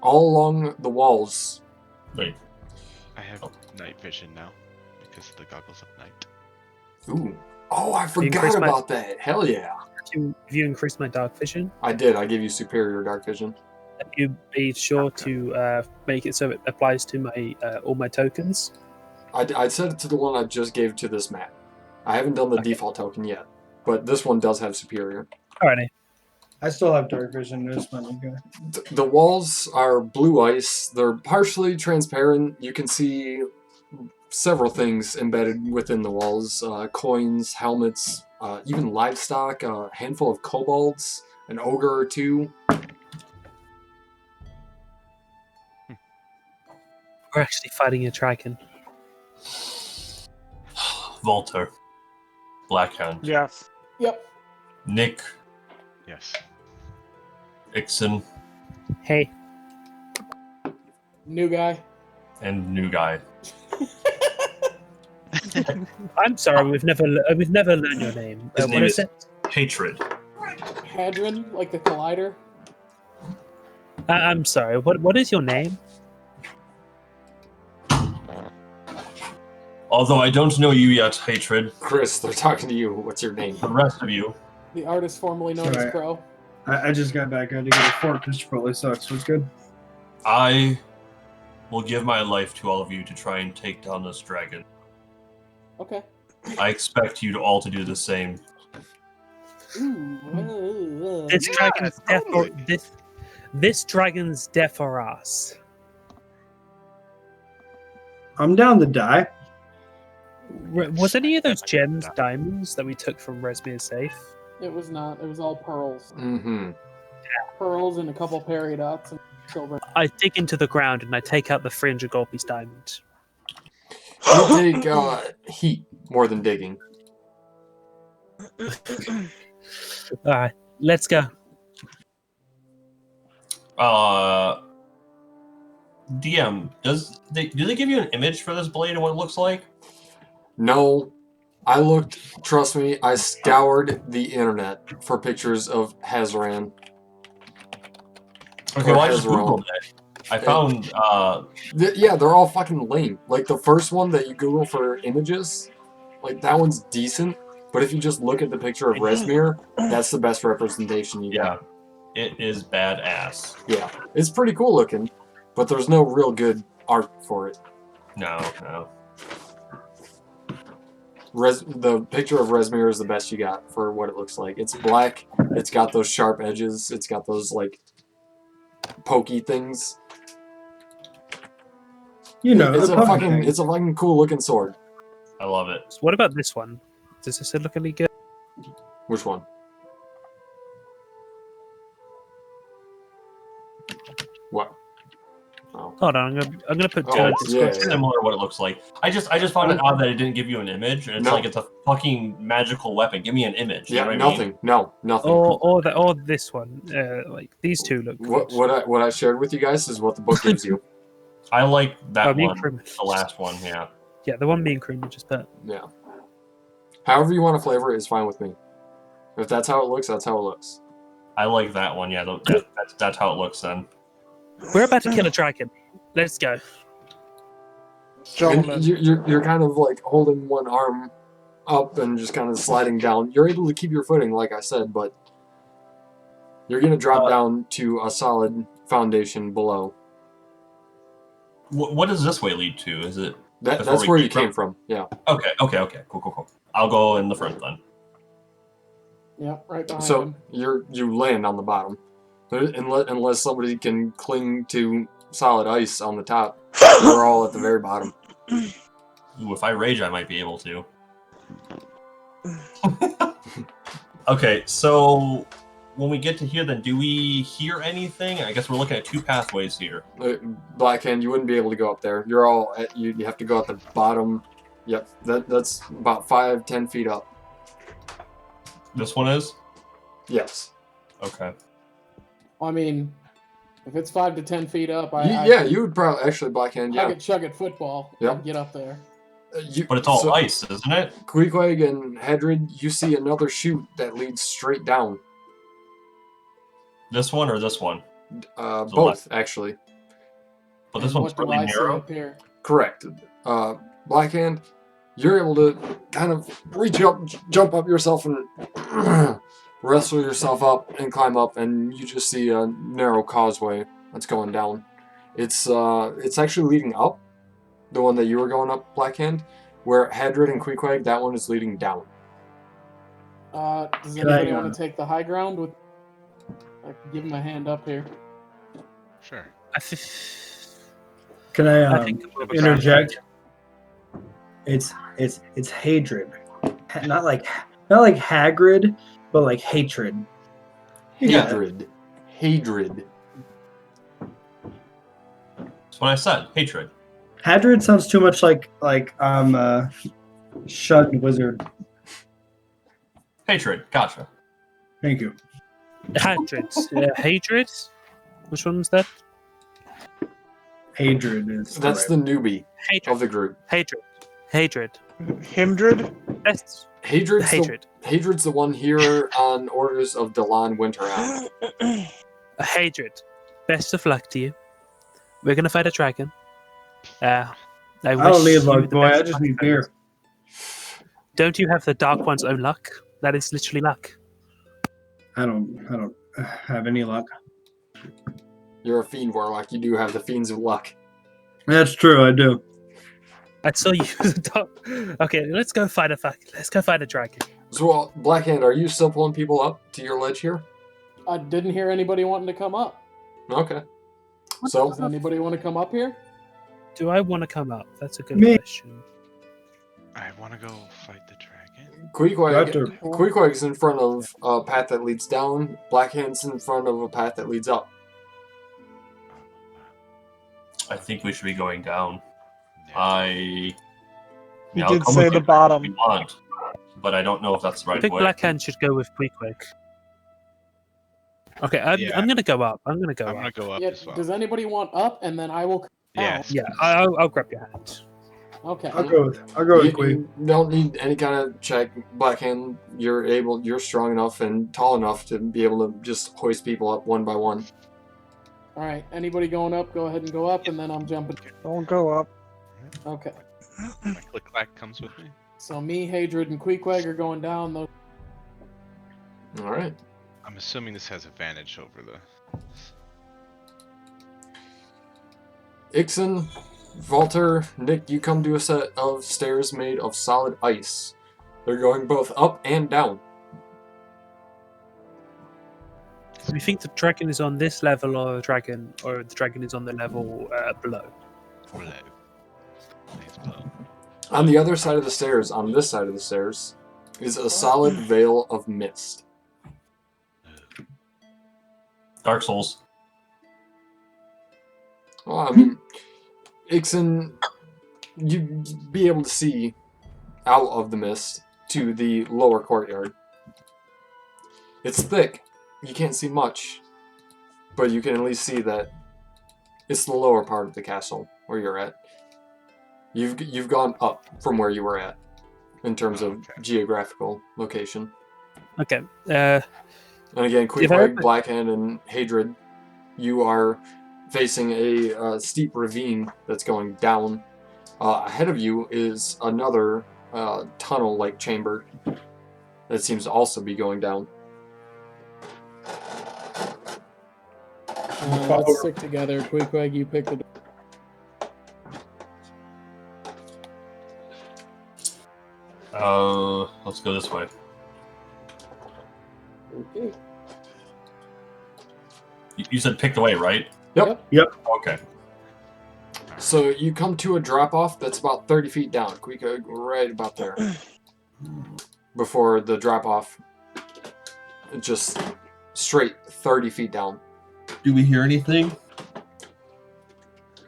All along the walls. Wait. I have night vision now because of the goggles of night. Ooh. Oh, I forgot about that. Hell yeah. Have you increased my dark vision? I did. I gave you superior dark vision. Have you made sure to make it so it applies to my all my tokens? I set it to the one I just gave to this map. I haven't done the default token yet, but this one does have superior. Alrighty. I still have dark vision. There's my guy. The walls are blue ice. They're partially transparent. You can see several things embedded within the walls. Coins, helmets, even livestock, a handful of kobolds, an ogre or two. We're actually fighting a dragon. Walter. Blackhand. Yes. Yep. Nick. Yes. Ixon. Hey. New guy. And new guy. I'm sorry, we've never learned your name. His name is is it? Hatred. Hadron, like the collider. I'm sorry. What is your name? Although I don't know you yet, Hatred. Chris, they're talking to you. What's your name? The rest of you. The artist formerly known as Crow. I just got back. I had to get a fork because Chipotle sucks, so it's good. I will give my life to all of you to try and take down this dragon. Okay. I expect you to all to do the same. This dragon's death or this dragon's death or us. I'm down to die. Was any of those gems diamonds that we took from Resmir's safe? It was not. It was all pearls. Mm-hmm. Pearls and a couple peridots and silver. I dig into the ground and I take out the 300 gold piece diamond. You take heat more than digging. Alright, let's go. DM, do they give you an image for this blade and what it looks like? No. I looked, trust me, I scoured the internet for pictures of Hazaran. Okay, well I just Googled it. I found, yeah, they're all fucking lame. Like, the first one that you Google for images, like, that one's decent, But if you just look at the picture of Resmir, that's the best representation you got. It is badass. Yeah, it's pretty cool looking, but there's no real good art for it. No. The picture of Resmir is the best you got for what it looks like. It's black, it's got those sharp edges, it's got those, like, pokey things. You know, it's a fucking cool looking sword. I love it. So what about this one? Does this look any good? Which one? What? Oh. Hold on, I'm gonna put it's similar to what it looks like. I just found it odd that it didn't give you an image, and it's like it's a fucking magical weapon. Give me an image. Yeah, you know nothing. I mean? No, nothing. Or this one. Like these two look good. What I shared with you guys is what the book gives you. I like that one. Cream. The last one, yeah. Yeah, the one being cream, just put. Yeah. However you want to flavor it is fine with me. If that's how it looks, that's how it looks. I like that one. Yeah, that's how it looks then. We're about to kill a dragon. Let's go. And you're kind of like holding one arm up and just kind of sliding down. You're able to keep your footing, like I said, but you're going to drop down to a solid foundation below. What does this way lead to? Is it that's where you came from? Yeah. Okay. Cool. I'll go in the front then. Yeah, right behind So him. you land on the bottom, unless somebody can cling to solid ice on the top. We're all at the very bottom. Ooh, if I rage, I might be able to. Okay, so when we get to here, then do we hear anything? I guess we're looking at two pathways here. Blackhand, you wouldn't be able to go up there. You're all at, you have to go at the bottom. Yep, that's about 5-10 feet up. This one is? Yes. Okay. I mean, if it's 5 to 10 feet up, you would probably actually Blackhand. Yeah. Chug it football. Yep. And get up there. But it's all ice, isn't it? Queequeg and Hedrid, you see another chute that leads straight down. This one or this one? Both, left. actually. But this one's really narrow. Up here? Correct. Blackhand, you're able to kind of reach up, jump up yourself, and wrestle yourself up and climb up, and you just see a narrow causeway that's going down. It's actually leading up. The one that you were going up, Blackhand, where Hedrid and Queequeg, that one is leading down. Does anybody want to take the high ground with? I can give him a hand up here. Sure. Can I interject? It's Hadrid, not like Hagrid, but like hatred. Hadrid. Hadrid. That's what I said. Hatred. Hadrid sounds too much like I'm a shunned wizard. Hatred. Gotcha. Thank you. Hatred. Hatred? Which one was that? Hadrid is. That's the newbie of the group. Hatred. Himdred? That's Hadrid's the one here on orders of Delon Winterhound. Hatred. Best of luck to you. We're gonna fight a dragon. I don't need luck, boy. I just need beer. Don't you have the Dark One's own luck? That is literally luck. I don't have any luck. You're a fiend warlock. You do have the fiends of luck. That's true. I do. I saw you use a dog. Okay, let's go fight a dragon. So, Blackhand, are you still pulling people up to your ledge here? I didn't hear anybody wanting to come up. Okay. So, does anybody want to come up here? Do I want to come up? That's a good question. I want to go fight the dragon. Queequeg's in front of a path that leads down. Blackhand's in front of a path that leads up. I think we should be going down. You did say the bottom. We want, but I don't know if that's the right I think way. Blackhand should go with Queequeg. Okay, I'm gonna go up. I'm gonna go up as well. Does anybody want up, and then I will come out? Yeah, I'll grab your hand. Okay. I'll go with Queen. You don't need any kind of check. Blackhand, you're strong enough and tall enough to be able to just hoist people up one by one. All right. Anybody going up? Go ahead and go up, and then I'm jumping. Don't go up. Okay. My click clack comes with me. So me, Hadrid, and Queequeg are going down. Those. All right. I'm assuming this has advantage over the. Ixon, Walter, Nick, you come to a set of stairs made of solid ice. They're going both up and down. Do we think the dragon is on this level, or the dragon is on the level below? Below. It's below. On the other side of the stairs, on this side of the stairs, is a solid veil of mist. Dark Souls. Well, I mean, Ixon, you'd be able to see out of the mist to the lower courtyard. It's thick. You can't see much, but you can at least see that it's the lower part of the castle where you're at. You've gone up from where you were at in terms of geographical location. Okay. And again, Queequeg, Blackhand, and Hadrid, you are facing a steep ravine that's going down. Ahead of you is another tunnel-like chamber that seems to also be going down. Let's stick together. Queequeg, you pick the. Let's go this way. Okay. You said pick the way, right? Yep. Okay. So you come to a drop-off that's about 30 feet down. Queequeg, right about there. Before the drop-off, just straight 30 feet down. Do we hear anything?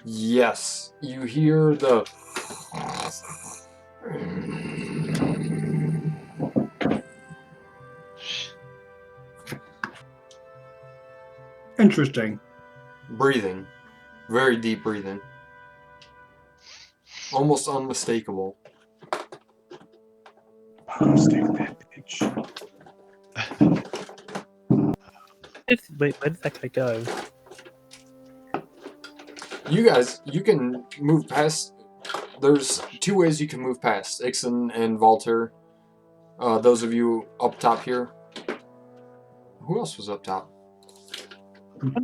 Yes. You hear the... Interesting. breathing. Very deep breathing. Almost unmistakable. Stick that bitch. Wait, where did that guy go? You guys, you can move past. There's two ways you can move past. Ixon and Walter. Those of you up top here. Who else was up top?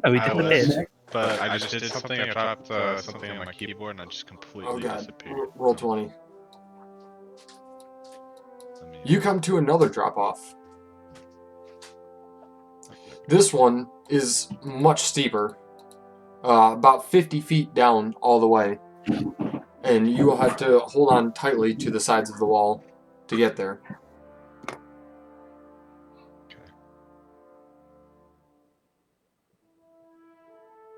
Oh, we did. But I just did something. I dropped something on my keyboard and I just completely disappeared. Roll 20. You come to another drop-off. This one is much steeper. About 50 feet down all the way. And you will have to hold on tightly to the sides of the wall to get there.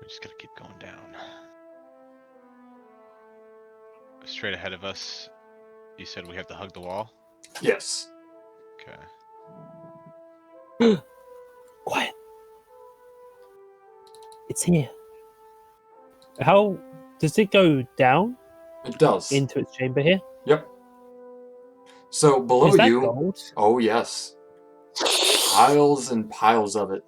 We just gotta keep going down. Straight ahead of us, you said we have to hug the wall? Yes. Okay. Quiet. It's here. How does it go down? It does. Into its chamber here? Yep. So below Is that you. gold? Oh yes. Piles and piles of it.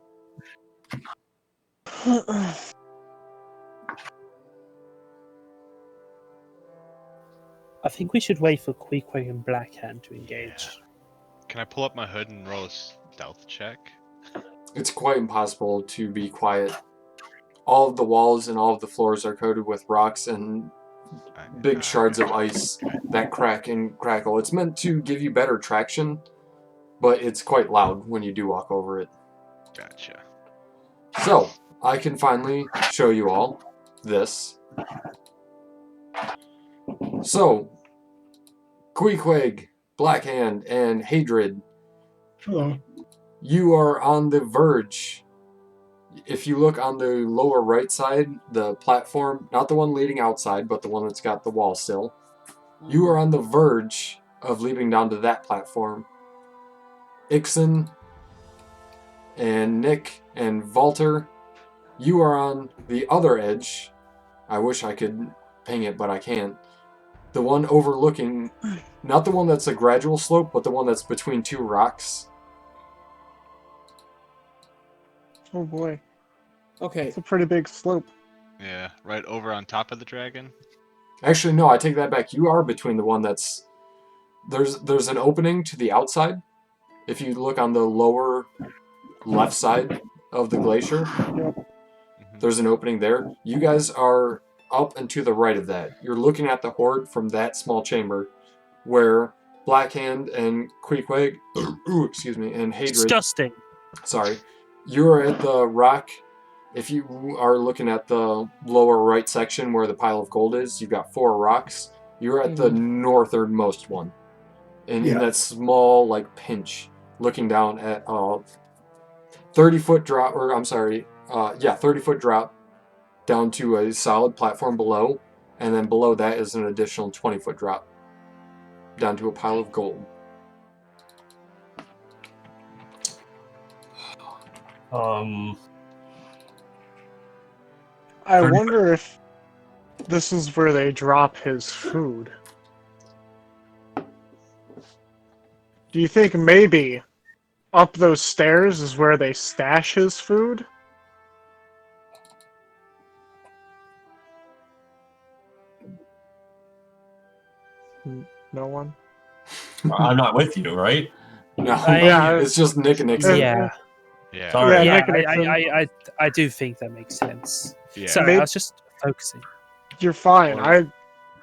I think we should wait for Queequeg and Blackhand to engage. Yeah. Can I pull up my hood and roll a stealth check? It's quite impossible to be quiet. All of the walls and all of the floors are coated with rocks and big shards of ice that crack and crackle. It's meant to give you better traction, but it's quite loud when you do walk over it. Gotcha. So, I can finally show you all this. So, Queequeg, Blackhand, and Hadrid. Hello. You are on the verge. If you look on the lower right side, the platform, not the one leading outside, but the one that's got the wall still, you are on the verge of leaping down to that platform. Ixon and Nick and Walter, you are on the other edge. I wish I could ping it, but I can't. The one overlooking, not the one that's a gradual slope, but the one that's between two rocks. Oh boy. Okay. It's a pretty big slope. Yeah, right over on top of the dragon? Actually, no, I take that back. You are between the one that's there's an opening to the outside. If you look on the lower left side of the glacier, there's an opening there. You guys are up and to the right of that. You're looking at the horde from that small chamber, where Blackhand and Queequeg, and Hadrid. Disgusting. Sorry, you are at the rock. If you are looking at the lower right section where the pile of gold is, you've got 4 rocks. You're at the northernmost one, and in that small like pinch, looking down at 30-foot drop, 30-foot drop down to a solid platform below, and then below that is an additional 20-foot drop down to a pile of gold. I wonder if this is where they drop his food. Do you think maybe up those stairs is where they stash his food? No one? I'm not with you, right? No, it's just Nick and Nixon. Yeah. Sorry. I do think that makes sense. Yeah. Sorry, I was just focusing. You're fine.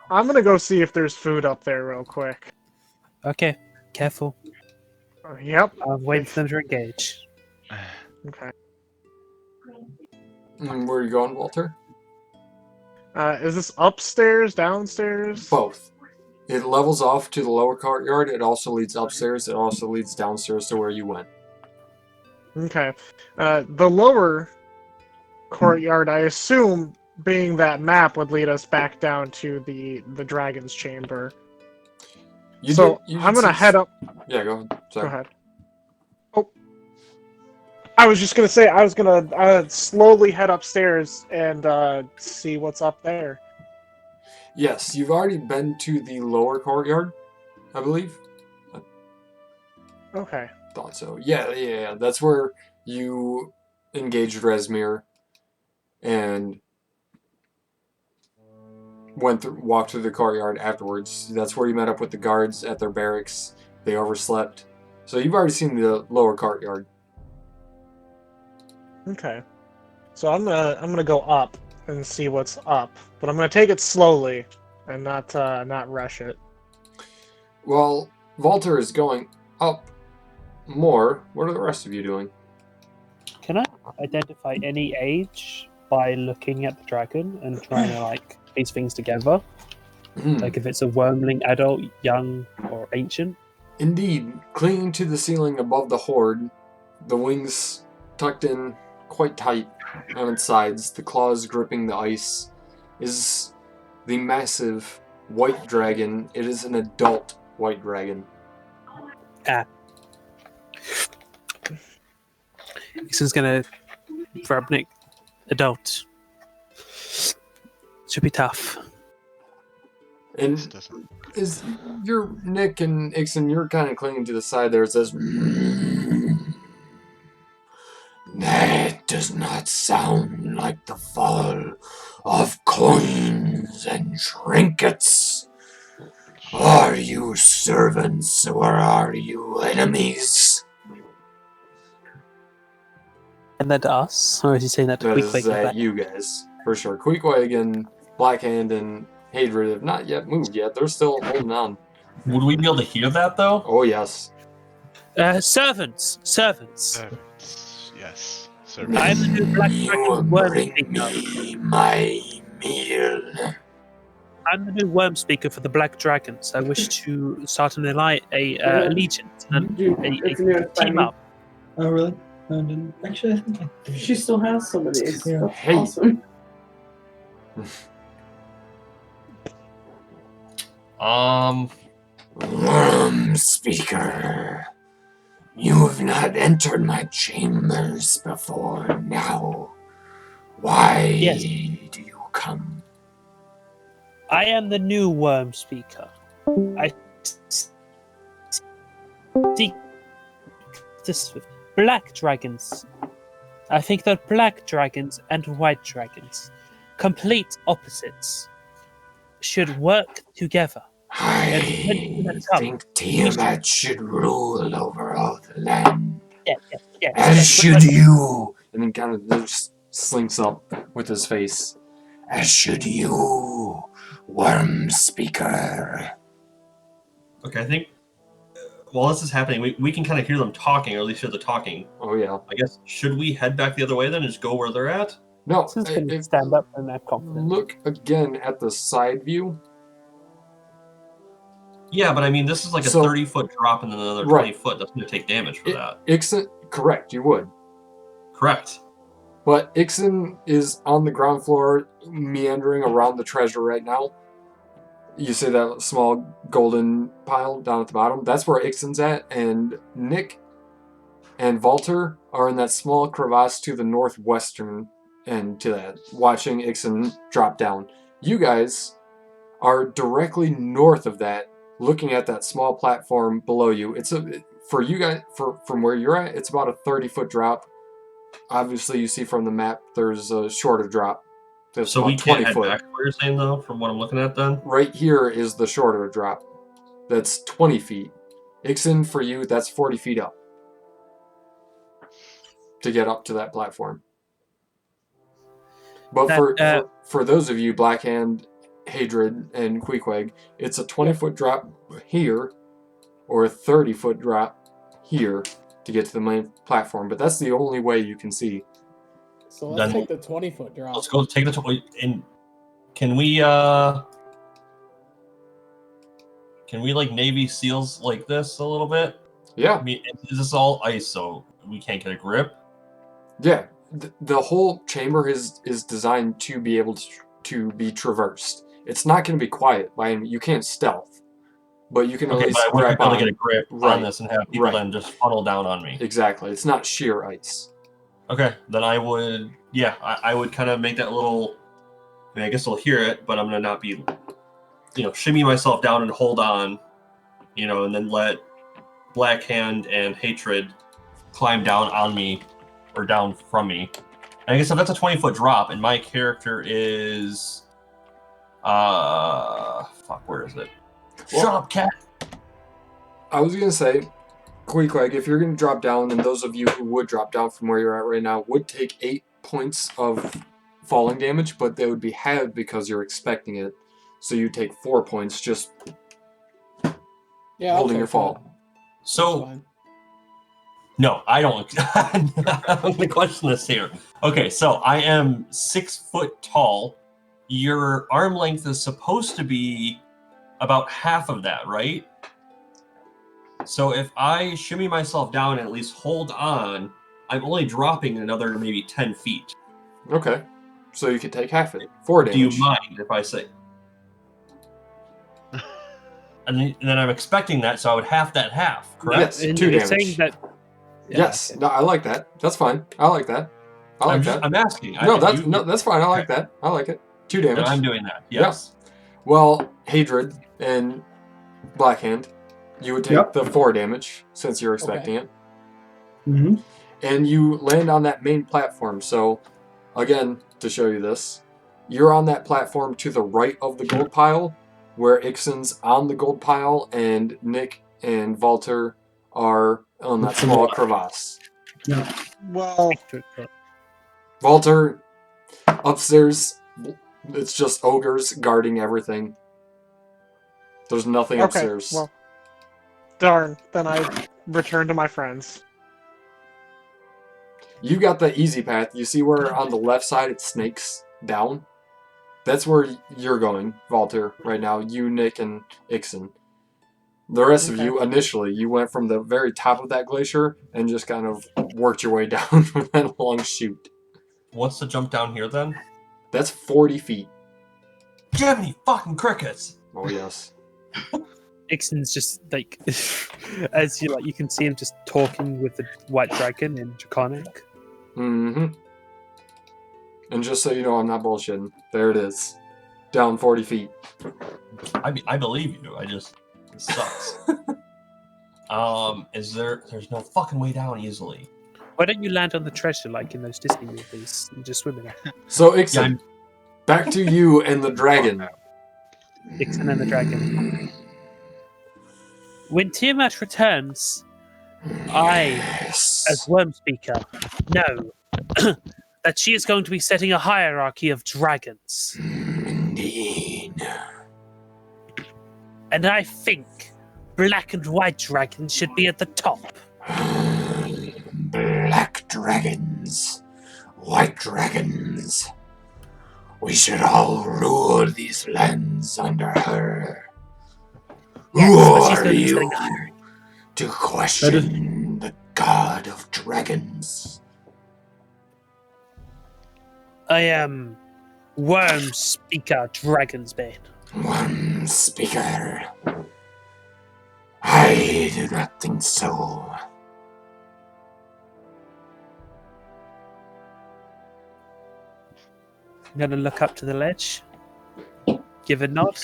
I'm gonna go see if there's food up there real quick. Okay, careful. Yep. I'm waiting for them to engage. Okay. Where are you going, Walter? Is this upstairs, downstairs? Both. It levels off to the lower courtyard. It also leads upstairs. It also leads downstairs to where you went. Okay. The lower courtyard, I assume, being that map, would lead us back down to the dragon's chamber. I'm gonna head up. Yeah, go ahead. Sorry. Go ahead. Oh, I was just gonna say I was gonna slowly head upstairs and see what's up there. Yes, you've already been to the lower courtyard, I believe. Okay. Thought so. Yeah. That's where you engaged Resmir and walked through the courtyard afterwards. That's where you met up with the guards at their barracks. They overslept. So you've already seen the lower courtyard. Okay. So I'm gonna go up and see what's up, but I'm gonna take it slowly and not rush it. Well, Walter is going up more. What are the rest of you doing? Can I identify any age by looking at the dragon and trying to piece things together? Like if it's a wormling, adult, young, or ancient? Indeed, clinging to the ceiling above the horde, the wings tucked in quite tight on its sides, the claws gripping the ice, is the massive white dragon. It is an adult white dragon. This is gonna grab Nick. Adult. Should be tough. And is your Nick and Ixon, you're kind of clinging to the side there. It says, that does not sound like the fall of coins and trinkets. Are you servants or are you enemies? And that to us? Or is he saying that to Queequeg? That is you guys, for sure. Queequeg and Blackhand and Hadrid have not yet moved yet. They're still holding on. Would we be able to hear that, though? Oh, yes. Servants. Yes. I'm the new Black Dragon Worm Bring Speaker. me my meal. I'm the new Worm Speaker for the Black Dragons. I wish to start an allegiance and a team up. Oh, really? No, I didn't. Actually, I think She still has some of these. Yeah. That's Hey. awesome. Worm Speaker. You have not entered my chambers before now. Why do you come? I am the new Worm Speaker. I seek this with black dragons. I think that black dragons and white dragons, complete opposites, should work together. I think Tiamat should rule over all the land. Yeah. As should you. And then kind of just slinks up with his face. As should you, worm speaker. Okay, I think while this is happening, we can kind of hear them talking, or at least hear the talking. Oh, yeah. I guess, should we head back the other way then and just go where they're at? No, stand up and have confidence. Look again at the side view. Yeah, but I mean, this is like a 30-foot drop and then another 20 foot. That's going to take damage for that. Correct, you would. Correct. But Ixen is on the ground floor, meandering around the treasure right now. You see that small golden pile down at the bottom? That's where Ixen's at, and Nick and Valter are in that small crevasse to the northwestern end to that, watching Ixen drop down. You guys are directly north of that, looking at that small platform below you. For you guys, from where you're at, it's about a 30-foot drop. Obviously, you see from the map, there's a shorter drop. So we can't head back where you're saying, though, from what I'm looking at, then? Right here is the shorter drop. That's 20 feet. Ixen, for you, that's 40 feet up. To get up to that platform. But for those of you, Blackhand, Hadrid, and Queequeg, it's a 20-foot drop here, or a 30-foot drop here to get to the main platform. But that's the only way you can see. So let's take the 20-foot drop. Let's go take the 20. And can we like Navy SEALs like this a little bit? Yeah. I mean, is this all ice, so we can't get a grip? Yeah. The whole chamber is designed to be able to be traversed. It's not going to be quiet. You can't stealth. But you can at least but I want to be able to get a grip on this and have people then just funnel down on me. Exactly. It's not sheer ice. Okay, then I would, I would kind of make that little, I guess they'll hear it, but I'm going to not be, shimmy myself down and hold on, and then let Blackhand and Hatred climb down on me, or down from me. And I guess if that's a 20-foot drop, and my character is, where is it? Shut up, cat! I was going to say, Queequeg, if you're going to drop down, and those of you who would drop down from where you're at right now would take 8 points of falling damage, but they would be halved because you're expecting it. So you take 4 points just holding your fall. So, no, I don't. I'm going to question this here. Okay, so I am 6 foot tall. Your arm length is supposed to be about half of that, right? So if I shimmy myself down and at least hold on, I'm only dropping another maybe 10 feet. Okay. So you could take half it. 4 damage. Do you mind if I say? and then I'm expecting that, so I would half that half, correct? Yes, 2 damage. Yes. No, I like that. That's fine. I like that. I'm asking. That's fine. I like that. I like it. 2 damage. And I'm doing that. Yes. Yeah. Well, Hadrid and Blackhand, you would take the 4 damage since you're expecting it. Mm-hmm. And you land on that main platform. So, again, to show you this, you're on that platform to the right of the gold pile, where Ixen's on the gold pile, and Nick and Valter are on that small crevasse. Yeah. Well, Valter, upstairs, it's just ogres guarding everything. There's nothing upstairs. Well, darn. Then I return to my friends. You got the easy path. You see where on the left side it snakes down? That's where you're going, Valter, right now. You, Nick, and Ixen. The rest of you, initially, you went from the very top of that glacier and just kind of worked your way down from that long chute. What's the jump down here, then? That's 40 feet. Jiminy fucking crickets! Oh, yes. Ixen's just like, as you can see him just talking with the white dragon in Draconic. Mm-hmm. And just so you know, I'm not bullshitting. There it is. Down 40 feet. I believe you. It sucks. There's no fucking way down easily. Why don't you land on the treasure like in those Disney movies and just swim in it? So, Ixen, back to you and the dragon. Ixen and the dragon. when Tiamat returns, as Worm Speaker, know that she is going to be setting a hierarchy of dragons. Indeed. And I think black and white dragons should be at the top. Black dragons. White dragons. We should all rule these lands under her. Yes, Who but she's are going to be you setting a hierarchy. to question the god of dragons? I am Worm Speaker Dragonsbane. One speaker. I do not think so. I'm going to look up to the ledge, give a nod.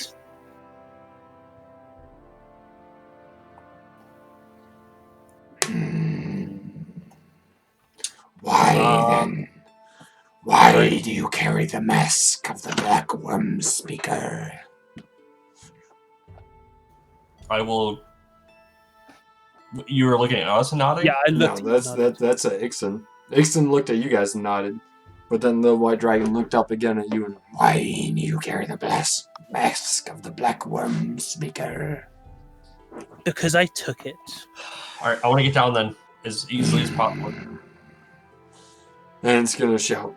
Why then? Why do you carry the mask of the Black Worm Speaker? I will. You were looking at us and nodding? Yeah, I looked. No, that's a Ixon. Ixon looked at you guys and nodded. But then the white dragon looked up again at you and, why do you carry the mask of the Black Worm Speaker? Because I took it. Alright, I want to get down then as easily as possible. And it's gonna shout,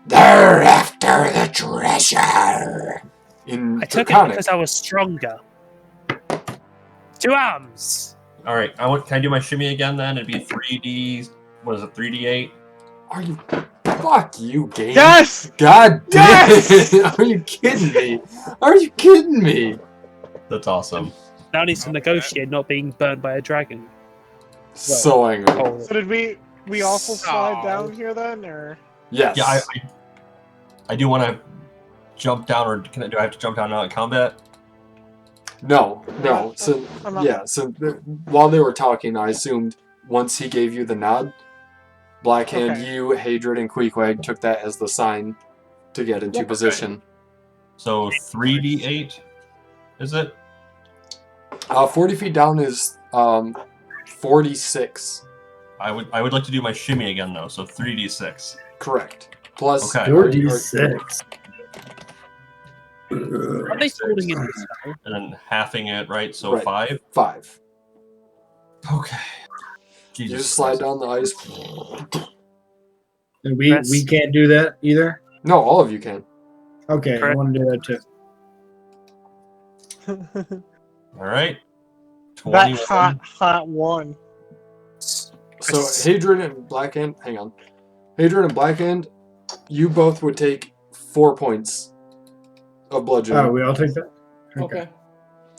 they're after the treasure! In I took it Draconic. because I was stronger. 2 arms! Alright, can I do my shimmy again then? It'd be 3D. What is it, 3D8? Are you... Fuck you, game. Yes! God damn Yes! it! Are you kidding me? Are you kidding me? That's awesome. Now needs to negotiate not being burned by a dragon. So angry. Oh, So did we also slide down here then, or? Yes. Yeah, I do want to jump down, or do I have to jump down now in combat? No. So I'm not- yeah. So while they were talking, I assumed once he gave you the nod, Blackhand, Okay. you, Hadrid, and Queequeg took that as the sign to get into Yep. position. So 3D8, is it? 40 feet down is 46. I would like to do my shimmy again though. So 3D6. Correct. Plus Okay. 4d6. are they falling in this spell? And then halving it, right? So Right. 5. 5. Okay. You Jesus just slide Christ. down the ice. And we can't do that either. No, all of you can. Okay, I Correct. want to do that too. All right. That 21. hot one. So Hadrid and Blackhand, hang on. Hadrid and Blackhand, you both would take 4 points of bludgeoning. Oh, we all take that? Okay.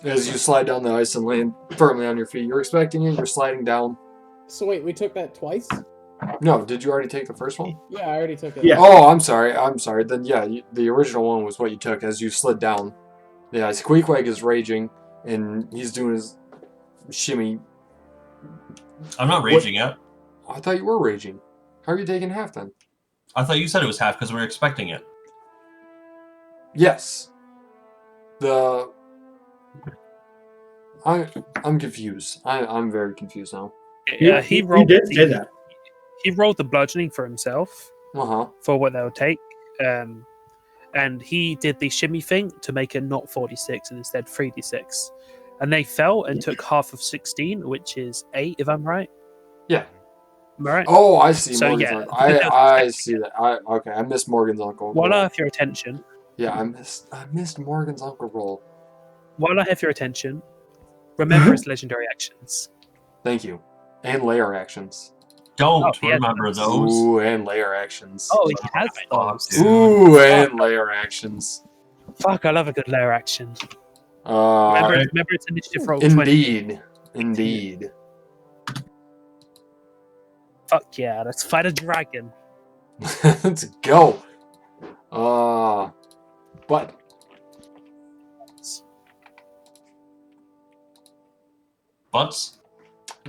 As you slide down the ice and land firmly on your feet. You're expecting it, you're sliding down. So wait, we took that twice? No, did you already take the first one? Yeah, I already took it. Yeah. Oh, I'm sorry. Then yeah, the original one was what you took as you slid down. Yeah, Queequeg is raging, and he's doing his shimmy. I'm not raging yet. I thought you were raging. How are you taking half then? I thought you said it was half because we were expecting it. Yes. I'm confused. I'm very confused now. Yeah, he rolled. did say that. He rolled the bludgeoning for himself Uh-huh. for what they'll take, and he did the shimmy thing to make it not 46 and instead 3d6, and they fell and took half of 16, which is 8, if I'm right. Yeah. Am I right? Oh, I see. So, Morgan's yeah, uncle. I see that. Okay, I missed Morgan's uncle. While I roll. have your attention, Yeah, I missed Morgan's uncle roll. while I have your attention, remember his legendary actions. Thank you. And layer actions. Don't he has remember those. those. Ooh, and layer actions. Oh, he has those. Ooh, and layer actions. Fuck, I love a good layer action. Uh, Remember it's initiative roll 20. Indeed. Fuck yeah, let's fight a dragon. Let's go. But Butts?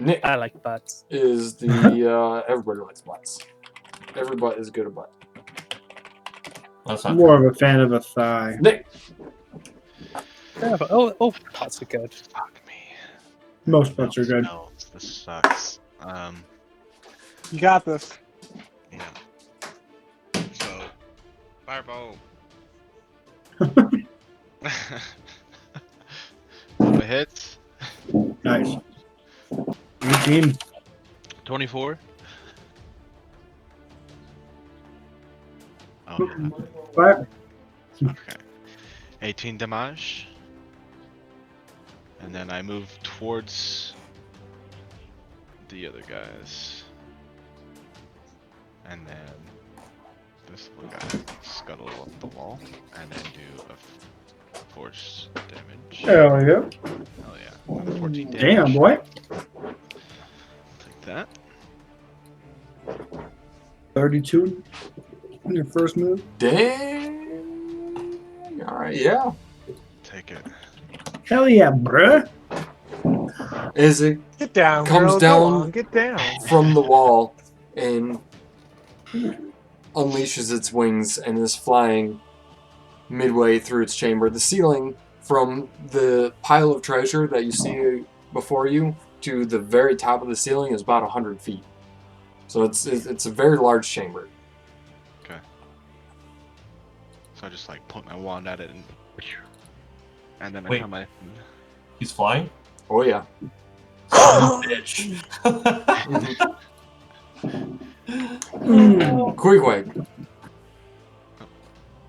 Nick I like butts. is the everybody likes butts. Everybody is good at butt. That's not More of a fan of a thigh. Nick. Yeah, but, oh, butts are good. Fuck me. Most butts are good. Spells. This sucks. You got this. Yeah. So, fireball. The hits. Nice. 18. 24. Oh, yeah. Fire. Okay. 18 damage. And then I move towards the other guys. And then this little guy scuttle up the wall. And then do a force damage. Hell yeah. Hell yeah. Another 14 damage. Damn, boy. Take that. 32 on your first move. Dang. Alright, yeah. Take it. Hell yeah, bruh. As it Get down, comes girl. down Go on, get down. from the wall and unleashes its wings and is flying midway through its chamber. The ceiling from the pile of treasure that you see before you to the very top of the ceiling is about 100 feet. So it's a very large chamber. Okay. So I just like point my wand at it and then I Wait. come my. He's flying? Oh yeah. Bitch. Quick.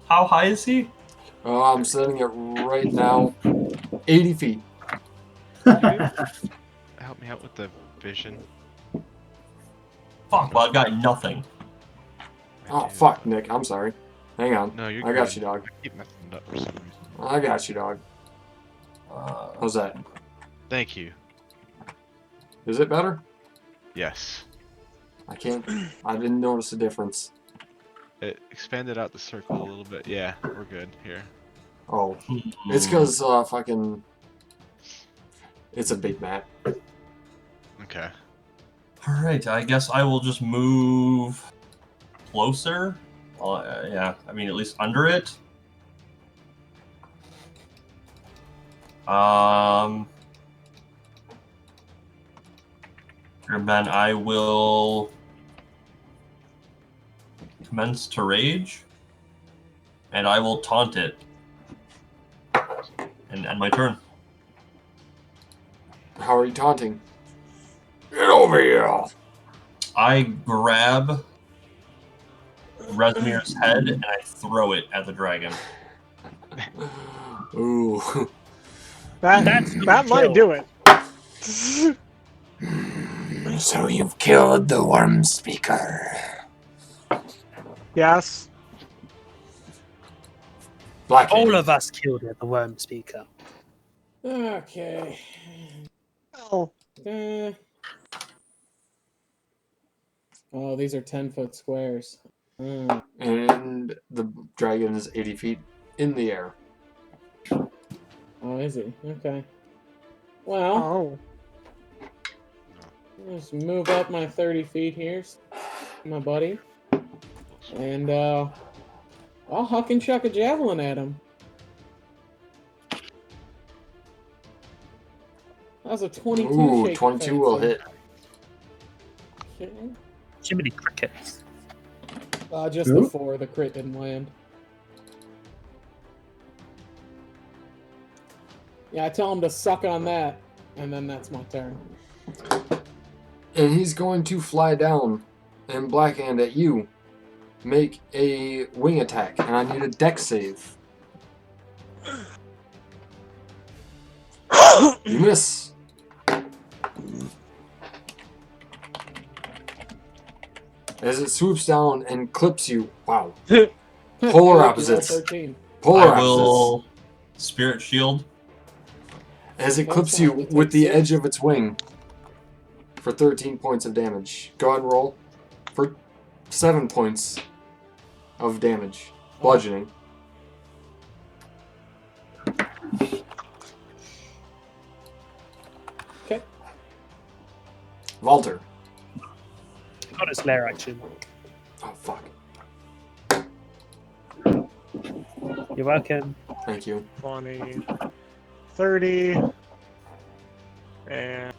How high is he? Oh, I'm setting it right now. 80 feet. Help me out with the vision. Fuck, well, I've got nothing. Oh, fuck, Nick. I'm sorry. Hang on. No, you're I got good. you, dog. I keep messing it up for some reason. I got you, dog. How's that? Thank you. Is it better? Yes. I didn't notice a difference. It expanded out the circle a little bit. Yeah, we're good here. Oh. It's because, fucking... It's a big map. Okay. Alright, I guess I will just move closer. Yeah, I mean, at least under it. And then I will commence to rage, and I will taunt it, and end my turn. How are you taunting? Get over here! I grab Rezmir's head and I throw it at the dragon. Ooh. That might do it. So you've killed the worm speaker. Yes. Black All of us killed the worm speaker. Okay. Oh. Oh, these are 10-foot squares. Mm. And the dragon is 80 feet in the air. Oh, is he? Okay. Well, just move up my 30 feet here, my buddy. And I'll huck and chuck a javelin at him. That was a 22 Ooh, shake 22 will hit. Okay. Too many crickets. Just the 4. The crit didn't land. Yeah, I tell him to suck on that, and then that's my turn. And he's going to fly down and blackhand at you. Make a wing attack, and I need a dex save. You miss. As it swoops down and clips you. Wow. Polar opposites. Polar I will opposites. Spirit Shield. As it clips you with the edge of its wing for 13 points of damage. Go ahead and roll for 7 points of damage. Bludgeoning. Okay. Walter. Got its lair action. Oh, fuck. You're welcome. Thank you. 20, 30, and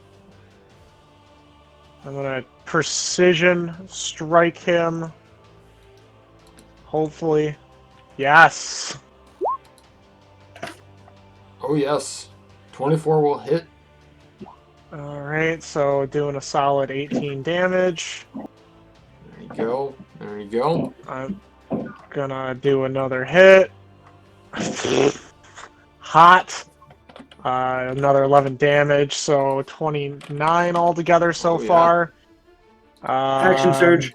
I'm gonna precision strike him. Hopefully. Yes! Oh, yes. 24 will hit. Alright, so doing a solid 18 damage. There you go. There you go. I'm gonna do another hit. Hot. Another 11 damage, so 29 altogether so far. Action surge.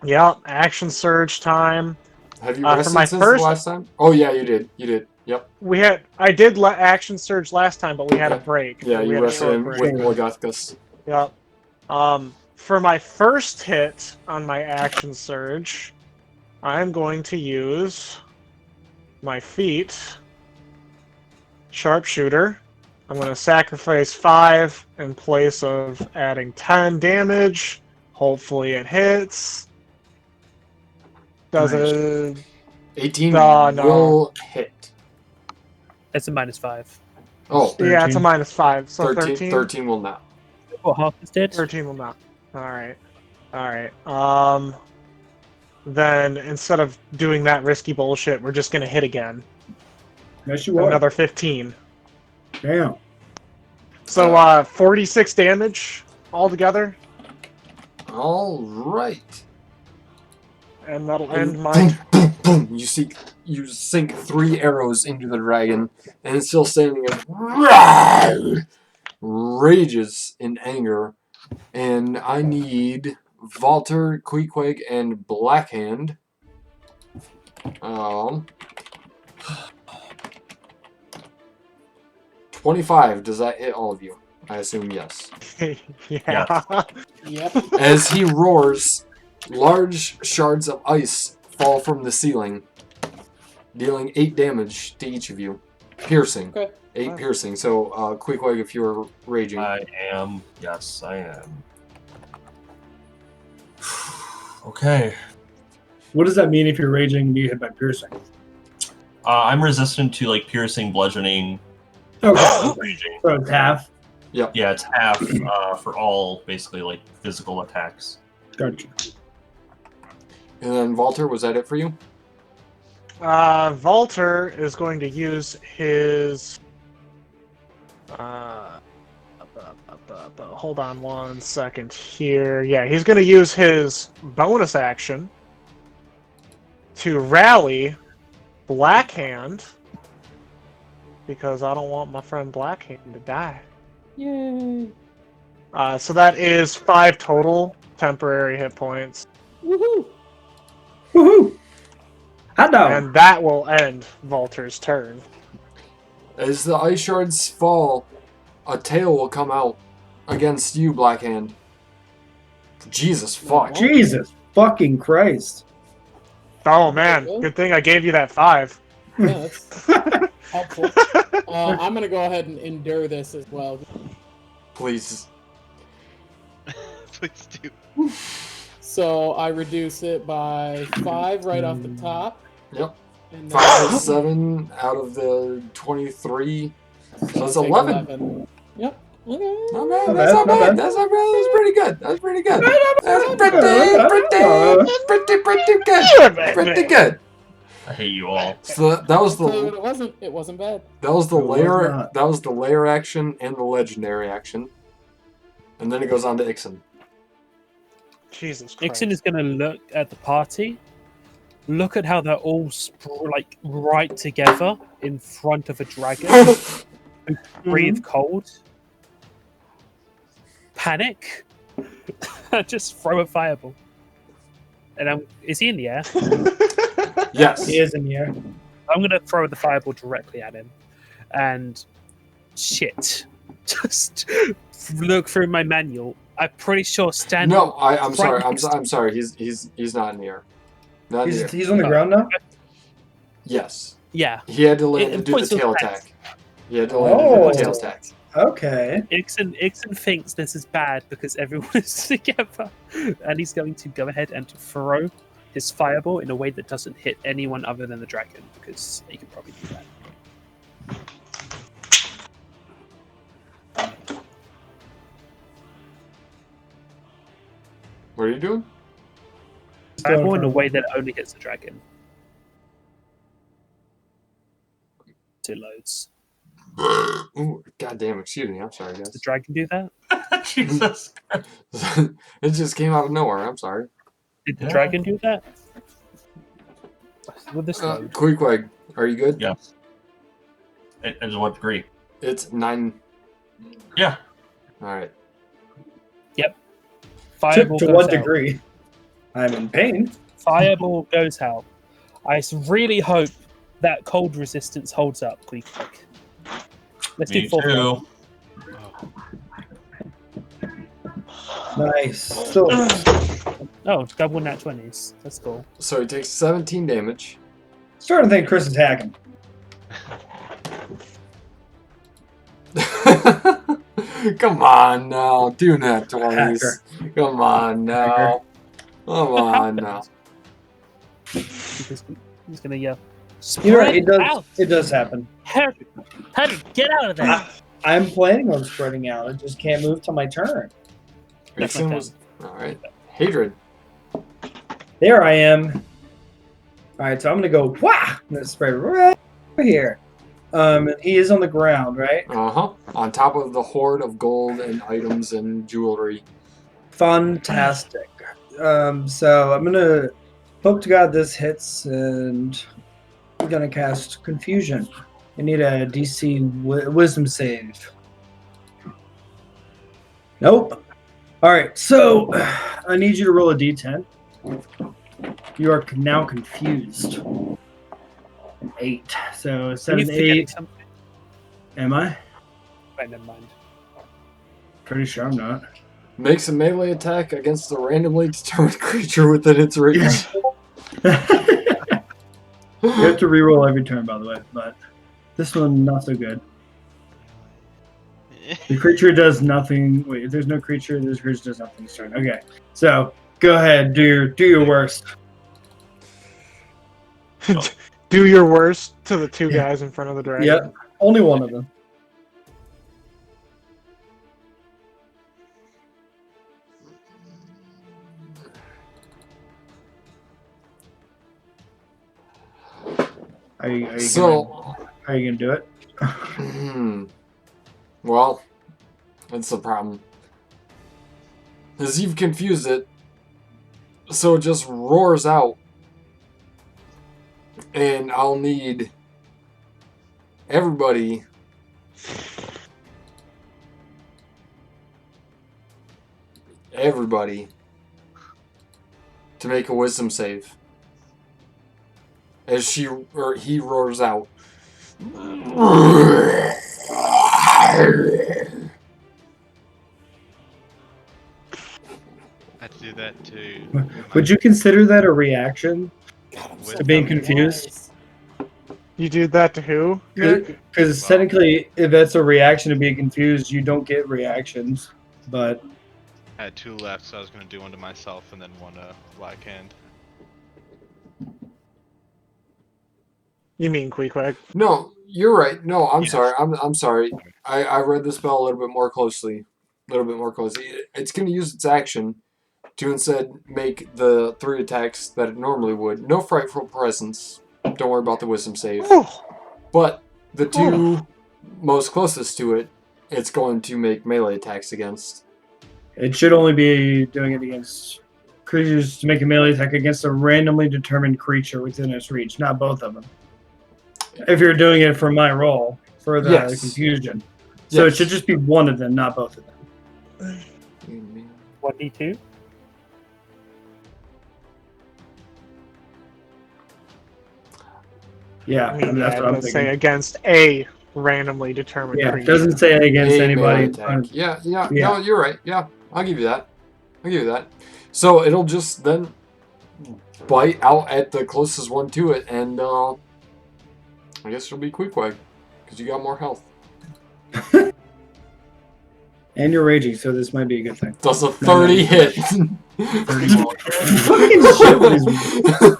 Yep, action surge time. Have you For rested my since the last time? Oh, yeah, you did. You did. Yep. I did action surge last time, but we had a break. Yeah, we you had a rested short him break. with Morgothgus. Yep. For my first hit on my action surge, I'm going to use my feat, Sharpshooter. I'm going to sacrifice 5 in place of adding 10 damage. Hopefully it hits. Does it? 18 no. will hit. It's a -5. Oh. Yeah, it's a -5. So 13? 13 will not. What Harkness did? 13 will not. Alright. Alright. Then instead of doing that risky bullshit, we're just gonna hit again. Yes, you are. Another 15. Damn. So 46 damage altogether. All right. And that'll end my. Boom, boom. You sink 3 arrows into the dragon, and it's still standing and rages in anger. And I need Valter, Queequeg, and Blackhand. 25. Does that hit all of you? I assume yes. Yeah. Yep. As he roars, large shards of ice fall from the ceiling, dealing 8 damage to each of you. Piercing. Okay. 8 piercing. So, Queequeg, if you're raging. I am. Yes, I am. Okay. What does that mean if you're raging and you hit by piercing? I'm resistant to like piercing, bludgeoning, raging. So it's half. Yep. Yeah, it's half for all basically like physical attacks. Gotcha. And then Valter, was that it for you? Valter is going to use his. Hold on one second here. Yeah, he's going to use his bonus action to rally Blackhand because I don't want my friend Blackhand to die. Yay! So that is 5 total temporary hit points. Woohoo! Woohoo! Hot dog! And that will end Valter's turn. As the ice shards fall, a tail will come out against you, Blackhand. Jesus fuck. Jesus fucking Christ. Oh man, good thing I gave you that 5. Yeah, that's helpful. I'm gonna go ahead and endure this as well. Please. Please do. So I reduce it by 5 right off the top. Yep. And 5 is 7 out of the 23. So that's 11. Yep. Okay. Not bad. That's not bad. That's not bad. That's pretty good. That's pretty good. That's pretty good. Pretty good. I hate you all. So that was the. It wasn't bad. That was the layer. That was the layer action and the legendary action. And then it goes on to Ixen. Jesus Christ. Ixen is going to look at the party. Look at how they're all like right together in front of a dragon. Who breathe cold. Panic. Just throw a fireball. And is he in the air? Yes. He is in the air. I'm going to throw the fireball directly at him. And shit. Just look through my manual. I'm pretty sure standing. No, I'm sorry. I'm sorry. He's not in the air. Not in the air. He's on the ground now? Yeah. Yes. He had to land and do the tail attack. He had to land and do the tail attack. Okay. Ixen thinks this is bad because everyone is together, and he's going to go ahead and throw his fireball in a way that doesn't hit anyone other than the dragon, because he can probably do that. What are you doing? Fireball in a way that only hits the dragon. It loads. Ooh, God damn, excuse me. I'm sorry, guys. Does the dragon do that? Jesus. It just came out of nowhere. I'm sorry. Did the dragon do that? With this load? Queequeg, are you good? Yes. It is what degree? It's 9. Yeah. All right. Yep. Fireball to goes what out. degree? I'm in pain. Fireball goes out. I really hope that cold resistance holds up, quick. Let's Me do 4 too. Nice. So, Oh, double nat 20s. That's cool. So he takes 17 damage. starting to think Chris is hacking. Come on now, do nat 20s. Hacker. Come on now. Come on now. He's gonna yell. You're right. It "Spread does. out! It does happen. Harry, get out of there! I'm planning on spreading out. I just can't move till my turn. Vixen was all right. Hadrid. There I am. All right, so I'm gonna go. Wah! I'm gonna spread right over here. And he is on the ground, right? On top of the hoard of gold and items and jewelry. Fantastic. So I'm gonna hope to God this hits, and I'm gonna cast Confusion. I need a DC Wisdom save. Nope. All right, so I need you to roll a D10. You are now confused. 8. So 7, 8. Am I? Right, never mind. Pretty sure I'm not. Makes a melee attack against a randomly determined creature within its reach. You have to reroll every turn, by the way, but this one not so good. The creature does nothing. Wait, if there's no creature, this creature does nothing this turn. Okay, so go ahead, do your worst. Do your worst to the 2 guys in front of the dragon. Yep, only one of them. Are you gonna do it? Well, that's the problem. As you've confused it, so it just roars out. And I'll need everybody to make a wisdom save. As he roars out. I have to do that too. Would you consider that a reaction to being confused? You do that to who? Because technically, if that's a reaction to being confused, you don't get reactions. But I had 2 left, so I was going to do one to myself and then one to Black Hand. You mean Queequeg? No, you're right. No, I'm sorry. I'm sorry. I read the spell a little bit more closely. It's going to use its action to instead make the 3 attacks that it normally would. No frightful presence. Don't worry about the wisdom save. But the 2 most closest to it, it's going to make melee attacks against. it should only be doing it against creatures to make a melee attack against a randomly determined creature within its reach, not both of them. If you're doing it for my roll, for the confusion. So it should just be one of them, not both of them. 1d2? Yeah, I mean, that's what I'm let's thinking. say against a randomly determined Yeah, it creature. doesn't say against A anybody. melee attack. Yeah. No, you're right. Yeah, I'll give you that. So it'll just then bite out at the closest one to it, and I guess it'll be Queequeg, because you got more health. And you're raging, so this might be a good thing. Does a 30 hit? 30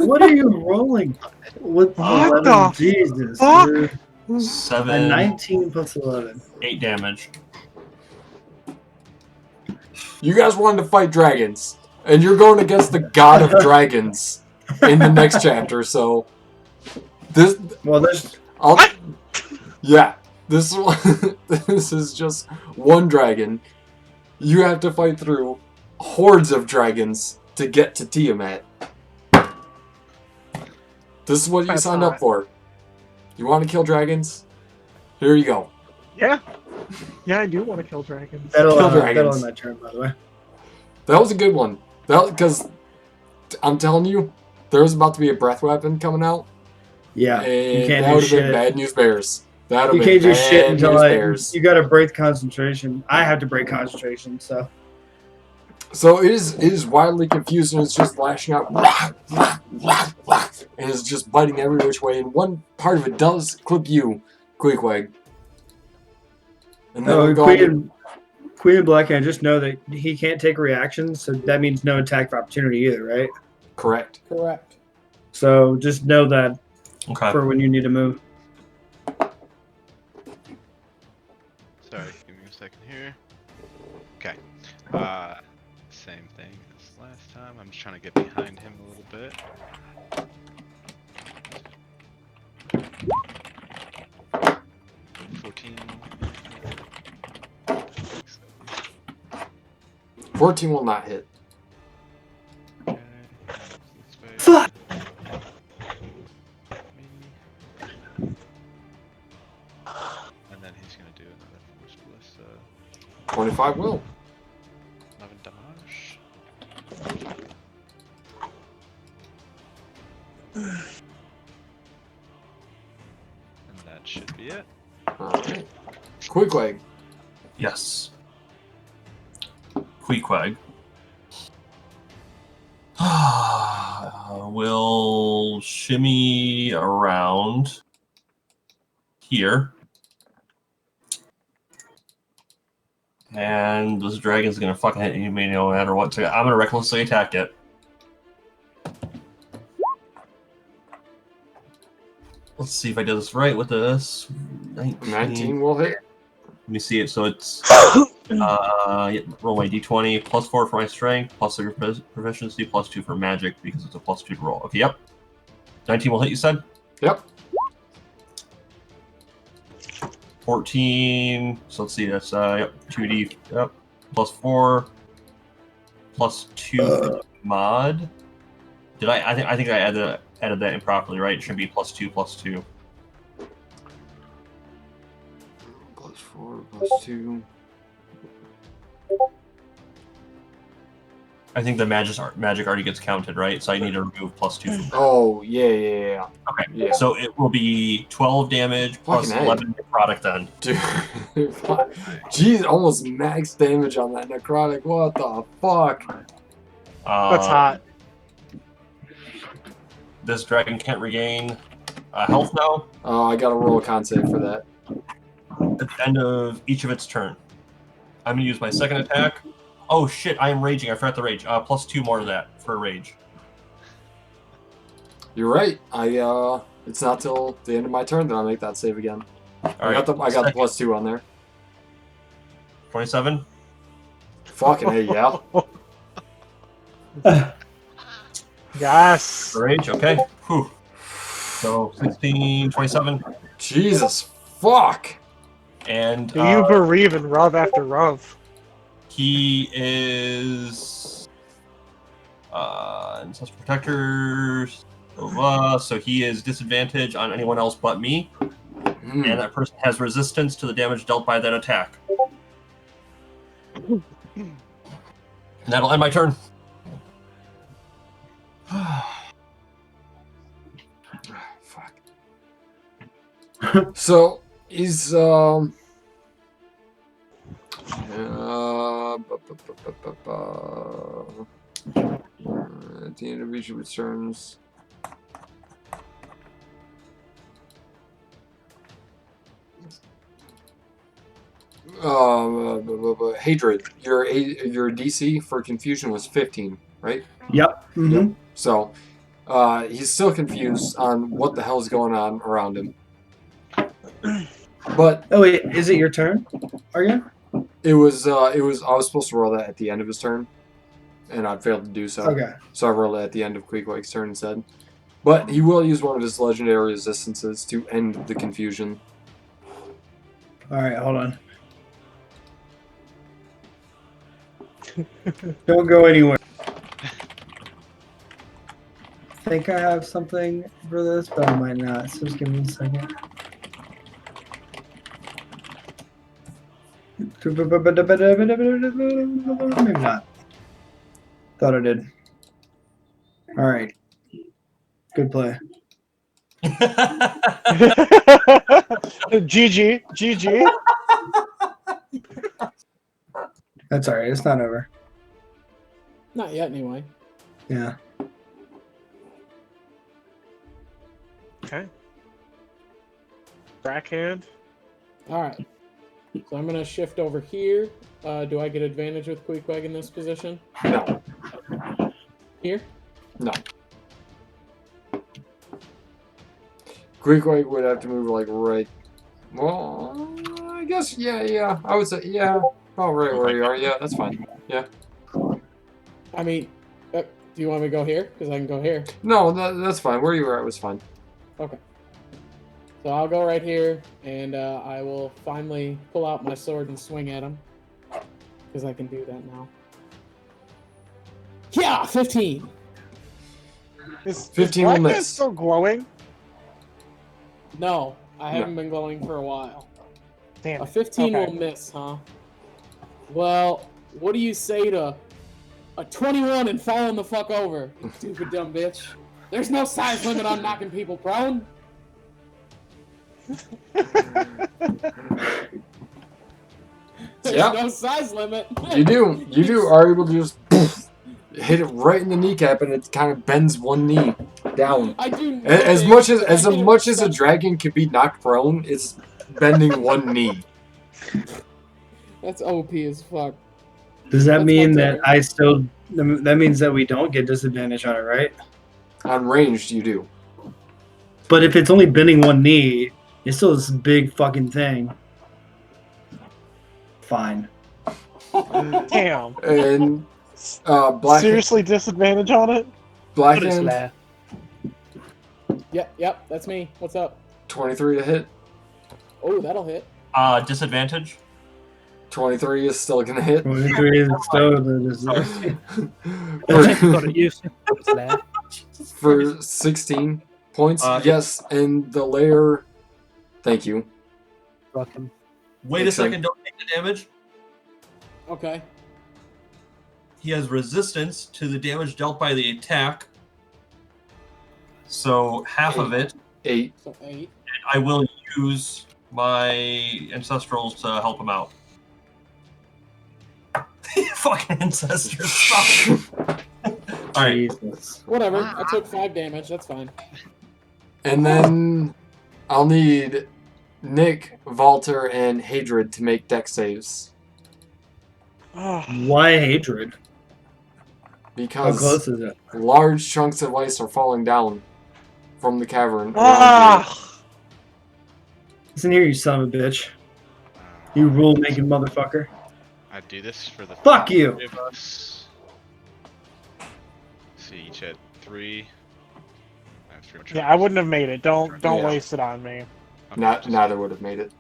What are you rolling? What the Jesus. fuck? Dude. 7. A 19 plus 11. 8 damage. You guys wanted to fight dragons. And you're going against the god of dragons in the next chapter, so this yeah, this this is just one dragon. You have to fight through hordes of dragons to get to Tiamat. This is what you signed up for. You want to kill dragons? Here you go. Yeah. Yeah, I do want to kill dragons. That'll end my turn, by the way. That was a good one. Because I'm telling you, there was about to be a breath weapon coming out. Yeah, and you can't that do would have been shit. bad news bears. You can't do shit until you gotta break concentration. I have to break concentration, so. So it is wildly confused, and it's just lashing out, and it's just biting every which way. And one part of it does clip you, Queequeg. And then Queen and Blackhand, just know that he can't take reactions, so that means no attack for opportunity either, right? Correct. Correct. So just know that for when you need to move. Sorry, give me a second here. Okay. Same thing as last time. I'm just trying to get behind him a little bit. 14 will not hit. Okay. Fuck! And then he's gonna do another force ballista. 25 will. 11 damage. And that should be it. Alright. Queequeg. Yes. Queequeg. We'll shimmy around here. And this dragon's gonna fucking hit you no matter what. So I'm gonna recklessly attack it. Let's see if I did this right with this. 19 will hit. Let me see it. So it's roll my d20, +4 for my strength, +3 for proficiency, +2 for magic because it's a +2 to roll. Okay, yep. 19 will hit, you said? Yep. 14. So let's see, that's 2d, yep, +4, +2 for mod. Did I think I added that improperly, right? It should be +2, +2. +4, +2. I think the magic already gets counted, right? So I need to remove +2 from that. Oh, yeah. Okay, yeah. So it will be 12 damage plus Fucking 11 necrotic then. Dude. Jeez, almost max damage on that necrotic. What the fuck? That's hot. This dragon can't regain health now. I gotta roll a con save for that. At the end of each of its turn. I'm gonna use my second attack. Oh shit, I am raging. I forgot the rage. +2 more to that for rage. You're right. It's not till the end of my turn that I make that save again. I got the +2 on there. 27. Fucking A, yeah. Yes. Rage, okay. Whew. So 16, 27. Jesus fuck. And Do you bereave in Rov after Rov? he is Ancestral Protectors. So he is disadvantage on anyone else but me. And that person has resistance to the damage dealt by that attack. And that'll end my turn. Fuck. So he's at the end of each of its turns. Hatred. Your DC for confusion was 15, right? Yep. Mm-hmm. Yep. So he's still confused on what the hell's going on around him. But oh wait, is it your turn? Are you? It was I was supposed to roll that at the end of his turn, and I failed to do so. Okay. So I rolled it at the end of Queequeg's turn instead. But he will use one of his legendary resistances to end the confusion. Alright, hold on. Don't go anywhere. I think I have something for this, but I might not. So just give me a second. Maybe not. Thought I did. Alright. Good play. GG. GG. That's alright. It's not over. Not yet, anyway. Yeah. Okay. Backhand. All right. So I'm gonna shift over here. Do I get advantage with Queequeg in this position? No. Here? No. Queequeg would have to move like right. Well, I guess yeah. I would say yeah. Oh, right where you are. Yeah, that's fine. Yeah. I mean, do you want me to go here? Because I can go here. No, that's fine. Where you were at was fine. Okay. So I'll go right here, and I will finally pull out my sword and swing at him. Because I can do that now. Yeah, 15. Is 15 will Blackhand miss. still glowing? No, I haven't been glowing for a while. Damn. A 15 Okay. will miss, huh? Well, what do you say to a 21 and falling the fuck over, you stupid dumb bitch? There's no size limit on knocking people prone. There's no size limit. You do are able to just poof, hit it right in the kneecap, and it kind of bends one knee down. I do. As much as a dragon can be knocked prone, it's bending one knee. That's OP as fuck. Does that mean that I still? That means that we don't get disadvantage on it, right? On ranged, you do. But if it's only bending one knee, it's still this big fucking thing. Fine. Damn. And black. Seriously, disadvantage on it? Blackhand. Yep, that's me. What's up? 23 to hit. Oh, that'll hit. Disadvantage. 23 is still gonna hit. 23 is still the for 16 points. Yes, and the layer. Thank you. Welcome. Wait a second, don't take the damage. Okay. He has resistance to the damage dealt by the attack. So half of it. 8. So 8. And I will use my ancestrals to help him out. Fucking ancestors. Alright. Whatever. I took 5 damage. That's fine. And then I'll need Nick, Valter, and Hadrid to make dex saves. Why Hadrid? Because how close is it? Large chunks of ice are falling down from the cavern. Listen here, you son of a bitch. You rule-making motherfucker. I do this for the Fuck you. Of us. See, each had 3. I have 3 more Yeah, I wouldn't have made it. Don't waste it on me. Neither would have made it.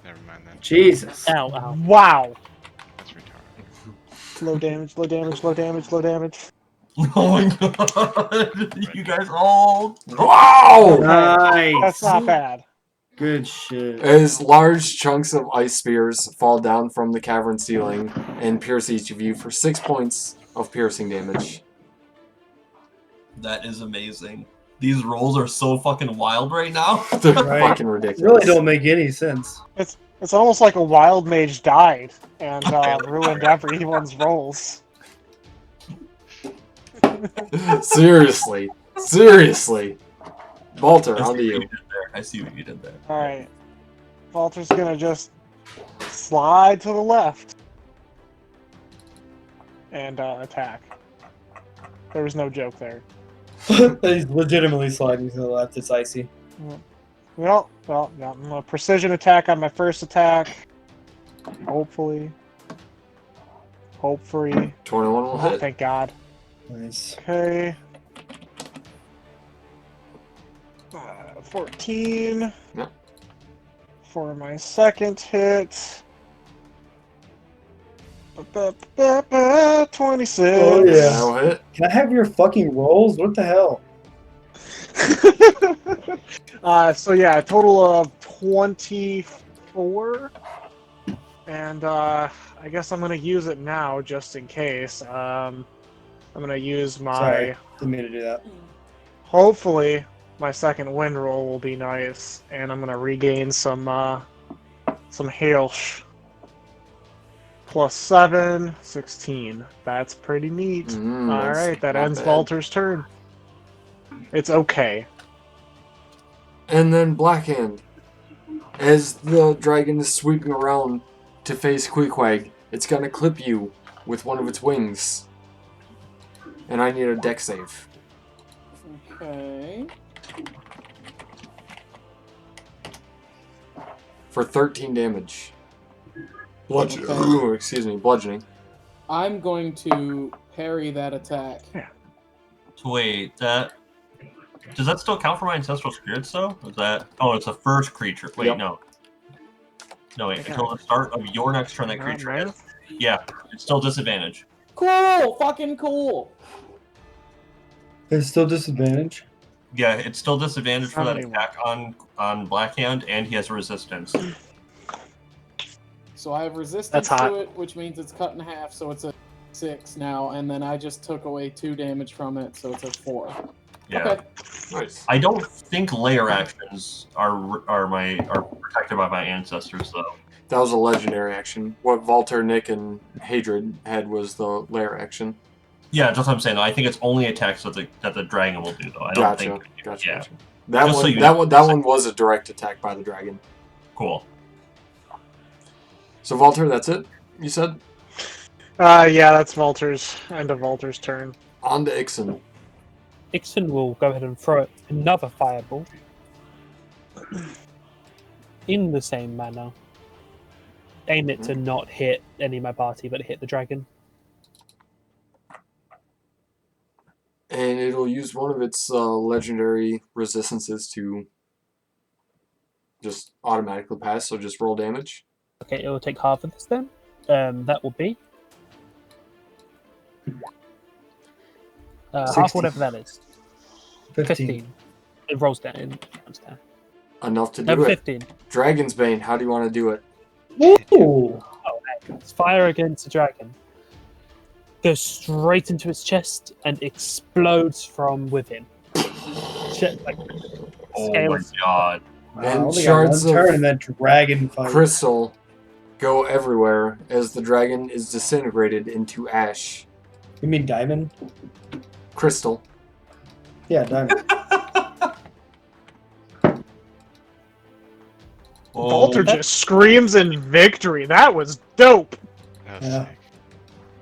Never mind then. Jesus. Ow, ow. Wow. That's retarded. Low damage, low damage, low damage, low damage. Oh my god. You guys all. Wow! Nice. That's not bad. Good shit. As large chunks of ice spears fall down from the cavern ceiling and pierce each of you for 6 points of piercing damage. That is amazing. These rolls are so fucking wild right now. They're Right. fucking ridiculous. Really don't make any sense. It's almost like a wild mage died and ruined everyone's rolls. Seriously. Valter, onto you. I see what you did there. Alright. Walter's gonna just slide to the left. And attack. There was no joke there. He's legitimately sliding to the left. It's icy. Well, a precision attack on my first attack. Hopefully Hopefully. 21 will hit. Thank God. Nice. Okay. 14. Yep. For my second hit. 26. Oh yeah. That'll hit. Can I have your fucking rolls? What the hell? So yeah, a total of 24. And I guess I'm gonna use it now just in case. I'm gonna use my. Sorry, didn't mean to do that. Hopefully, my second win roll will be nice, and I'm gonna regain some health. +7, 16. That's pretty neat. Alright, that ends Valter's turn. It's okay. And then Blackhand. As the dragon is sweeping around to face Queequeg, it's gonna clip you with one of its wings. And I need a deck save. Okay. For 13 damage. Bludgeoning. Okay. Ooh, excuse me, bludgeoning. I'm going to parry that attack. So wait, does that still count for my ancestral spirits though? Is that? Oh, it's a first creature. Wait, Yep. no. No, wait. Until the start of your next turn, that creature hits. Yeah, it's still disadvantage. Cool! Fucking cool! There's still disadvantage. Yeah, it's still disadvantage for that 71. attack on Blackhand, and he has resistance. So I have resistance That's hot. to it, which means it's cut in half, so it's a 6 now, and then I just took away 2 damage from it, so it's a 4. Yeah. Okay. Nice. I don't think layer actions are protected by my ancestors though. That was a legendary action. What Valter, Nick, and Hadrid had was the lair action. Yeah, that's what I'm saying. I think it's only attacks that the dragon will do though. I don't think. Gotcha. Yeah. That Just so one. you That know. one. That one was a direct attack by the dragon. Cool. So Valter, that's it. You said. Yeah, that's Valter's end of Valter's turn. On to Ixon. Ixon will go ahead and throw another fireball in the same manner. Aim it to not hit any of my party, but hit the dragon. And it'll use one of its legendary resistances to just automatically pass, so just roll damage. Okay, it will take half of this then. That will be half whatever that is. 15. It rolls down. It comes down. Enough to do Number it. 15. Dragon's Bane, how do you want to do it? Ooh. Oh, it's fire against the dragon. Goes straight into its chest and explodes from within. Like, Oh my god. And only got shards one turn of and then dragon fight. crystal go everywhere as the dragon is disintegrated into ash. You mean diamond? Crystal. Yeah, diamond. Valter just screams in victory. That was dope. Yeah.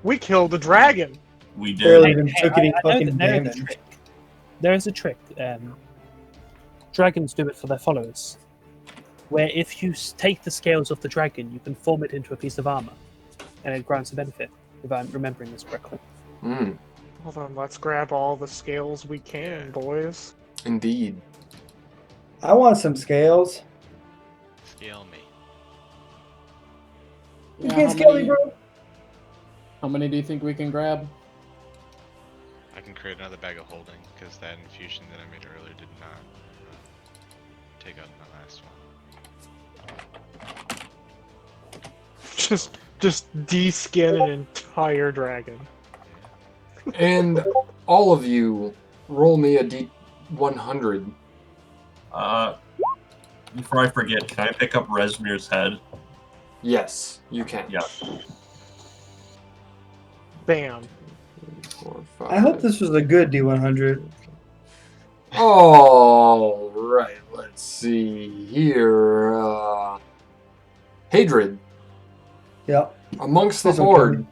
We killed the dragon. We did. Barely even took any I know fucking that there is a damage. trick. There is a trick. Dragons do it for their followers. Where if you take the scales off the dragon, you can form it into a piece of armor. And it grants a benefit, if I'm remembering this correctly. Hold on, let's grab all the scales we can, boys. Indeed. I want some scales. Scale me. You Yeah, can't how scale many- me, bro. How many do you think we can grab? I can create another bag of holding because that infusion that I made earlier did not take out my last one. Just de-skin an entire dragon. And all of you, roll me a D100. Before I forget, can I pick up Resmir's head? Yes, you can. Yeah. Bam. 4, I hope this was a good D100. All right, let's see here. Hadrid. Yep. Amongst the This one horde, coming.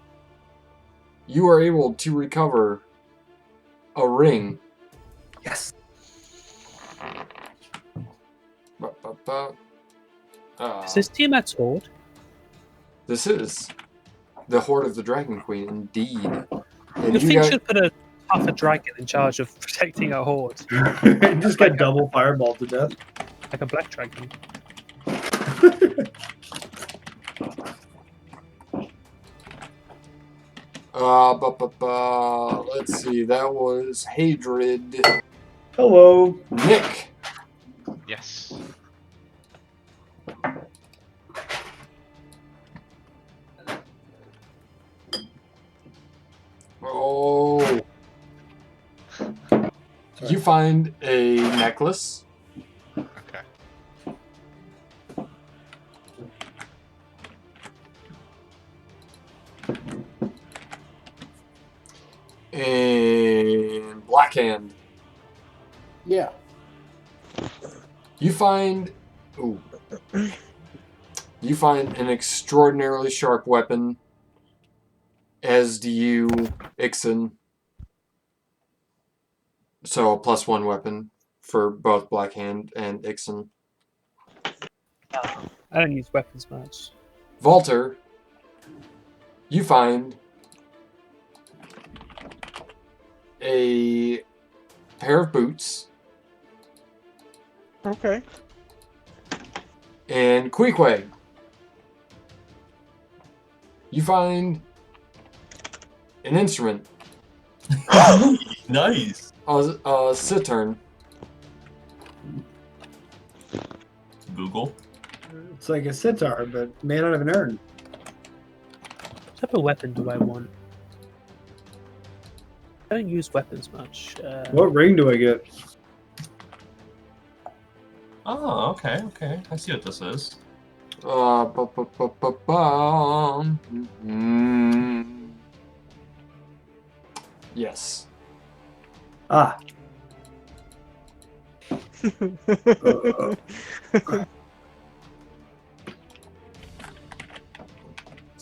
you are able to recover a ring. Yes. Is this team at Sword? This is. The Horde of the Dragon Queen, indeed. And You think should put a tougher dragon in charge of protecting our horde? Just get double fireball to death. Like a black dragon. Let's see. That was Hadrid. Hello, Nick. Yes. Oh. You find a necklace. Okay. And Black Hand. Yeah. You find... Ooh. You find an extraordinarily sharp weapon, as do you, Ixen. So a +1 weapon for both Black Hand and Ixen. I don't use weapons much. Walter, you find a pair of boots. Okay. And Queequeg, you find an instrument. Nice. A cittern. Google. it's like a sitar, but made out of an urn. What type of weapon do I want? I don't use weapons much. What ring do I get? Oh, okay, okay. I see what this is. Yes. Ah.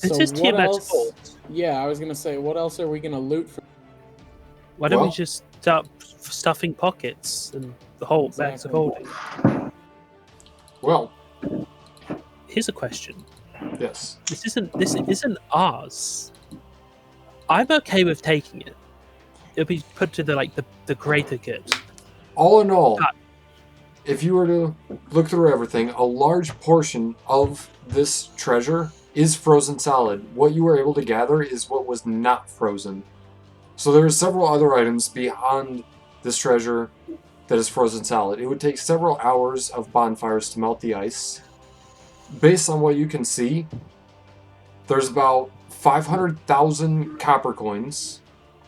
This is what Tiamat's else? fault. Yeah, I was gonna say, what else are we gonna loot for? Why don't we Well- just start stuffing pockets and the whole bags of holding? Well, Here's a question. yes. This isn't ours. I'm okay with taking it. It'll be put to the greater good. All in all, Cut. if you were to look through everything, a large portion of this treasure is frozen solid. What you were able to gather is what was not frozen. So there are several other items beyond this treasure that is frozen solid. It would take several hours of bonfires to melt the ice. Based on what you can see, there's about 500,000 copper coins,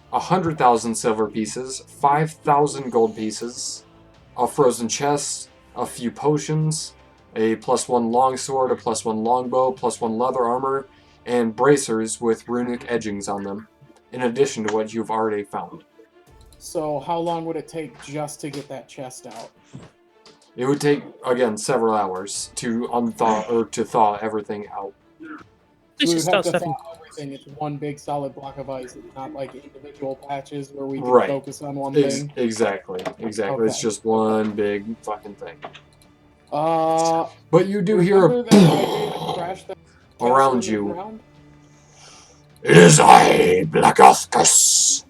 100,000 silver pieces, 5,000 gold pieces, a frozen chest, a few potions, a +1 longsword, a +1 longbow, +1 leather armor, and bracers with runic edgings on them, in addition to what you've already found. So how long would it take just to get that chest out? It would take, again, several hours to unthaw or to thaw everything out. We We should would start have to stuffing. thaw everything. It's one big solid block of ice. It's not like individual patches where we can Right. focus on one thing. Exactly. It's Okay. just one big fucking thing. Uh, But you do hear remember that guy David crashed that castle around in the you. ground? It is I, Black Oscus.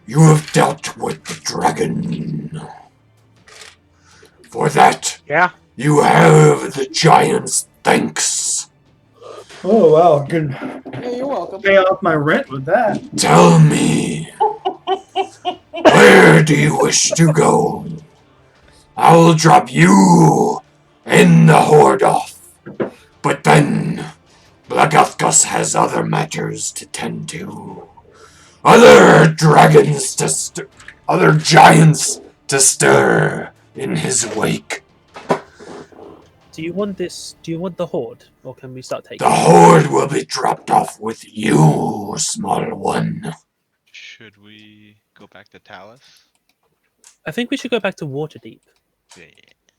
You have dealt with the dragon. For that, Yeah. you have the giant's thanks. Oh wow, good. Yeah, you're welcome. Pay off my rent with that. Tell me, where do you wish to go? I will drop you and the horde off. But then, Black Oscus has other matters to tend to. Other dragons to other giants to stir in his wake. Do you want this? Do you want the horde, or can we start taking? The horde will be dropped off with you, small one. Should we go back to Talus? I think we should go back to Waterdeep. Yeah,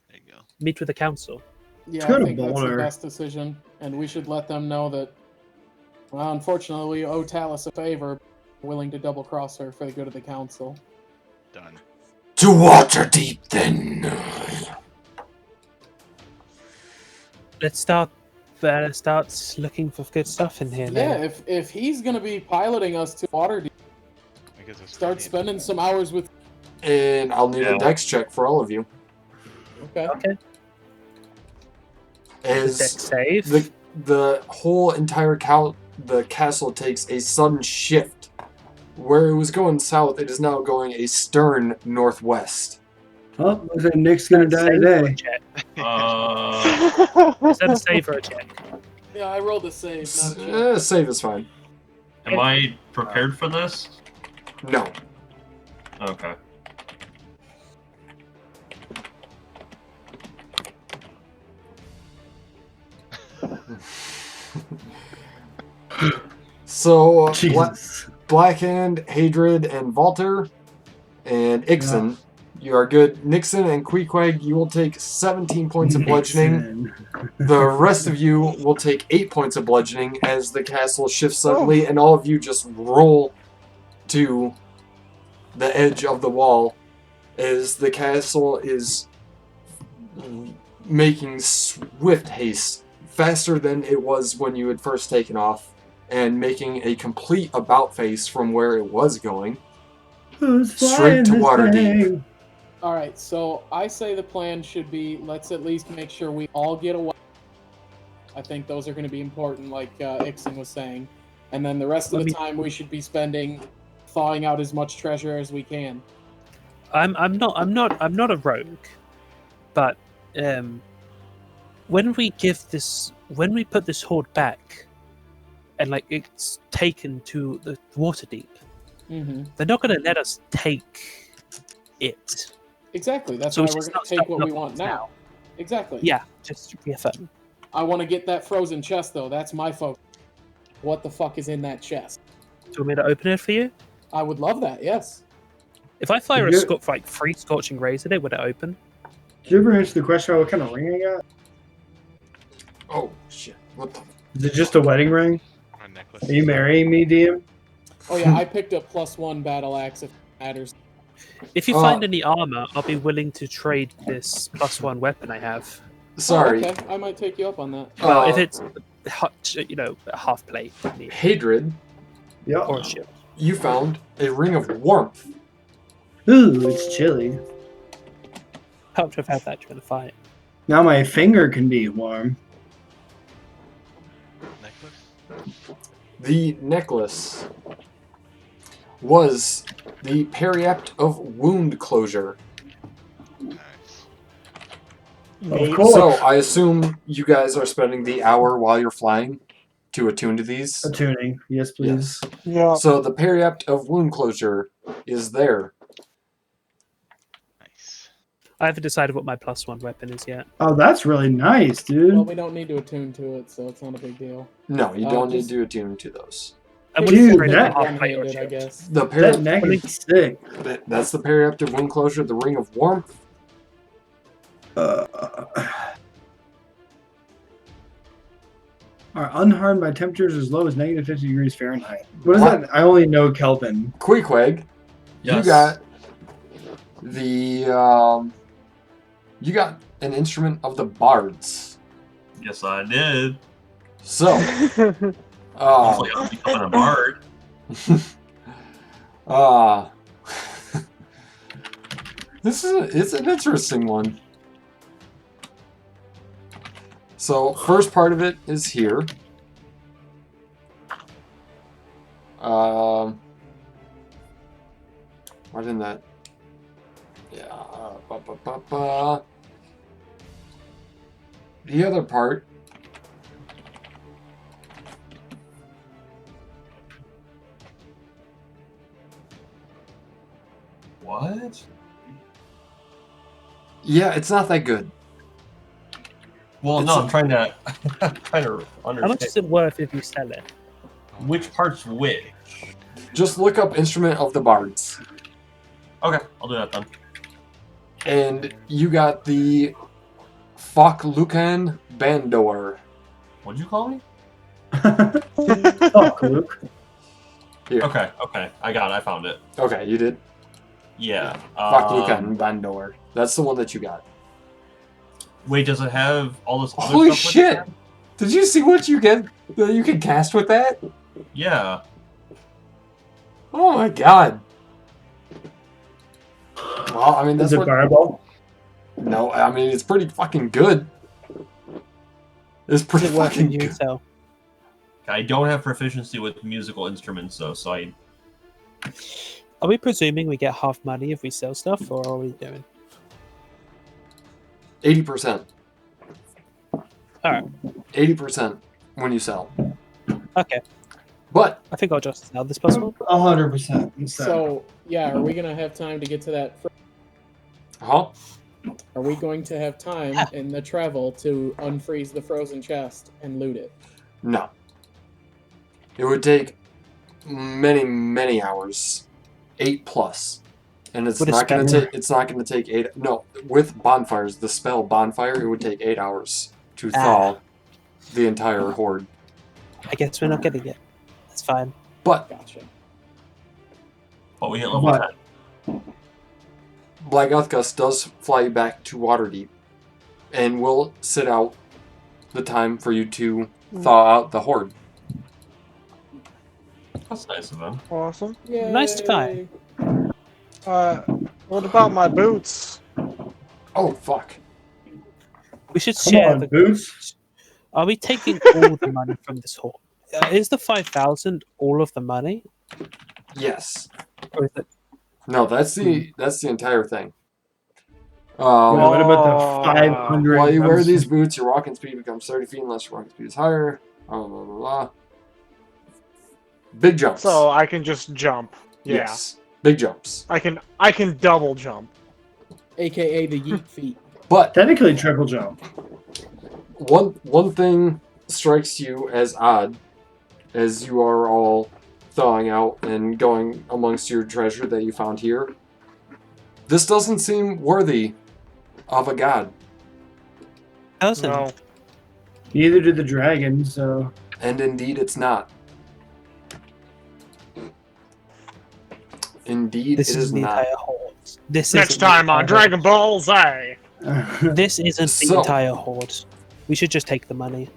there you go. Meet with the council. Yeah, Go I to think that's the Boulder. best decision, and we should let them know that. Well, unfortunately, we owe Talus a favor, willing to double cross her for the good of the council. Done. To Waterdeep, then. Let's start start looking for good stuff in here. Yeah, Then. if he's gonna be piloting us to water, start spending some hours with. And I'll need a dex check for all of you. Okay. As Dex save. the whole entire the castle takes a sudden shift. Where it was going south, it is now going a stern northwest. Oh, looks like Nick's gonna die today. Is that a save or a check? Yeah, I rolled a save. Save is fine. Am I prepared for this? No. Okay. So, Blackhand, Hadrid, and Valter, and Ixen, you are good. Nixon and Queequeg, you will take 17 points of bludgeoning. The rest of you will take 8 points of bludgeoning as the castle shifts suddenly, and all of you just roll to the edge of the wall as the castle is making swift haste, faster than it was when you had first taken off, and making a complete about face from where it was going. Straight to Waterdeep. All right, so I say the plan should be, let's at least make sure we all get away. I think those are going to be important, like Ixen was saying. And then the rest of the time we should be spending thawing out as much treasure as we can. I'm not a rogue, but when we put this horde back, and like it's taken to the Waterdeep, they're not going to let us take it. Exactly. That's So why we we're should going to start take what we stockpiling want now. Exactly. Yeah, just reaffirm. I want to get that frozen chest, though. That's my focus. What the fuck is in that chest? Do you want me to open it for you? I would love that, yes. If I fire like 3 scorching rays at it, would it open? Did you ever answer the question about what kind of ring I got? Oh, shit. What the? Is it just a wedding ring? Are you marrying me, DM? Oh, yeah, I picked up +1 battle axe if it matters. If you find any armor, I'll be willing to trade this +1 weapon I have. Sorry. Oh, okay, I might take you up on that. Well, if it's, half plate. Hadrid. Yeah. Or a shield. You found a ring of warmth. Ooh, it's chilly. Helped have had that during the fight. Now my finger can be warm. The necklace was the Periapt of Wound Closure. Of course. So I assume you guys are spending the hour while you're flying to attune to these? Attuning. Yes, please. Yes. Yeah. So the Periapt of Wound Closure is there. I haven't decided what my +1 weapon is yet. Oh, that's really nice, dude. Well, we don't need to attune to it, so it's not a big deal. No, you don't need to attune to those. Dude, that, I guess. The that neck is sick. That's the Periapt of Wound Closure, the Ring of Warmth. Are unharmed by temperatures as low as -50 degrees Fahrenheit. What is that? I only know Kelvin. Queequeg, you got the you got an instrument of the bards. Yes, I did. So, hopefully I'm becoming a bard. It's an interesting one. So, first part of it is here. Why didn't that? Yeah. The other part. What? Yeah, it's not that good. Well, no, I'm trying to understand. How much is it worth if you sell it? Which part's which? Just look up Instrument of the Bards. Okay, I'll do that then. And you got the Fok-Lucan Bandor. What'd you call me? Fuck, Luke. Here. Okay, I got it. I found it. Okay, you did? Yeah. Fok-Lucan Bandor. That's the one that you got. Wait, does it have all this other Holy stuff with shit! it? Did you see what you get that you can cast with that? Yeah. Oh my god. Well, I mean, that's Is it what... fireball? No, I mean, it's pretty fucking good. It's pretty Is it worth fucking it, good. so? I don't have proficiency with musical instruments, though, so I... Are we presuming we get half money if we sell stuff, or are we doing? 80%. Alright. 80% when you sell. Okay. But I think I'll just sell this possible. 100%. So, yeah, are we going to have time to get to that? Huh? Are we going to have time in the travel to unfreeze the frozen chest and loot it? No. It would take many, many hours. 8+. And it's Would it not gonna spend- take it's not gonna take 8. No, with bonfires, the spell bonfire, it would take 8 hours to thaw the entire horde. I guess we're not getting it. That's fine. But Gotcha. But we hit level 10. Black Uthgus does fly you back to Waterdeep and will sit out the time for you to thaw out the horde. That's nice of them. Awesome. Yay. Nice time. What about my boots? Oh fuck. We should Come share on, the boots. Are we taking all the money from this hall? Is the 5,000 all of the money? Yes. Or is it... No, that's the entire thing. What about the 500? While you wear these boots, your walking speed becomes 30 feet unless your walking speed is higher. Blah, blah, blah, blah. Big jumps. So I can just jump. Yeah. Yes. Big jumps. I can double jump. AKA the yeet feet. But technically triple jump. One thing strikes you as odd as you are all thawing out and going amongst your treasure that you found here. This doesn't seem worthy of a god. Doesn't. No. Neither did the dragon, so. And indeed it's not. Indeed This it is is the not. entire horde. This Next isn't the time on entire Dragon Ball Z. horde. This isn't the So- entire horde. We should just take the money.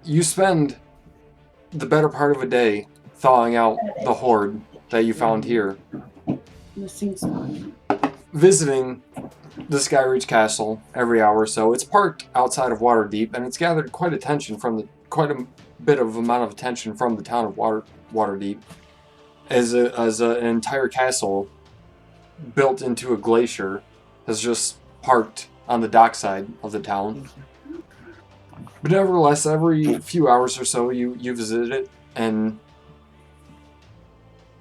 You spend the better part of a day thawing out the horde that you found here, visiting the Skyreach Castle every hour or so. It's parked outside of Waterdeep, and it's gathered quite a bit of amount of attention from the town of Waterdeep, as an entire castle built into a glacier has just parked on the dockside of the town. But nevertheless, every few hours or so, you visit it and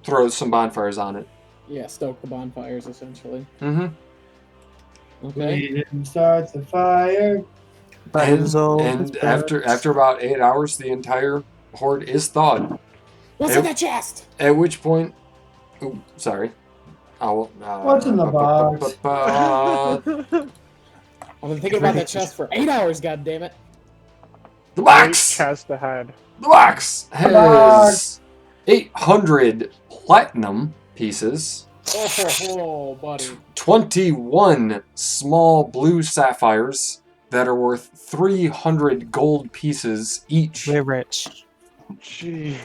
throw some bonfires on it. Yeah, stoke the bonfires, essentially. Mm-hmm. Okay. We didn't start the fire. And after about 8 hours, the entire horde is thawed. What's in the chest? At which point, ooh, sorry. What's in the box? I've been thinking about that chest for 8 hours, goddammit. The box! Chest ahead. The box has 800 platinum pieces, Oh, buddy. 21 small blue sapphires that are worth 300 gold pieces each. We're rich. Jeez.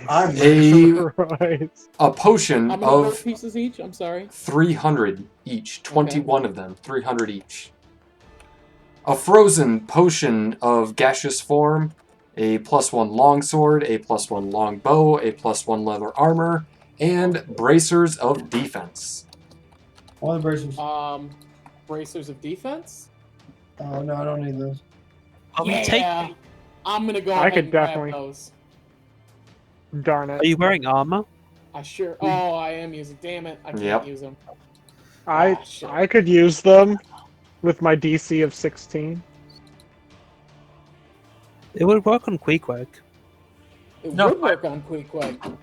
A potion How many gold of pieces each? I'm sorry. 300 each. 21 of them. 300 each. A frozen potion of gaseous form, a +1 longsword, a +1 long bow, a +1 leather armor, and bracers of defense. All the bracers. Bracers of defense? Oh no, I don't need those. Are we Yeah, taking? I'm gonna go I ahead could and grab definitely- those. Darn it. Are you wearing armor? I sure. Oh, I am using. Damn it, I can't Yep. use them. I could use them with my DC of 16. It would work on Queequeg. It No, would work on Queequeg.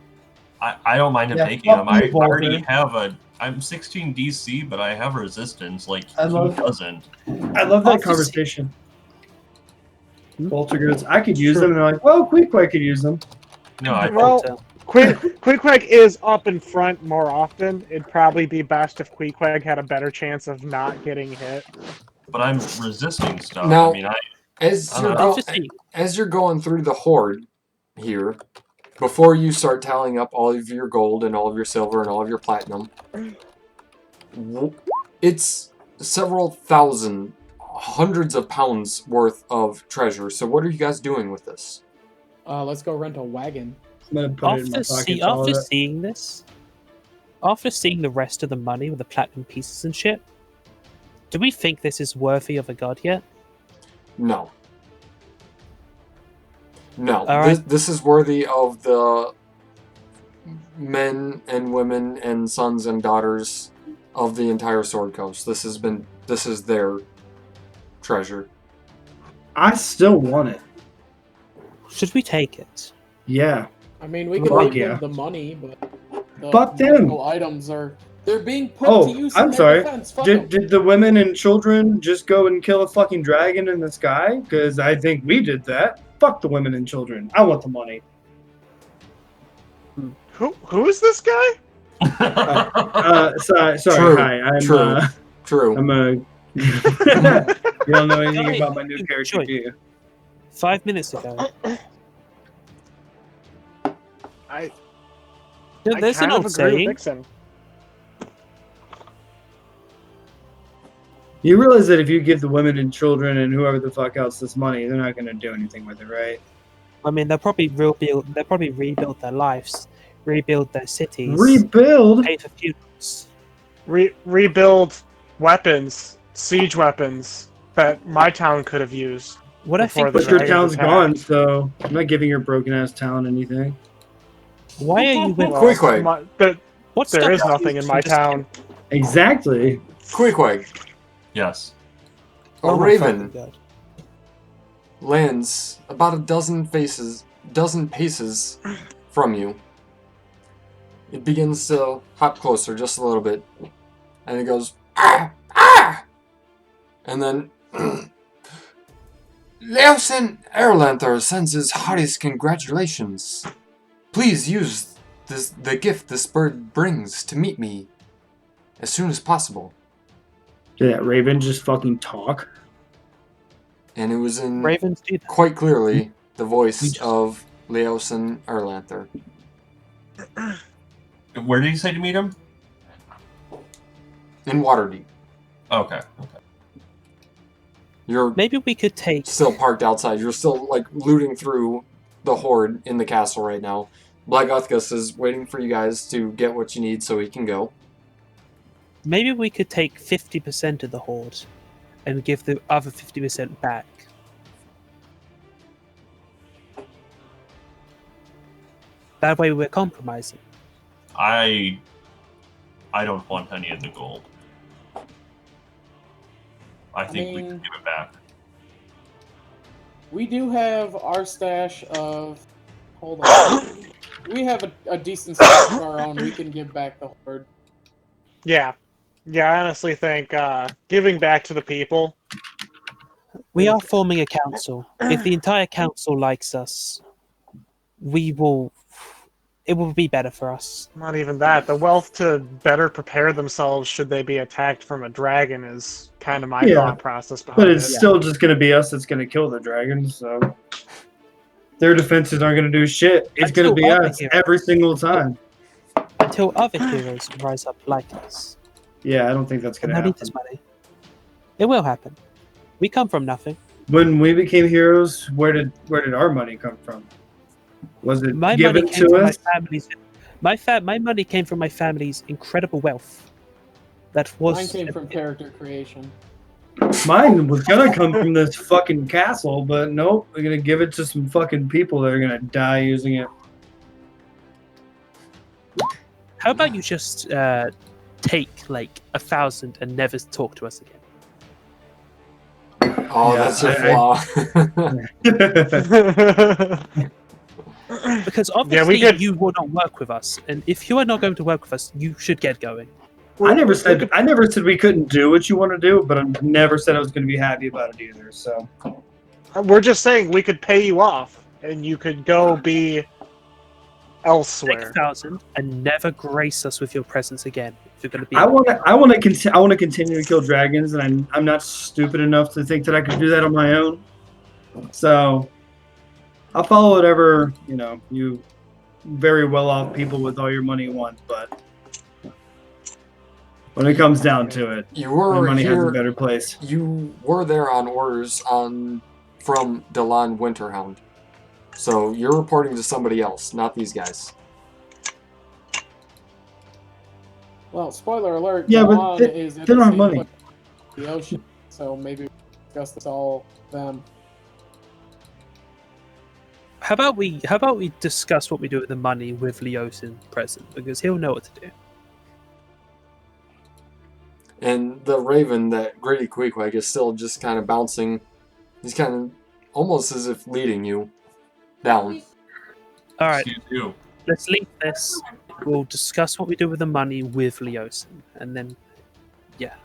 I don't mind him Yeah, taking them. fuck I you, already Walter. have I'm 16 DC, but I have resistance. Like, I he love- doesn't. I love I'll that just- conversation. Walter goes, I could use them, and they're like, well, Queequeg could use them. No, I Well, Queequeg is up in front more often. It'd probably be best if Queequeg had a better chance of not getting hit. but I'm resisting stuff. Now, I mean, as you're going through the horde here, before you start tallying up all of your gold and all of your silver and all of your platinum, it's several thousand, hundreds of pounds worth of treasure. So what are you guys doing with this? Let's go rent a wagon. I'm gonna put it in my pocket. After seeing this, after seeing the rest of the money with the platinum pieces and shit, do we think this is worthy of a god yet? No. No. Right. This is worthy of the men and women and sons and daughters of the entire Sword Coast. This is their treasure. I still want it. Should we take it? Yeah. I mean, we can Fuck give yeah. them the money, but the Fuck them. medical items they're being put to use in I'm their sorry. defense. Fuck 'em. Did the women and children just go and kill a fucking dragon in the sky? Because I think we did that. Fuck the women and children. I want the money. Who is this guy? Sorry. True. Hi. I'm True. I'm a. You don't know anything about my new character, do you? 5 minutes ago. There's an old saying. You realize that if you give the women and children and whoever the fuck else this money, they're not going to do anything with it, right? I mean, they'll probably rebuild their lives, rebuild their cities, Rebuild? pay for funerals. Rebuild weapons, siege weapons that my town could have used. What I think, but your town's gone, so I'm not giving your broken ass town anything. Why are you with Queequeg? There is nothing in my town. Exactly. Queequeg. Yes. A raven lands about a dozen paces from you. It begins to hop closer just a little bit, and it goes ah ah, and then Leosin Erlanther sends his heartiest congratulations. Please use the gift this bird brings to meet me as soon as possible. Did that raven just fucking talk? And it was in Ravens do that. quite clearly the voice of Leosin Erlanther. Where did you say to meet him? In Waterdeep. Okay. You're maybe we could take still parked outside. You're still like looting through the horde in the castle right now. Black Uthgus is waiting for you guys to get what you need so he can go. Maybe we could take 50% of the horde and give the other 50% back. That way we're compromising. I don't want any of the gold. I think we can give it back. We do have our stash of. Hold on. We have a decent stash of our own. We can give back the horde. Yeah. I honestly think giving back to the people. We are forming a council. If the entire council likes us, it will be better for us. Not even that. The wealth to better prepare themselves should they be attacked from a dragon is kind of my thought process behind it. But it's still just going to be us that's going to kill the dragons, so their defenses aren't going to do shit. It's going to be us every single time. Until other heroes rise up like us. Yeah, I don't think that's going to happen. Need this money. It will happen. We come from nothing. When we became heroes, where did our money come from? Was it given to us? My money came from my family's incredible wealth. Mine came from character creation. Mine was gonna come from this fucking castle, but nope, we're gonna give it to some fucking people that are gonna die using it. How about you just take like 1,000 and never talk to us again? Oh, that's your flaw. Because obviously you will not work with us, and if you are not going to work with us, you should get going. I never said we couldn't do what you want to do, but I never said I was going to be happy about it either. So we're just saying we could pay you off, and you could go be elsewhere. 6,000 and never grace us with your presence again. If you're going to be, I want to continue to kill dragons, and I'm not stupid enough to think that I could do that on my own. So I'll follow whatever you very well off people with all your money want, but when it comes down to it, my money has a better place. You were there on orders from Delon Winterhound. So you're reporting to somebody else, not these guys. Well, spoiler alert. Yeah, but Delon they is at don't the have same money. place in the ocean, so maybe we discuss this all them. how about we discuss what we do with the money with Leosin present, because he'll know what to do. And the raven, that Gritty Queequeg, is still just kind of bouncing. He's kind of almost as if leading you down. All right, Excuse you. let's leave this. We'll discuss what we do with the money with Leosin, and then, yeah.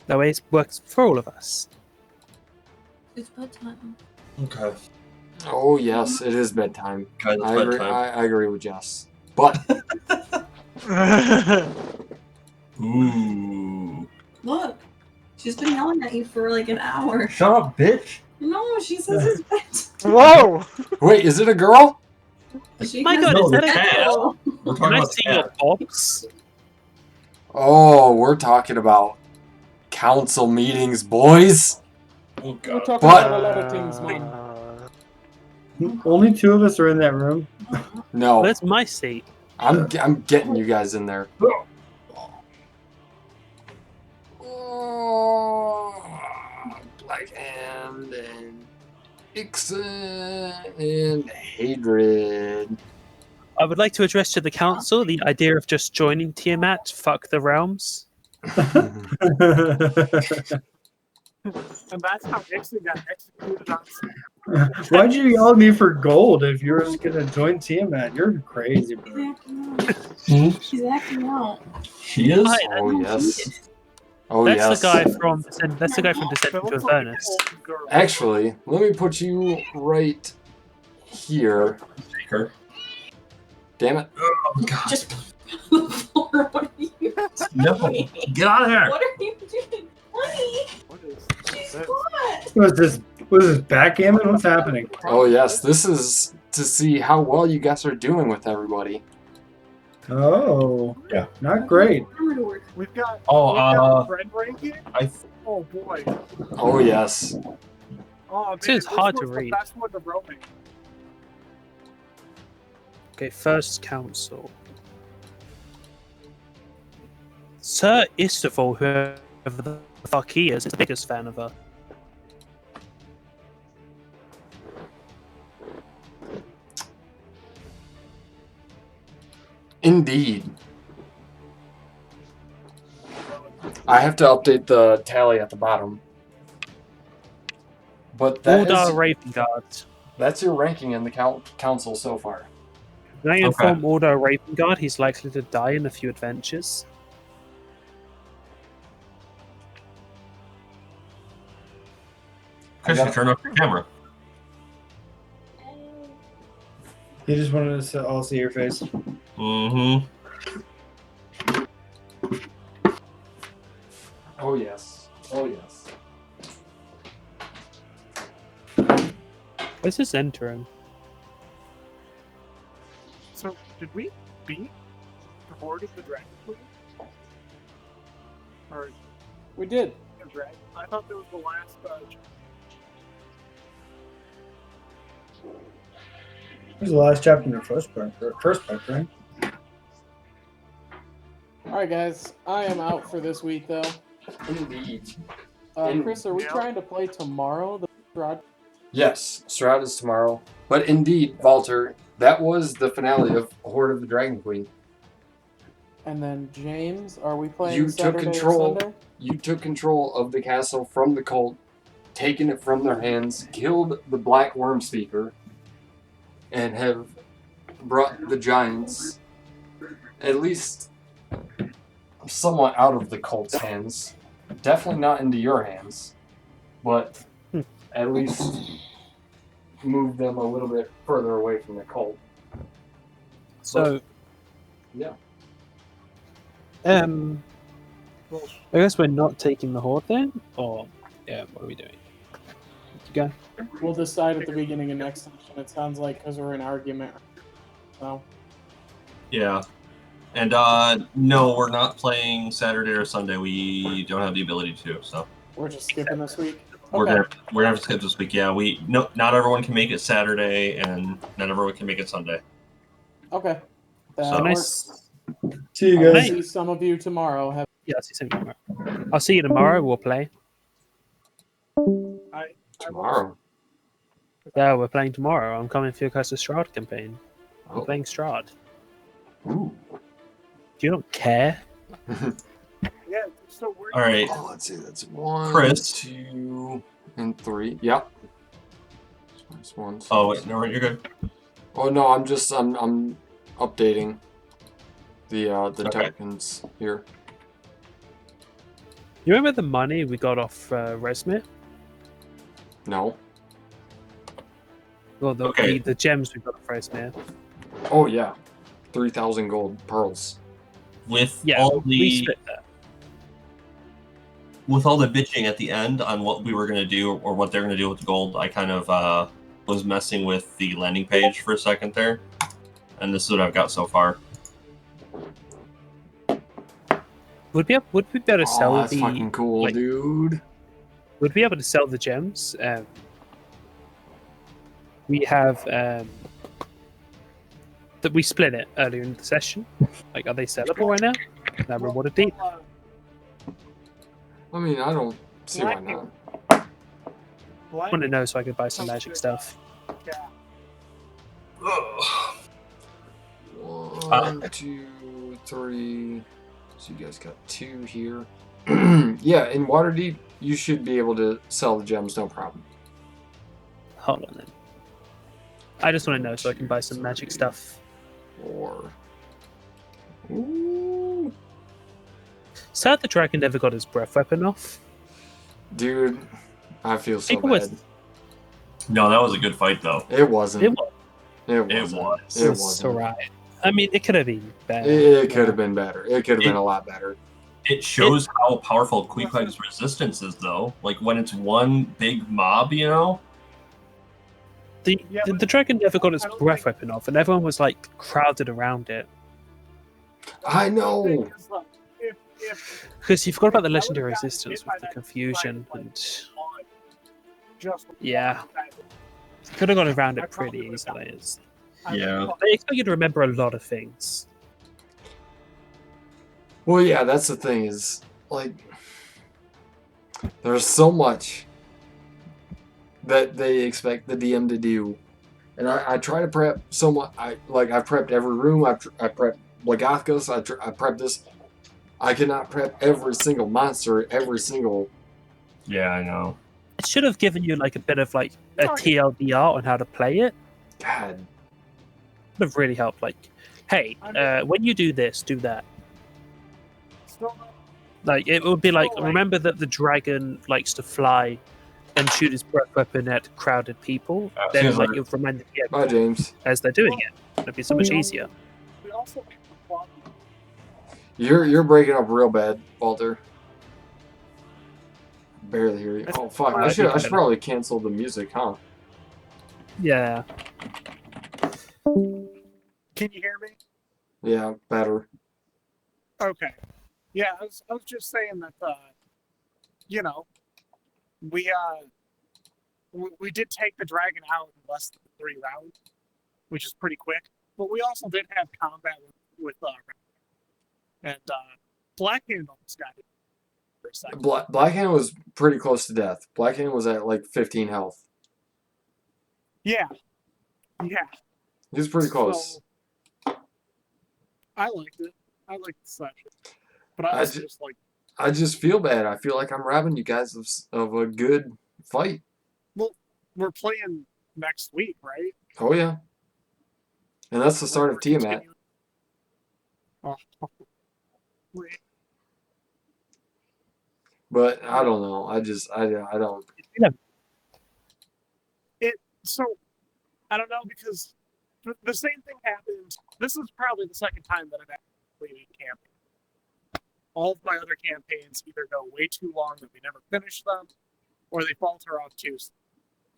That way it works for all of us. It's bedtime. Okay. Oh yes, it is bedtime. Okay, it's I agree. bedtime. I agree with Jess. But Ooh. Look, she's been yelling at you for like an hour. Shut up, bitch. No, she says it's bedtime. Whoa! wait, is it a girl? She My has God, No, is that the a cat. girl? We're Can talking I about see the your cat. box? Oh, we're talking about council meetings, boys. Oh We're god. talking But- about a lot of things, man. Only 2 of us are in that room. No, Where's my seat? I'm getting you guys in there. Black Hand and Ixon and Hadrid. I would like to address to the council the idea of just joining Tiamat. Fuck the realms. And that's how Ixon got executed on. Why'd you yell at me for gold if you were just gonna join Tiamat? You're crazy, bro. She's acting out. She is? Hi, Oh yes. Oh that's yes. the guy from that's the guy from Descent into Avernus. Actually, let me put you right here. Take her. Damn it. Oh god. Just on the floor. What are you doing? No. Get out of here. What are you doing? Honey, she's caught. What is this backgammon? What's happening? Oh yes, this is to see how well you guys are doing with everybody. Oh, Yeah. not great. We've got, Oh, we've got friend ranking. I Oh boy. Oh yes. Oh man, This is hard to was the read. best one to roaming. Okay, first council. Sir Isterval, whoever the fuck he is the biggest fan of her. Indeed. I have to update the tally at the bottom. But Uldar Ravengard. that's your ranking in the council so far. When I inform Uldar Ravengard he's likely to die in a few adventures. Chris, you turn off your camera. He just wanted us to all see your face. Mm-hmm. Oh yes. Oh yes. Where's this entering? So did we beat the Horde of the Dragon Queen? Or We did. the Dragon? I thought that was the last This is the last chapter in the first book, right? All right, guys. I am out for this week, though. Indeed. Chris, are we trying to play tomorrow? The Rod. Yes, Strahd is tomorrow. But indeed, Walter, that was the finale of Horde of the Dragon Queen. And then James, are we playing You Saturday took control. or Sunday? You took control of the castle from the cult, taken it from their hands, killed the Black Worm Speaker, and have brought the giants, at least somewhat out of the cult's hands. Definitely not into your hands, but at least move them a little bit further away from the cult. So, yeah. I guess we're not taking the horde then, or yeah, what are we doing? You go. We'll decide at the beginning of next session. It sounds like because we're in argument. So. Yeah. And no, we're not playing Saturday or Sunday. We don't have the ability to, so we're just skipping this week. We're gonna have to skip this week. Yeah, not everyone can make it Saturday, and not everyone can make it Sunday. Okay, that So works. See you I'll guys. see some of you tomorrow. Yeah, I'll see some tomorrow. I'll see you tomorrow. We'll play. Tomorrow. Yeah, we're playing tomorrow. I'm coming for your guys' Strahd campaign. We're Oh. playing Strahd. Ooh. You don't care. Yeah, so we're all right. Oh, let's see. That's 1, Chris. 2, and 3. Yep. That's 1. Oh wait, no, you're good. Oh no, I'm updating the tokens here. You remember the money we got off Resmith? No. Well, the gems we got off Resmith. Oh yeah, 3,000 gold pearls. With Yeah, all we the split that. with all the bitching at the end on what we were gonna do or what they're gonna do with the gold, I kind of was messing with the landing page for a second there, and this is what I've got so far. Would we be able to sell that's the fucking cool, dude. Would we be able to sell the gems? We have that we split it earlier in the session. Like, are they sellable right now? Now rewarded deep. I mean, I don't see why not. I want to know so I could buy some magic stuff. Yeah. 1, 2, 3. So you guys got 2 here. Yeah, in Waterdeep, you should be able to sell the gems, no problem. Hold on then. I just want to know so I can buy some magic stuff. 4. Ooh. Sad the dragon never got his breath weapon off. Dude, I feel so People bad. No, that was a good fight though. It wasn't. It was. It wasn't. Alright. I mean, it could have been better. It could have been better. It could have been a lot better. It shows how powerful Queequeg's resistance is, though. Like when it's one big mob, you know. The dragon never got its breath weapon off, and everyone was like crowded around it. I know. Because you forgot about the legendary resistance with the confusion and yeah, could have gone around it pretty easily. Yeah. They expect you to remember a lot of things. Well, yeah, that's the thing is, like, there's so much that they expect the DM to do. And I try to prep so much. I've prepped every room. I prepped Blagathkos. I prepped this. I cannot prep every single monster, every single... Yeah, I know. It should have given you like a bit of like a TLDR on how to play it. God. Would have really helped. Like, hey, when you do this, do that. Like, it would be like, remember that the dragon likes to fly and shoot his breath weapon at crowded people. Then, like, you'll remind them Bye, James. as they're doing it. It'd be so much easier. You're breaking up real bad, Walter. Barely hear you. Oh fuck! I should probably cancel the music, huh? Yeah. Can you hear me? Yeah, better. Okay. Yeah, I was just saying that you know, we did take the dragon out in less than 3 rounds, which is pretty quick. But we also did have combat with and Blackhand almost got it for a second. Blackhand was pretty close to death. Blackhand was at like 15 health. Yeah. Yeah. He was pretty close. So, I liked it. I liked the session. But I was just like... I just feel bad. I feel like I'm robbing you guys of a good fight. Well, we're playing next week, right? Oh, yeah. And that's the start of Tiamat. Oh. But I don't know. I don't. So, I don't know, because the same thing happened. This is probably the second time that I've actually completed a campaign. All of my other campaigns either go way too long that we never finish them, or they falter off too soon.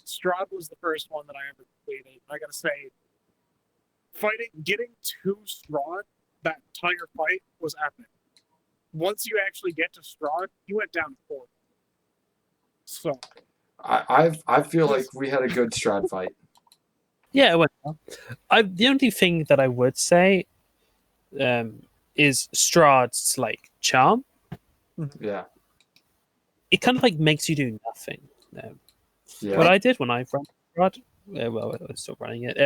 Strahd was the first one that I ever completed. I gotta say, getting to Strahd, that entire fight was epic. Once you actually get to Strahd, you went down to 4. So, I feel like we had a good Strahd fight. Yeah, it went well. The only thing that I would say is Strahd's like charm. Yeah. It kind of like makes you do nothing. Yeah. What I did when I ran Strahd, well, I was still running it.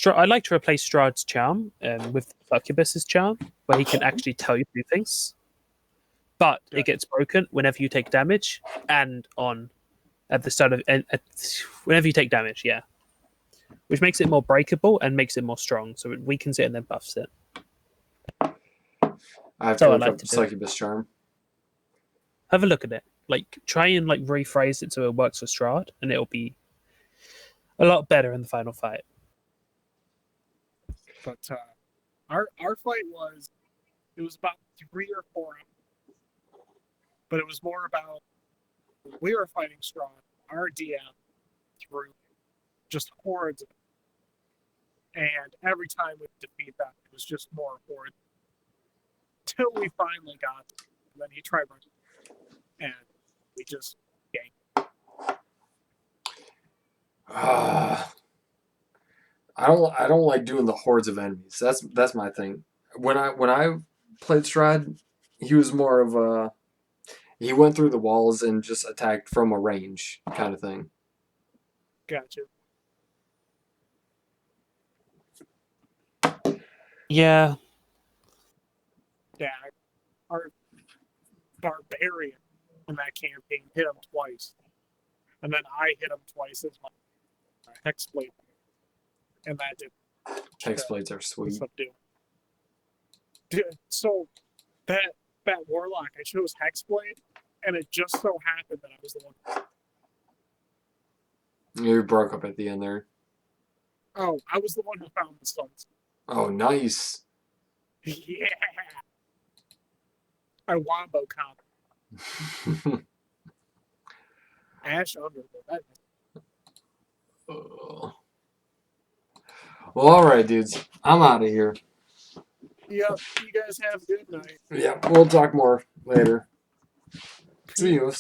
I like to replace Strahd's charm with Succubus's charm, where he can actually tell you to do things. But it gets broken whenever you take damage, and at the start of whenever you take damage, yeah, which makes it more breakable and makes it more strong. So it weakens it and then buffs it. I have to look up Succubus charm. Have a look at it. Like try and like rephrase it so it works for Strahd, and it'll be a lot better in the final fight. but our fight was about 3 or 4 hours, but it was more about we were fighting Strahd. Our DM threw just hordes of it. And every time we defeat that, it was just more hordes. Till we finally got it. And then he tried running. And we just ganked. I don't like doing the hordes of enemies. That's my thing. When I played Strahd, he was more of a he went through the walls and just attacked from a range kind of thing. Gotcha. Yeah. Yeah. Our barbarian in that campaign hit him twice. And then I hit him twice as my hexblade. And that did. Hexblades are sweet. Dude, so that warlock, I chose hexblade, and it just so happened that I was the one. You broke up at the end there. Oh, I was the one who found the stones. Oh, nice. Yeah. I wombo comp. Ash Underwood. Well, all right, dudes. I'm out of here. Yep. You guys have a good night. Yeah, we'll talk more later. See you.